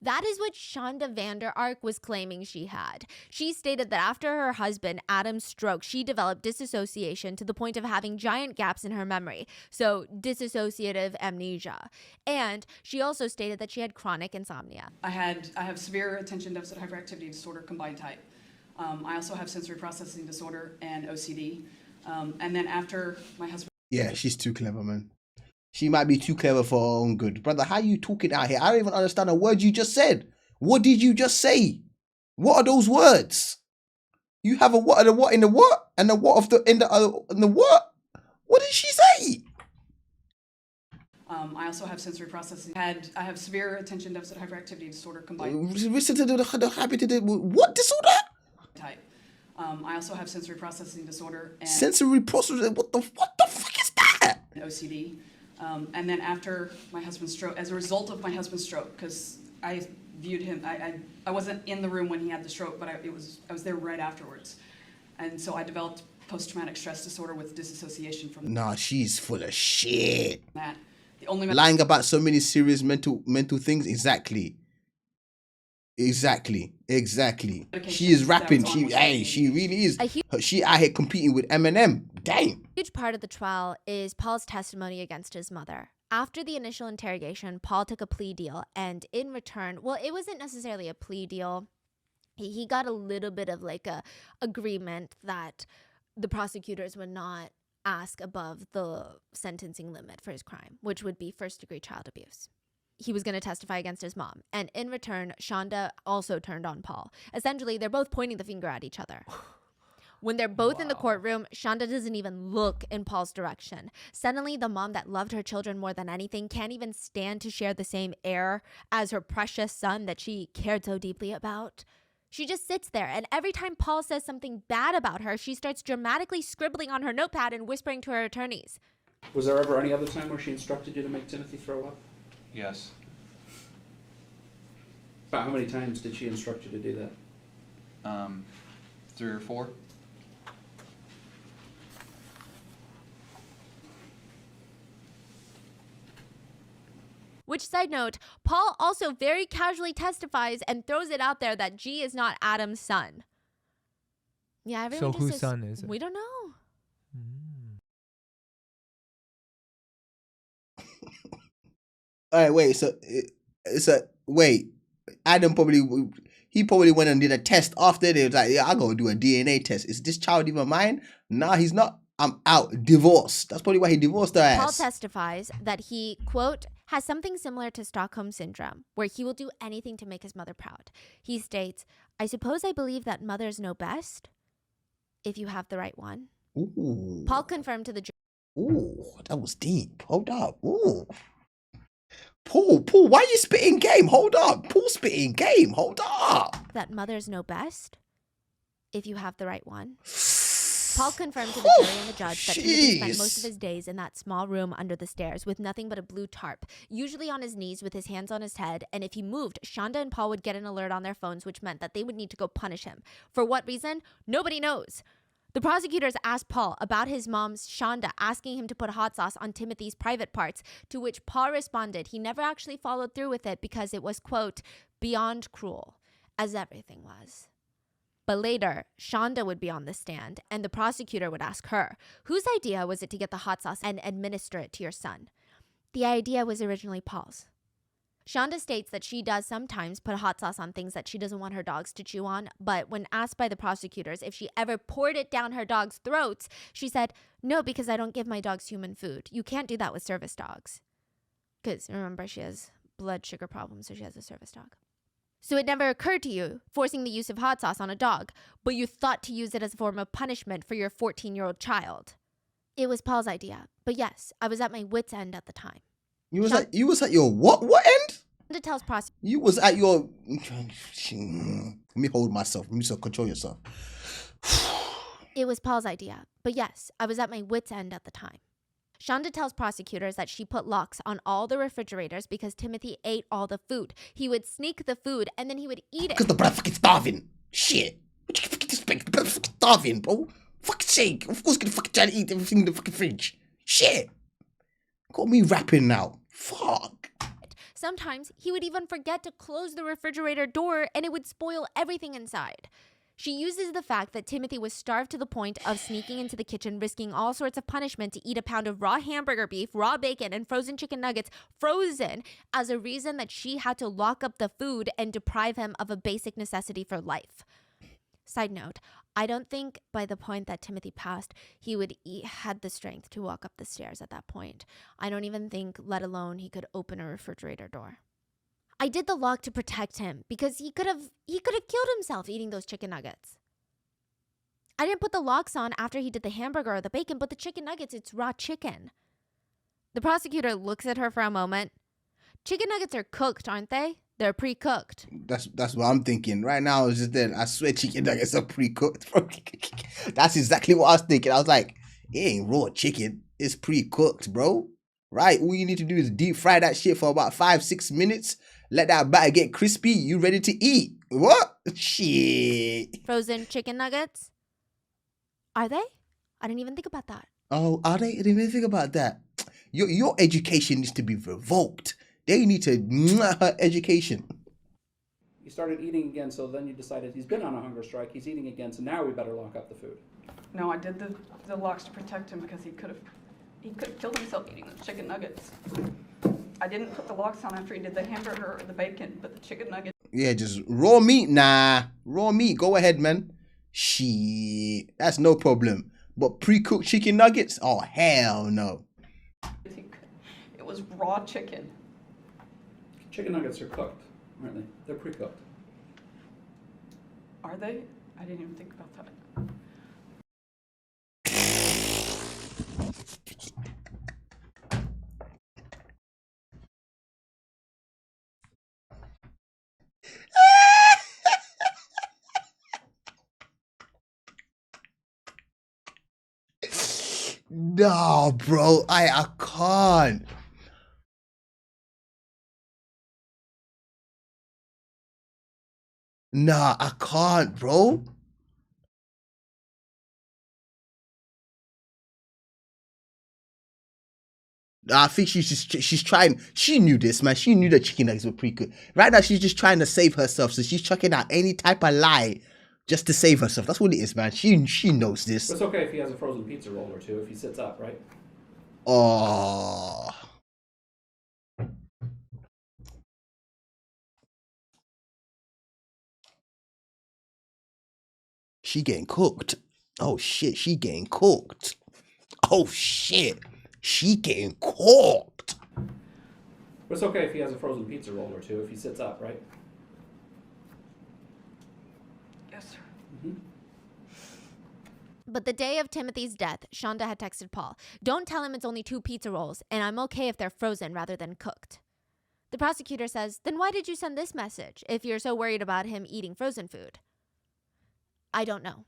S3: That is what Shonda Vander Ark was claiming she had. She stated that after her husband, Adam's stroke, she developed dissociation to the point of having giant gaps in her memory, so dissociative amnesia. And she also stated that she had chronic insomnia.
S12: I have severe attention deficit hyperactivity disorder combined type. I also have sensory processing disorder and OCD. And then after my husband...
S1: Yeah, she's too clever, man. She might be too clever for her own good. Brother, how you talking out here? I don't even understand a word you just said. What did you just say? What are those words? You have a what and a what in the what? And the what of the in the other in the what? What did she say?
S12: I also have sensory processing. I have severe attention deficit hyperactivity disorder combined.
S1: Listen to the habit to the what disorder?
S12: Type. I also have sensory processing disorder and
S1: sensory processing. What the fuck is that?
S12: OCD. And then after my husband's stroke, as a result of my husband's stroke, because I viewed him, I wasn't in the room when he had the stroke, but I was there right afterwards. And so I developed post-traumatic stress disorder with dissociation from
S1: Nah, she's full of shit.
S12: that. The only
S1: lying about so many serious mental things. Exactly. She is rapping. She really is. She out here competing with Eminem. Damn.
S3: A huge part of the trial is Paul's testimony against his mother. After the initial interrogation, Paul took a plea deal, and in return, well, it wasn't necessarily a plea deal. He got a little bit of like a agreement that the prosecutors would not ask above the sentencing limit for his crime, which would be first-degree child abuse. He was going to testify against his mom. And in return, Shonda also turned on Paul. Essentially, they're both pointing the finger at each other. When they're both in the courtroom, Shonda doesn't even look in Paul's direction. Suddenly, the mom that loved her children more than anything can't even stand to share the same air as her precious son that she cared so deeply about. She just sits there, and every time Paul says something bad about her, she starts dramatically scribbling on her notepad and whispering to her attorneys.
S13: Was there ever any other time where she instructed you to make Timothy throw up?
S11: Yes.
S13: About how many times did she instruct you to do that?
S11: 3 or 4.
S3: Which, side note, Paul also very casually testifies and throws it out there that G is not Adam's son. Yeah, everyone
S2: So
S3: just
S2: whose
S3: says,
S2: son is it?
S3: We don't know.
S1: All right, wait. So wait. Adam probably He probably went and did a test after. They was like, yeah, I gotta do a DNA test. Is this child even mine? Nah, he's not. I'm out. Divorce. That's probably why he divorced her
S3: Paul
S1: ass.
S3: testifies that he, quote, has something similar to Stockholm Syndrome, where he will do anything to make his mother proud. He states, I suppose I believe that mothers know best if you have the right one.
S1: Ooh.
S3: Paul confirmed to the jury.
S1: Ooh, that was deep. Hold up. Ooh. Paul, why are you spitting game? Hold up. Paul spitting game. Hold up.
S3: That mothers know best if you have the right one. Paul confirmed to the jury and the judge that Timothy spent most of his days in that small room under the stairs with nothing but a blue tarp, usually on his knees with his hands on his head, and if he moved, Shonda and Paul would get an alert on their phones, which meant that they would need to go punish him. For what reason? Nobody knows. The prosecutors asked Paul about his mom's Shonda asking him to put hot sauce on Timothy's private parts, to which Paul responded he never actually followed through with it because it was, quote, beyond cruel, as everything was. But later, Shonda would be on the stand, and the prosecutor would ask her, whose idea was it to get the hot sauce and administer it to your son? The idea was originally Paul's. Shonda states that she does sometimes put hot sauce on things that she doesn't want her dogs to chew on, but when asked by the prosecutors if she ever poured it down her dogs' throats, she said, no, because I don't give my dogs human food. You can't do that with service dogs. Because remember, she has blood sugar problems, so she has a service dog. So it never occurred to you, forcing the use of hot sauce on a dog, but you thought to use it as a form of punishment for your 14-year-old child. It was Paul's idea, but yes, I was at my wit's end at the time.
S1: You was at your what end?
S3: Shonda tells prosecutors.
S1: You was at your. Let me hold myself. Let me control yourself.
S3: It was Paul's idea, but yes, I was at my wit's end at the time. Shonda tells prosecutors that she put locks on all the refrigerators because Timothy ate all the food. He would sneak the food and then he would eat it.
S1: Because the brother fucking starving. Shit. What you fucking expect? The brother fucking starving, bro. Fucking sake. Of course, gonna fucking try to eat everything in the fucking fridge. Shit. Got me rapping now. Fuck.
S3: Sometimes he would even forget to close the refrigerator door and it would spoil everything inside. She uses the fact that Timothy was starved to the point of sneaking into the kitchen, risking all sorts of punishment to eat a pound of raw hamburger beef, raw bacon, and frozen chicken nuggets frozen as a reason that she had to lock up the food and deprive him of a basic necessity for life. Side note, I don't think by the point that Timothy passed, he had the strength to walk up the stairs at that point. I don't even think, let alone he could open a refrigerator door. I did the lock to protect him because he could have killed himself eating those chicken nuggets. I didn't put the locks on after he did the hamburger or the bacon, but the chicken nuggets, it's raw chicken. The prosecutor looks at her for a moment. Chicken nuggets are cooked, aren't they? They're pre-cooked.
S1: That's what I'm thinking. Right now, it's just then. I swear chicken nuggets are pre-cooked. That's exactly what I was thinking. I was like, it ain't raw chicken. It's pre-cooked, bro. Right? All you need to do is deep fry that shit for about 5-6 minutes. Let that batter get crispy. You ready to eat. What? Shit.
S3: Frozen chicken nuggets? Are they? I didn't even think about that.
S1: Oh, are they? I didn't even think about that. Your education needs to be revoked. They need to education.
S13: He started eating again, so then you decided he's been on a hunger strike, he's eating again, so now we better lock up the food.
S12: No, I did the locks to protect him because he could have killed himself eating the chicken nuggets. I didn't put the locks on after he did the hamburger or the bacon, but the chicken nuggets.
S1: Yeah, just raw meat. Nah, raw meat. Go ahead, man. Shit, that's no problem. But pre-cooked chicken nuggets? Oh, hell no.
S12: It was raw chicken.
S13: Chicken nuggets are cooked, aren't they? They're pre-cooked.
S12: Are they? I didn't even think about that.
S1: No, bro, I can't. Nah, I can't, bro. I think she's trying. She knew this, man. She knew that chicken nuggets were pre-cooked. Right now, she's just trying to save herself. So she's chucking out any type of lie just to save herself. That's what it is, man. She knows this.
S13: But it's okay if he has a frozen pizza roll or two if he sits up, right?
S1: Oh. She getting cooked. Oh shit, she getting cooked. Oh shit, she getting cooked.
S13: But it's okay if he has a frozen pizza roll or two if he sits up, right?
S12: Yes, sir.
S13: Mm-hmm.
S3: But the day of Timothy's death, Shonda had texted Paul, "Don't tell him it's only 2 pizza rolls, and I'm okay if they're frozen rather than cooked." The prosecutor says, "Then why did you send this message if you're so worried about him eating frozen food?" I don't know.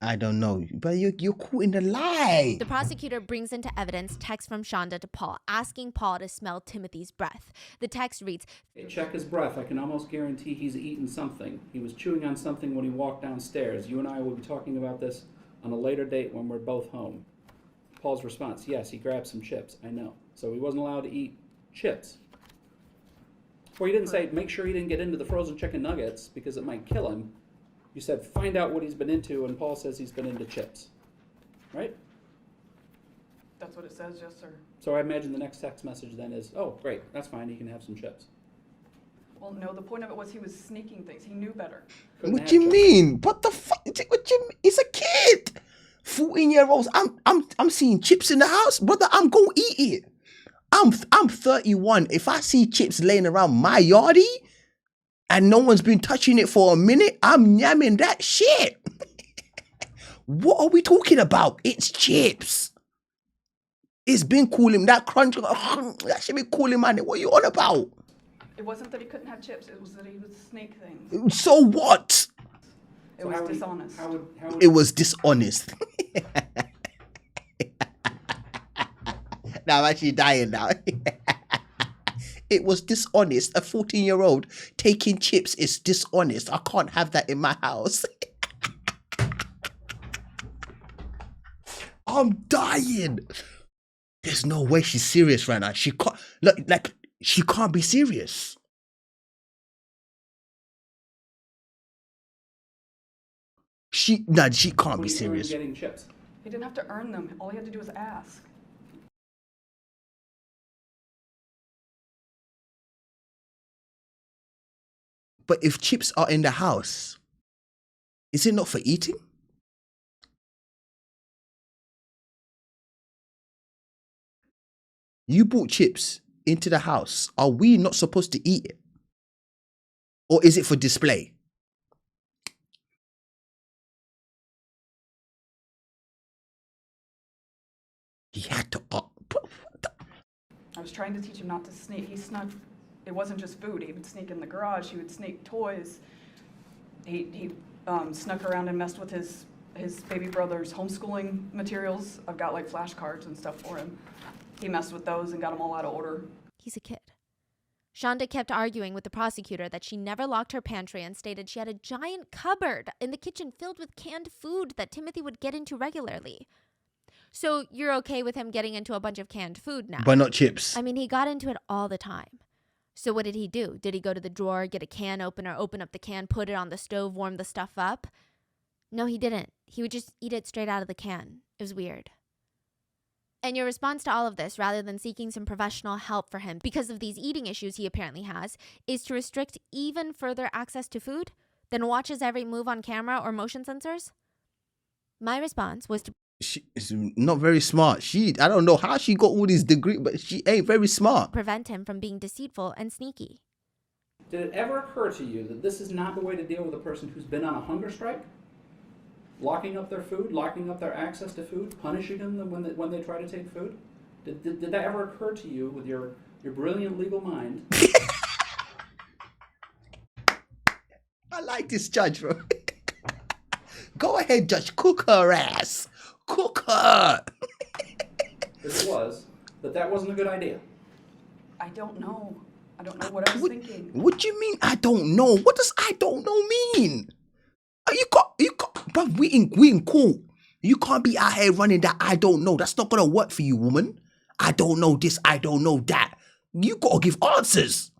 S1: I don't know, but you're caught in the lie.
S3: The prosecutor brings into evidence text from Shonda to Paul, asking Paul to smell Timothy's breath. The text reads,
S13: Hey, check his breath. I can almost guarantee he's eaten something. He was chewing on something when he walked downstairs. You and I will be talking about this on a later date when we're both home. Paul's response, yes, he grabbed some chips. I know. So he wasn't allowed to eat chips. Or you didn't say, make sure he didn't get into the frozen chicken nuggets because it might kill him. You said, find out what he's been into, and Paul says he's been into chips. Right?
S12: That's what it says, yes, sir.
S13: So I imagine the next text message then is, oh, great, that's fine, he can have some chips.
S12: Well, no, the point of it was he was sneaking things. He knew better.
S1: What do you mean? What the fuck? What you mean? It's a kid. 14-year-olds. I'm seeing chips in the house, brother. I'm gonna eat it. I'm 31. If I see chips laying around my yardie and no one's been touching it for a minute, I'm yamming that shit. What are we talking about? It's chips. It's been cooling. That crunch. That should be cooling, man. What are you on about?
S12: It wasn't that he couldn't have chips. It was that he would snake things.
S1: So what?
S12: It was dishonest.
S1: It was dishonest. Now I'm actually dying now. It was dishonest. A 14-year-old taking chips is dishonest. I can't have that in my house. I'm dying. There's no way she's serious right now. She can't she can't be serious. She can't be serious.
S13: Getting chips.
S12: He didn't have to earn them. All he had to do was ask.
S1: But if chips are in the house, is it not for eating? You brought chips into the house. Are we not supposed to eat it? Or is it for display? He had to.
S12: I was trying to teach him not to sneak. He snuck. It wasn't just food. He would sneak in the garage. He would sneak toys. He snuck around and messed with his baby brother's homeschooling materials. I've got like flashcards and stuff for him. He messed with those and got them all out of order.
S3: He's a kid. Shonda kept arguing with the prosecutor that she never locked her pantry and stated she had a giant cupboard in the kitchen filled with canned food that Timothy would get into regularly. So you're okay with him getting into a bunch of canned food now?
S1: But not chips.
S3: I mean, he got into it all the time. So what did he do? Did he go to the drawer, get a can opener, open up the can, put it on the stove, warm the stuff up? No, he didn't. He would just eat it straight out of the can. It was weird. And your response to all of this, rather than seeking some professional help for him because of these eating issues he apparently has, is to restrict even further access to food? Then watch his every move on camera or motion sensors? My response was to...
S1: She's not very smart. I don't know how she got all these degrees, but she ain't very smart.
S3: ...prevent him from being deceitful and sneaky.
S13: Did it ever occur to you that this is not the way to deal with a person who's been on a hunger strike? Locking up their food, locking up their access to food, punishing them when they try to take food? Did that ever occur to you with your brilliant legal mind?
S1: I like this judge, bro. Go ahead, judge. Cook her ass. Cook her.
S13: If it was, that wasn't a good idea.
S12: I don't know. I don't know what I was thinking.
S1: What do you mean, I don't know? What does I don't know mean? But we in court. You can't be out here running that I don't know. That's not gonna work for you, woman. I don't know this, I don't know that. You gotta give answers.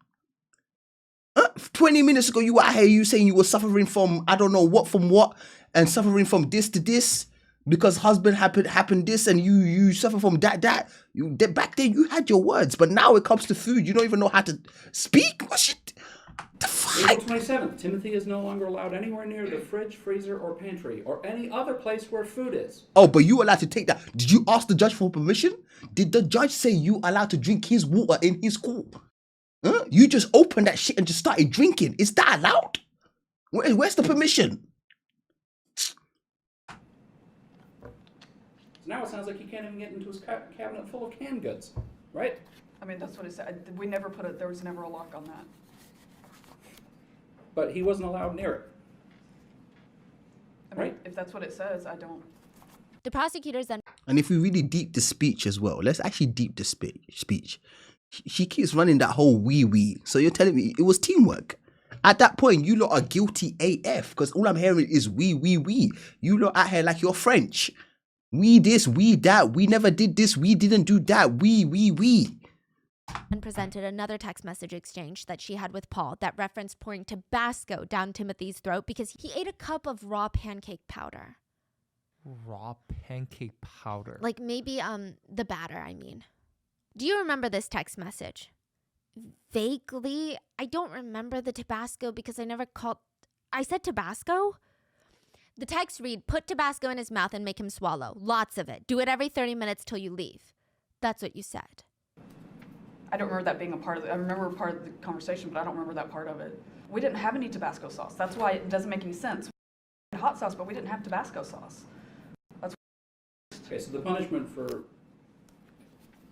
S1: 20 minutes ago, you were out here, you saying you were suffering from I don't know what from what, and suffering from this to this because husband happened this, and you suffer from that. Back then you had your words, but now it comes to food, you don't even know how to speak. What shit? The fuck?
S13: April 27th, Timothy is no longer allowed anywhere near the fridge, freezer, or pantry, or any other place where food is.
S1: Oh, but you allowed to take that. Did you ask the judge for permission? Did the judge say you allowed to drink his water in his court? Huh? You just opened that shit and just started drinking. Is that allowed? Where's the permission?
S13: So now it sounds like he can't even get into his cabinet full of canned goods, right?
S12: I mean, that's what it said. We never put it, there was never a lock on that.
S13: But he wasn't allowed near it.
S12: I mean, if that's what it says, I don't.
S3: The prosecutors then.
S1: And if we really deep the speech as well, let's actually deep the speech. She keeps running that whole wee. So you're telling me it was teamwork? At that point, you lot are guilty AF because all I'm hearing is we. You lot out here like you're French. We this, we that. We never did this. We didn't do that. We.
S3: And presented another text message exchange that she had with Paul that referenced pouring Tabasco down Timothy's throat because he ate a cup of raw pancake powder.
S2: Raw pancake powder.
S3: Like maybe the batter, I mean. Do you remember this text message? Vaguely. I don't remember the Tabasco because I said Tabasco? The text read, put Tabasco in his mouth and make him swallow. Lots of it. Do it every 30 minutes till you leave. That's what you said.
S12: I don't remember that being a part of it. I remember part of the conversation, but I don't remember that part of it. We didn't have any Tabasco sauce. That's why it doesn't make any sense. We had hot sauce, but we didn't have Tabasco sauce.
S13: Okay, so the punishment for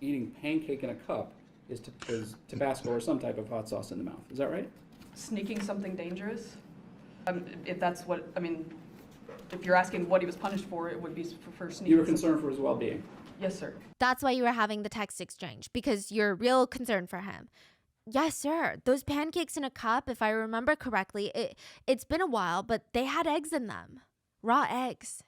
S13: eating pancake in a cup is Tabasco or some type of hot sauce in the mouth. Is that right?
S12: Sneaking something dangerous? If that's what, I mean, if you're asking what he was punished for, it would be for sneaking.
S13: You were concerned for his well-being.
S12: Yes, sir.
S3: That's why you were having the text exchange, because you're real concerned for him. Yes, sir. Those pancakes in a cup, if I remember correctly, it's been a while, but they had eggs in them. Raw eggs.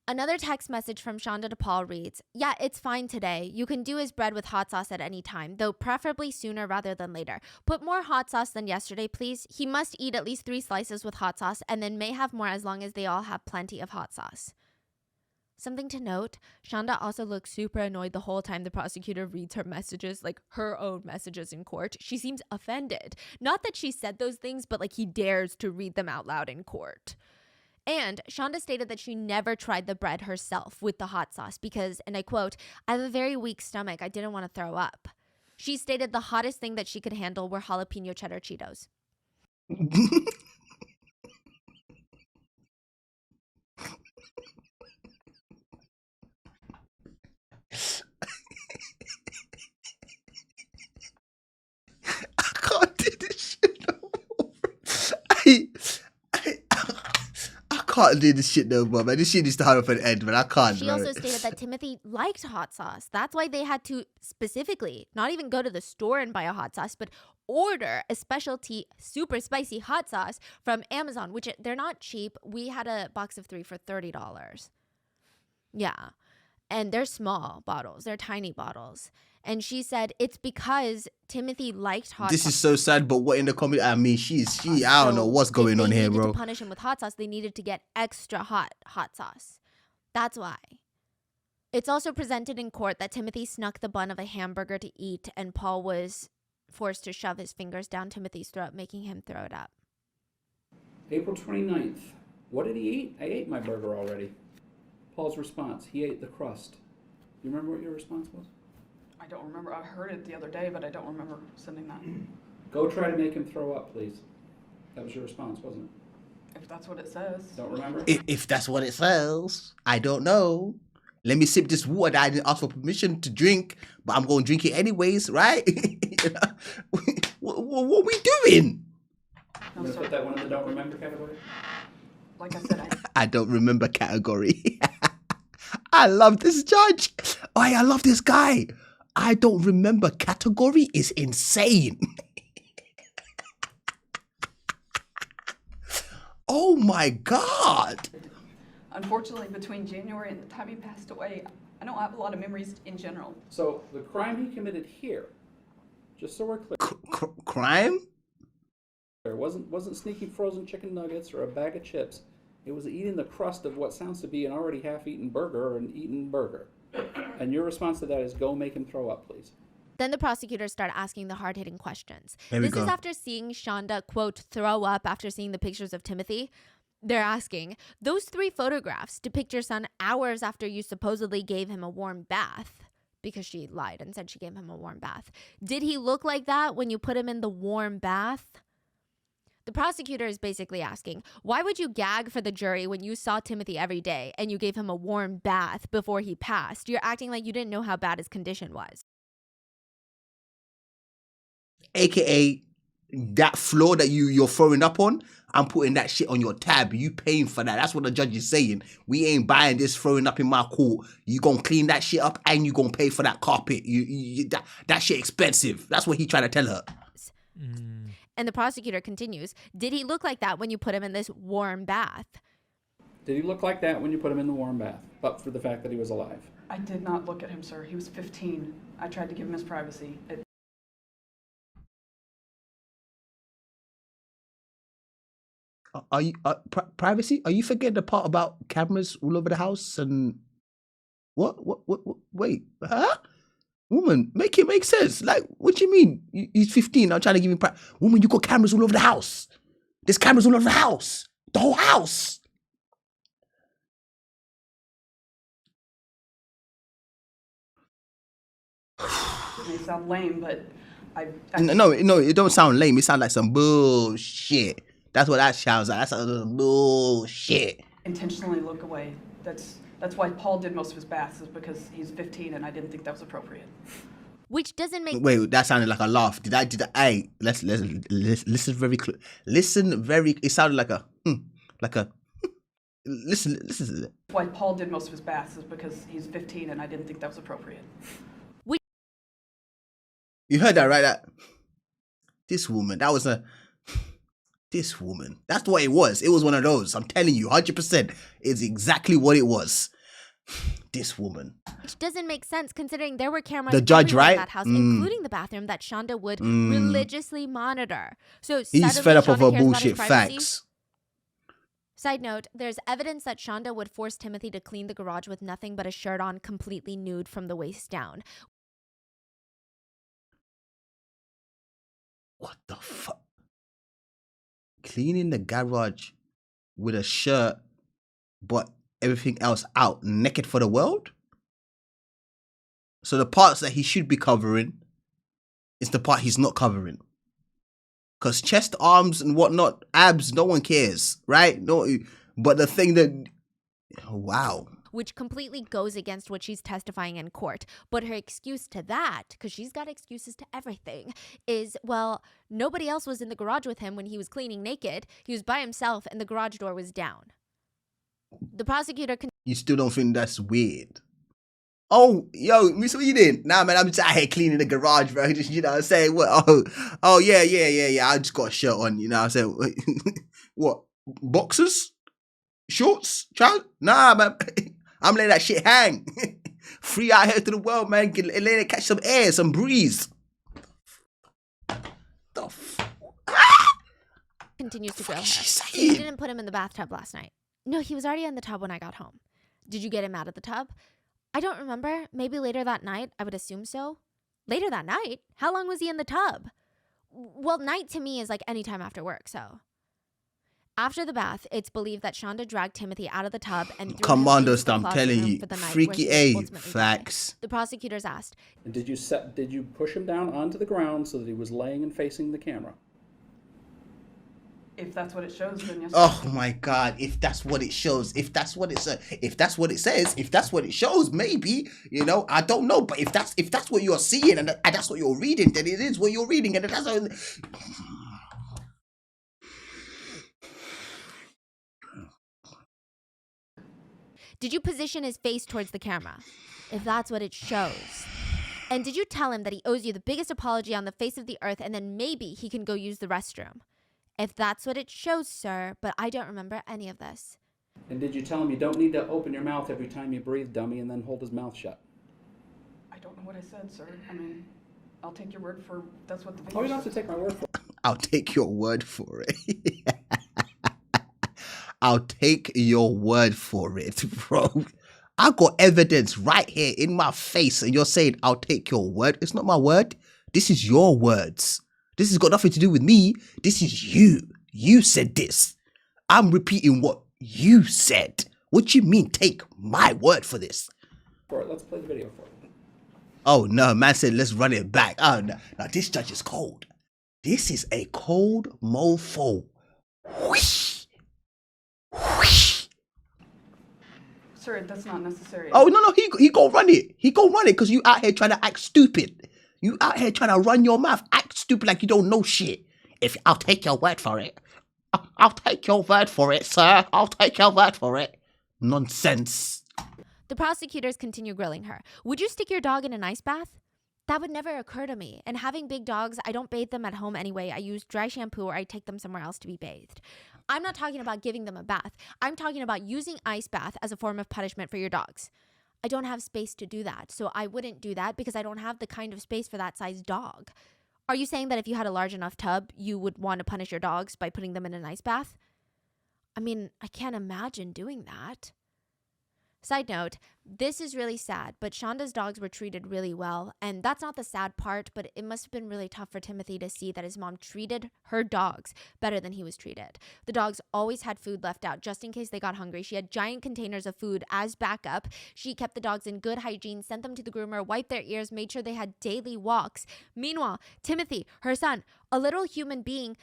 S3: Another text message from Shonda to Paul reads, yeah, it's fine today. You can do his bread with hot sauce at any time, though preferably sooner rather than later. Put more hot sauce than yesterday, please. He must eat at least 3 slices with hot sauce and then may have more as long as they all have plenty of hot sauce. Something to note, Shonda also looks super annoyed the whole time the prosecutor reads her messages, like her own messages in court. She seems offended. Not that she said those things, but like he dares to read them out loud in court. And Shonda stated that she never tried the bread herself with the hot sauce because, and I quote, I have a very weak stomach. I didn't want to throw up. She stated the hottest thing that she could handle were jalapeno cheddar Cheetos.
S1: I can't do this shit no more. I can't do this shit no more, man. This shit needs to hurry up and end, but I can't.
S3: She also stated that Timothy liked hot sauce. That's why they had to specifically not even go to the store and buy a hot sauce, but order a specialty super spicy hot sauce from Amazon, which they're not cheap. We had a box of 3 for $30. Yeah. And they're small bottles. They're tiny bottles. And she said it's because Timothy liked hot sauce.
S1: This is so sad, but what in the comment? I mean, I don't know what's going on here, bro.
S3: To punish him with hot sauce, they needed to get extra hot sauce. That's why. It's also presented in court that Timothy snuck the bun of a hamburger to eat, and Paul was forced to shove his fingers down Timothy's throat, making him throw it up.
S13: April 29th. What did he eat? I ate my burger already. Paul's response. He ate the crust. Do you remember what your response was?
S12: I don't remember. I heard it the other day, but I don't remember sending that.
S13: Go try to make him throw up, please. That was your response, wasn't it?
S12: If that's what it says.
S13: Don't remember?
S1: If that's what it says, I don't know. Let me sip this water that I didn't ask for permission to drink, but I'm going to drink it anyways, right? What we doing?
S13: I'm going to put that one in the don't remember category.
S12: Like I said,
S1: I don't remember category. I love this judge. Oh, I love this guy. I don't remember category is insane. Oh my God.
S12: Unfortunately, between January and the time he passed away, I don't have a lot of memories in general.
S13: So the crime he committed here, just so we're clear.
S1: Crime?
S13: It wasn't sneaking frozen chicken nuggets or a bag of chips. It was eating the crust of what sounds to be an already half-eaten burger or an eaten burger. And your response to that is go make him throw up, please.
S3: Then the prosecutors start asking the hard-hitting questions.
S1: There we
S3: This is
S1: go.
S3: after seeing Shonda, quote, throw up after seeing the pictures of Timothy. They're asking, those 3 photographs depict your son hours after you supposedly gave him a warm bath, because she lied and said she gave him a warm bath. Did he look like that when you put him in the warm bath? The prosecutor is basically asking, why would you gag for the jury when you saw Timothy every day and you gave him a warm bath before he passed? You're acting like you didn't know how bad his condition was.
S1: AKA that floor that you're throwing up on, I'm putting that shit on your tab. You paying for that. That's what the judge is saying. We ain't buying this throwing up in my court. You gonna clean that shit up and you gonna pay for that carpet. That shit expensive. That's what he trying to tell her.
S3: And the prosecutor continues, did he look like that when you put him in this warm bath?
S13: Did he look like that when you put him in the warm bath, but for the fact that he was alive?
S12: I did not look at him, sir. He was 15. I tried to give him his privacy.
S1: Are you privacy? Are you forgetting the part about cameras all over the house and what? Wait, huh? Woman, make it make sense. Like, what do you mean? He's 15. I'm trying to give him woman, you got cameras all over the house. There's cameras all over the house. The whole house.
S12: It may sound lame, but
S1: No, it don't sound lame. It sounds like some bullshit. That's what that sounds like. That's some bullshit.
S12: intentionally look away. That's why Paul did most of his baths, is because he's 15 and I didn't think that was appropriate.
S3: Which doesn't make...
S1: Wait, that sounded like a laugh. Did I? Hey, let's listen very close. Listen very... It sounded like a... Listen.
S12: That's why Paul did most of his baths, is because he's 15 and I didn't think that was appropriate.
S1: You heard that, right? This woman, that was a... This woman. That's what it was. It was one of those. I'm telling you, 100%. It's exactly what it was. This woman.
S3: Which doesn't make sense considering there were cameras
S1: The judge,
S3: everywhere
S1: right?
S3: in that house, including the bathroom that Shonda would religiously monitor. So
S1: He's fed up of her bullshit facts.
S3: Side note, there's evidence that Shonda would force Timothy to clean the garage with nothing but a shirt on, completely nude from the waist down.
S1: What the fuck? Cleaning the garage with a shirt, but everything else out, naked for the world? So the parts that he should be covering is the part he's not covering. Because chest, arms, and whatnot, abs, no one cares, right? No, but the thing that... Oh, wow.
S3: Which completely goes against what she's testifying in court. But her excuse to that, because she's got excuses to everything, is, well, nobody else was in the garage with him when he was cleaning naked. He was by himself and the garage door was down. The prosecutor...
S1: You still don't think that's weird? Oh, yo, Miss, what you doing? Nah, man, I'm just out here cleaning the garage, bro. Just, you know what I'm saying? What? Oh, yeah. I just got a shirt on, you know what I'm saying? What? Boxers? Shorts? Child? Nah, man. I'm letting that shit hang. Free out here to the world, man. Let it catch some air, some breeze. The
S3: continues to grill her. So you didn't put him in the bathtub last night. No, he was already in the tub when I got home. Did you get him out of the tub? I don't remember. Maybe later that night. I would assume so. Later that night? How long was he in the tub? Well, night to me is like any time after work, so... After the bath, it's believed that Shonda dragged Timothy out of the tub and threw him into the
S1: I'm telling
S3: closet
S1: you,
S3: for the night
S1: freaky
S3: where he
S1: A,
S3: was ultimately
S1: facts.
S3: dead. The prosecutors asked,
S13: And did you push him down onto the ground so that he was laying and facing the camera?
S12: If that's what it shows, then yes.
S1: Oh my God! If that's what it shows, if that's what it says, if that's what it says, if that's what it shows, maybe, you know, I don't know. But if that's what you're seeing and that's what you're reading, then it is what you're reading, and that's what...
S3: did you position his face towards the camera? If that's what it shows. And did you tell him that he owes you the biggest apology on the face of the earth and then maybe he can go use the restroom? If that's what it shows, sir, but I don't remember any of this.
S13: And did you tell him you don't need to open your mouth every time you breathe, dummy, and then hold his mouth shut?
S12: I don't know what I said, sir. I mean, I'll take your word for that's what the video
S13: Oh, you don't have to take my word for it.
S1: I'll take your word for it. I'll take your word for it, bro. I got evidence right here in my face, and you're saying I'll take your word. It's not my word. This is your words. This has got nothing to do with me. This is you. You said this. I'm repeating what you said. What do you mean take my word for this?
S13: Let's play the video for it.
S1: Oh no, man said let's run it back. Oh no, now this judge is cold. This is a cold mofo. Whoosh. Whoosh.
S12: Sir, that's not necessary.
S1: Oh no, he go run it. He go run it because you out here trying to act stupid. You out here trying to run your mouth, act stupid like you don't know shit. If I'll take your word for it. I'll take your word for it, sir. I'll take your word for it. Nonsense.
S3: The prosecutors continue grilling her. Would you stick your dog in an ice bath? That would never occur to me. And having big dogs, I don't bathe them at home anyway. I use dry shampoo or I take them somewhere else to be bathed. I'm not talking about giving them a bath. I'm talking about using ice bath as a form of punishment for your dogs. I don't have space to do that, so I wouldn't do that because I don't have the kind of space for that size dog. Are you saying that if you had a large enough tub, you would want to punish your dogs by putting them in an ice bath? I mean, I can't imagine doing that. Side note, this is really sad, but Shonda's dogs were treated really well. And that's not the sad part, but it must have been really tough for Timothy to see that his mom treated her dogs better than he was treated. The dogs always had food left out just in case they got hungry. She had giant containers of food as backup. She kept the dogs in good hygiene, sent them to the groomer, wiped their ears, made sure they had daily walks. Meanwhile, Timothy, her son, a little human being,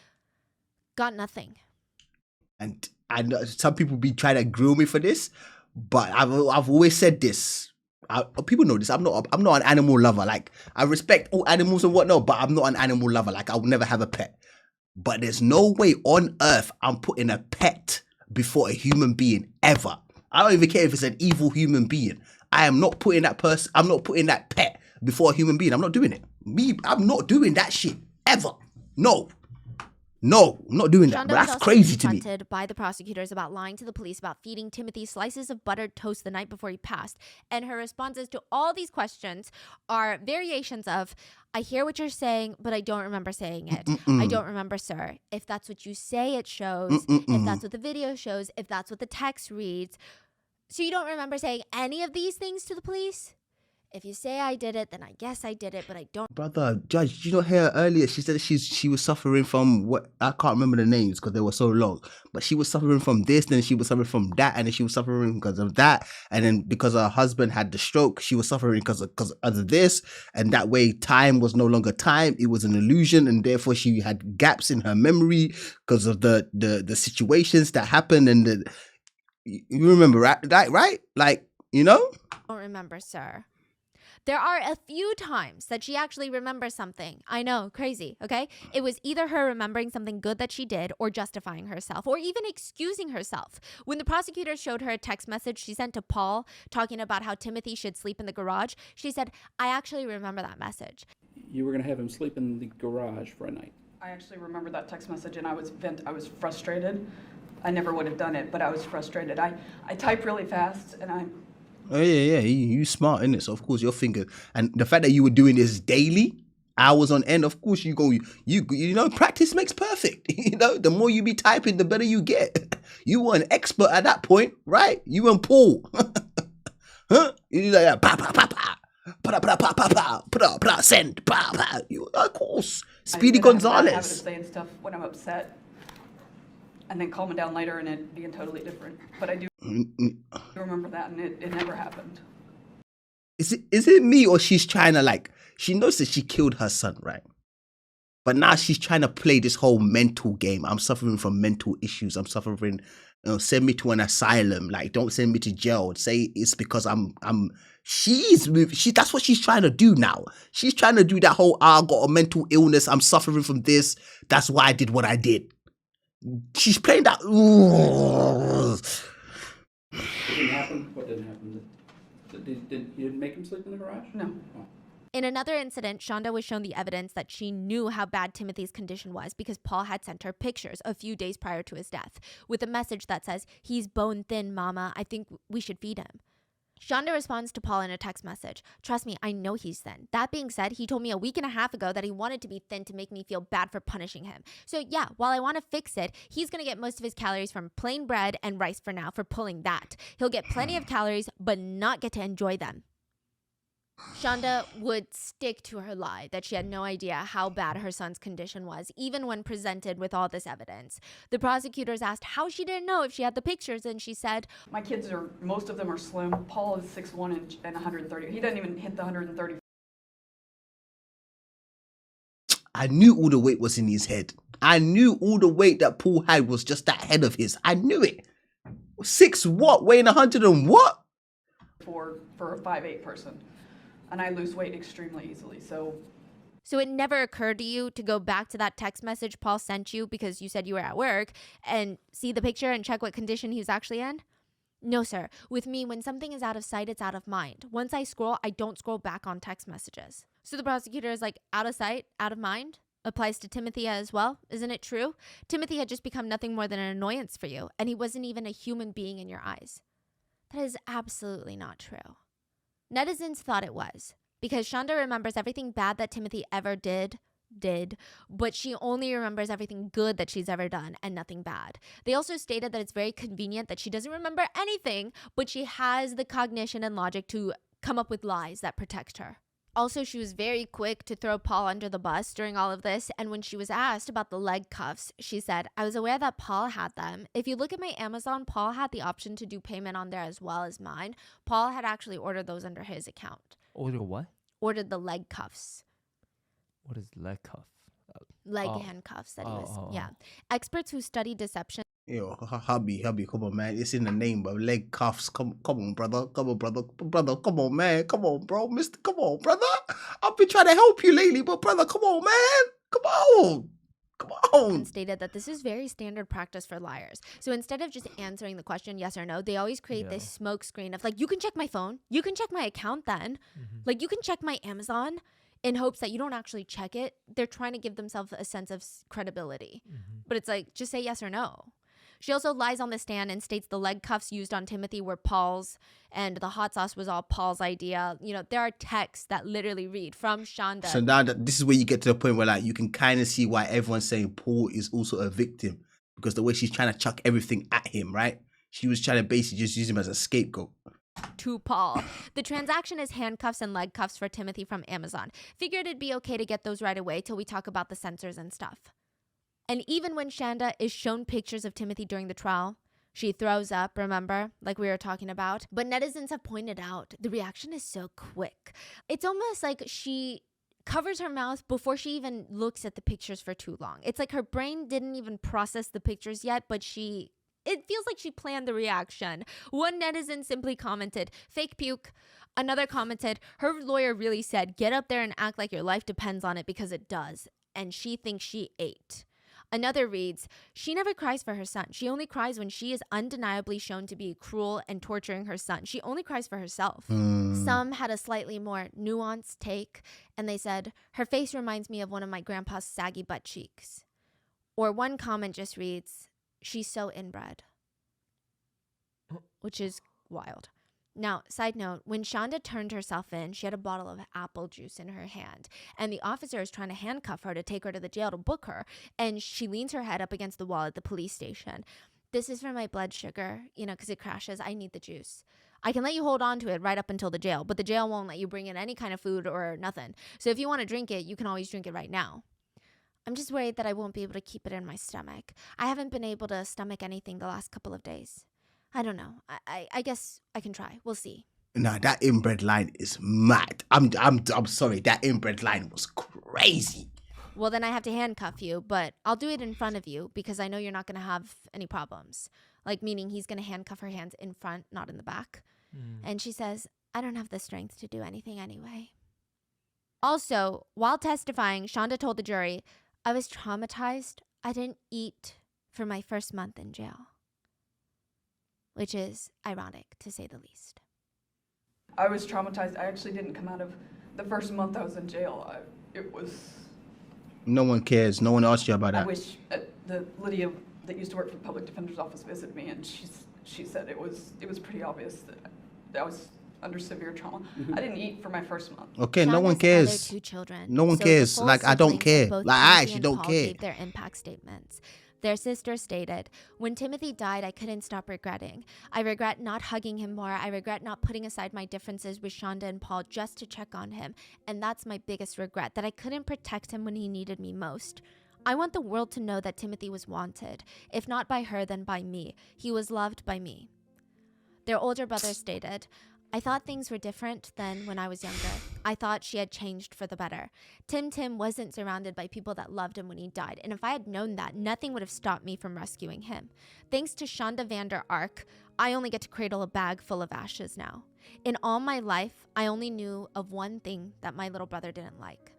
S3: got nothing.
S1: And I know some people be trying to grill me for this, but I've always said this. People know this. I'm not an animal lover. Like, I respect all animals and whatnot, but I'm not an animal lover. Like, I would never have a pet. But there's no way on earth I'm putting a pet before a human being ever. I don't even care if it's an evil human being. I am not putting that person. I'm not putting that pet before a human being. I'm not doing it. I'm not doing that shit ever. No, I'm not doing that.
S3: Shonda
S1: But that's
S3: was also
S1: crazy to me.
S3: confronted by the prosecutors about lying to the police about feeding Timothy slices of buttered toast the night before he passed. And her responses to all these questions are variations of, I hear what you're saying, but I don't remember saying it. I don't remember, sir. If that's what you say, it shows. If that's what the video shows. If that's what the text reads. So you don't remember saying any of these things to the police? If you say I did it, then I guess I did it, but I don't.
S1: Brother, Judge, did you not hear earlier? She said she was suffering from what, I can't remember the names because they were so long, but she was suffering from this, then she was suffering from that, and then she was suffering because of that, and then because her husband had the stroke, she was suffering because of this, and that way time was no longer time, it was an illusion, and therefore she had gaps in her memory because of the situations that happened, and you remember, right? Like, you know?
S3: I don't remember, sir. There are a few times that she actually remembers something. I know, crazy, okay? It was either her remembering something good that she did or justifying herself or even excusing herself. When the prosecutors showed her a text message she sent to Paul talking about how Timothy should sleep in the garage, she said, I actually remember that message.
S13: You were going to have him sleep in the garage for a night.
S12: I actually remember that text message and I was frustrated. I never would have done it, but I was frustrated. I type really fast and
S1: Oh yeah, you smart, innit? So of course your fingers, and the fact that you were doing this daily, hours on end, of course you know, practice makes perfect. You know, the more you be typing, the better you get. You were an expert at that point, right? You and Paul. Huh? You like that, send, you, of course, Speedy Gonzalez.
S12: I have to saying stuff when I'm upset, and then calming down later and it being totally different. But I do remember that, and it never happened.
S1: Is it me, or she's trying to, like, she knows that she killed her son, right? But now she's trying to play this whole mental game. I'm suffering from mental issues. I'm suffering, send me to an asylum. Like, don't send me to jail. Say it's because that's what she's trying to do now. She's trying to do that whole, I got a mental illness. I'm suffering from this. That's why I did what I did. She's playing that.
S13: What didn't happen? What didn't happen? You didn't make him sleep in the garage?
S12: No.
S13: Oh.
S3: In another incident, Shonda was shown the evidence that she knew how bad Timothy's condition was because Paul had sent her pictures a few days prior to his death with a message that says, he's bone thin, mama. I think we should feed him. Shonda responds to Paul in a text message. Trust me, I know he's thin. That being said, he told me a week and a half ago that he wanted to be thin to make me feel bad for punishing him. So yeah, while I want to fix it, he's going to get most of his calories from plain bread and rice for now for pulling that. He'll get plenty of calories, but not get to enjoy them. Shonda would stick to her lie that she had no idea how bad her son's condition was, even when presented with all this evidence. The prosecutors asked how she didn't know if she had the pictures, and she said,
S12: My kids are, most of them are slim. Paul is 6'1" and 130. He doesn't even hit the 130.
S1: I knew all the weight was in his head. I knew all the weight that Paul had was just that head of his. I knew it. 6 what? Weighing 100 and what?
S12: For a 5'8" person. And I lose weight extremely easily, so
S3: it never occurred to you to go back to that text message Paul sent you because you said you were at work and see the picture and check what condition he was actually in? No, sir. With me, when something is out of sight, it's out of mind. Once I scroll, I don't scroll back on text messages. So the prosecutor is like, out of sight, out of mind? Applies to Timothy as well, isn't it true? Timothy had just become nothing more than an annoyance for you, and he wasn't even a human being in your eyes. That is absolutely not true. Netizens thought it was, because Shonda remembers everything bad that Timothy ever did, but she only remembers everything good that she's ever done and nothing bad. They also stated that it's very convenient that she doesn't remember anything, but she has the cognition and logic to come up with lies that protect her. Also, she was very quick to throw Paul under the bus during all of this, and when she was asked about the leg cuffs, she said, I was aware that Paul had them. If you look at my Amazon, Paul had the option to do payment on there as well as mine. Paul had actually ordered those under his account.
S2: Order what?
S3: Ordered the leg cuffs.
S2: What is leg cuff?
S3: Leg handcuffs that he was, yeah. Experts who study deception.
S1: Yo, hubby, come on, man. It's in the name, bro. Leg cuffs. Come on, brother. Come on, man. Come on, bro. Come on, brother. I've been trying to help you lately, but brother, come on, man. Come on.
S3: Stated that this is very standard practice for liars. So instead of just answering the question yes or no, they always create this smoke screen of like, you can check my phone. You can check my account then. Like, you can check my Amazon, in hopes that you don't actually check it. They're trying to give themselves a sense of credibility. But it's like, just say yes or no. She also lies on the stand and states the leg cuffs used on Timothy were Paul's and the hot sauce was all Paul's idea. You know, there are texts that literally read from Shonda.
S1: So now this is where you get to the point where like you can kind of see why everyone's saying Paul is also a victim, because the way she's trying to chuck everything at him, right? She was trying to basically just use him as a scapegoat.
S3: To Paul. The transaction is handcuffs and leg cuffs for Timothy from Amazon. Figured it'd be okay to get those right away till we talk about the censors and stuff. And even when Shonda is shown pictures of Timothy during the trial, she throws up, remember, like we were talking about. But netizens have pointed out the reaction is so quick. It's almost like she covers her mouth before she even looks at the pictures for too long. It's like her brain didn't even process the pictures yet, but it feels like she planned the reaction. One netizen simply commented, fake puke. Another commented, her lawyer really said, get up there and act like your life depends on it because it does. And she thinks she ate. Another reads, she never cries for her son. She only cries when she is undeniably shown to be cruel and torturing her son. She only cries for herself. Some had a slightly more nuanced take, and they said, her face reminds me of one of my grandpa's saggy butt cheeks. Or one comment just reads, she's so inbred. Which is wild. Now, side note, when Shonda turned herself in, she had a bottle of apple juice in her hand, and the officer is trying to handcuff her to take her to the jail to book her, and she leans her head up against the wall at the police station. This is for my blood sugar, because it crashes. I need the juice. I can let you hold on to it right up until the jail, but the jail won't let you bring in any kind of food or nothing. So if you want to drink it, you can always drink it right now. I'm just worried that I won't be able to keep it in my stomach. I haven't been able to stomach anything the last couple of days. I don't know. I guess I can try. We'll see.
S1: Nah, that inbred line is mad. I'm sorry. That inbred line was crazy.
S3: Well, then I have to handcuff you, but I'll do it in front of you because I know you're not going to have any problems. Like, meaning he's going to handcuff her hands in front, not in the back. And she says, I don't have the strength to do anything anyway. Also, while testifying, Shonda told the jury, I was traumatized. I didn't eat for my first month in jail. Which is ironic, to say the least.
S12: I was traumatized. I actually didn't come out of the first month I was in jail. It was...
S1: No one cares. No one asked you about that.
S12: I wish the Lydia that used to work for the public defender's office visited me, and she said it was pretty obvious that I was under severe trauma. I didn't eat for my first month.
S1: Okay, no
S3: Shonda's
S1: one
S3: other
S1: cares.
S3: two children.
S1: No one
S3: So
S1: cares.
S3: the full
S1: Like, I don't
S3: siblings of
S1: care.
S3: both
S1: Like, I
S3: Timothy
S1: actually
S3: and
S1: don't
S3: Paul
S1: care.
S3: gave their impact statements. Their sister stated, "When Timothy died, I couldn't stop regretting. I regret not hugging him more. I regret not putting aside my differences with Shonda and Paul just to check on him. And that's my biggest regret, that I couldn't protect him when he needed me most. I want the world to know that Timothy was wanted. If not by her, then by me. He was loved by me." Their older brother stated, "I thought things were different than when I was younger. I thought she had changed for the better. Tim wasn't surrounded by people that loved him when he died, and if I had known that, nothing would have stopped me from rescuing him. Thanks to Shonda Vander Ark, I only get to cradle a bag full of ashes now. In all my life, I only knew of one thing that my little brother didn't like.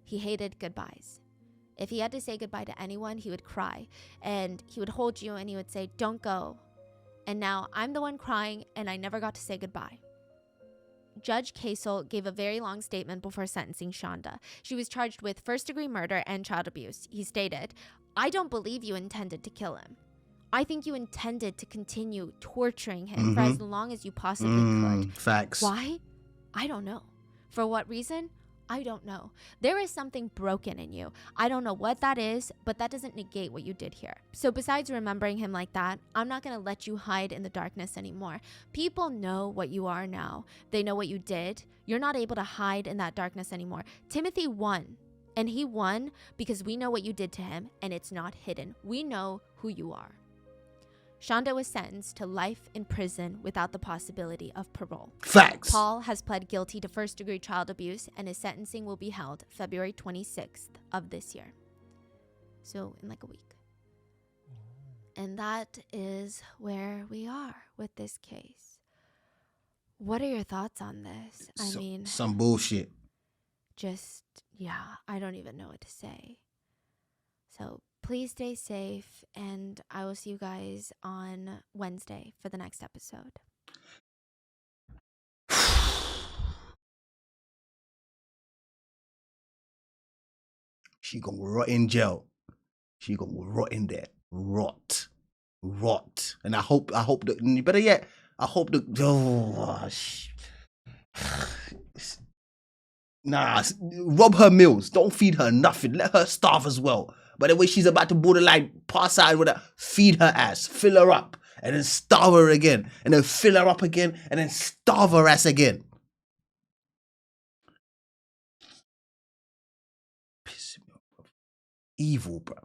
S3: He hated goodbyes. If he had to say goodbye to anyone, he would cry, and he would hold you and he would say, 'Don't go.' And now I'm the one crying, and I never got to say goodbye." Judge Casel gave a very long statement before sentencing Shonda. She was charged with first-degree murder and child abuse. He stated, "I don't believe you intended to kill him. I think you intended to continue torturing him for as long as you possibly could.
S1: Facts.
S3: Why? I don't know. For what reason? I don't know. There is something broken in you. I don't know what that is, but that doesn't negate what you did here. So besides remembering him like that, I'm not going to let you hide in the darkness anymore. People know what you are now. They know what you did. You're not able to hide in that darkness anymore. Timothy won. And he won because we know what you did to him, and it's not hidden. We know who you are." Shonda was sentenced to life in prison without the possibility of parole.
S1: Facts.
S3: Paul has pled guilty to first-degree child abuse, and his sentencing will be held February 26th of this year. So in like a week. And that is where we are with this case. What are your thoughts on this? I mean,
S1: some bullshit.
S3: just, yeah, I don't even know what to say. So please stay safe, and I will see you guys on Wednesday for the next episode.
S1: She gonna rot in jail. She gonna rot in there. Rot. And I hope that, better yet, I hope that, rob her meals. Don't feed her nothing. Let her starve as well. But the way she's about to borderline pass out with her, feed her ass, fill her up, and then starve her again, and then fill her up again, and then starve her ass again. Pissing me off, bro. Evil, bro.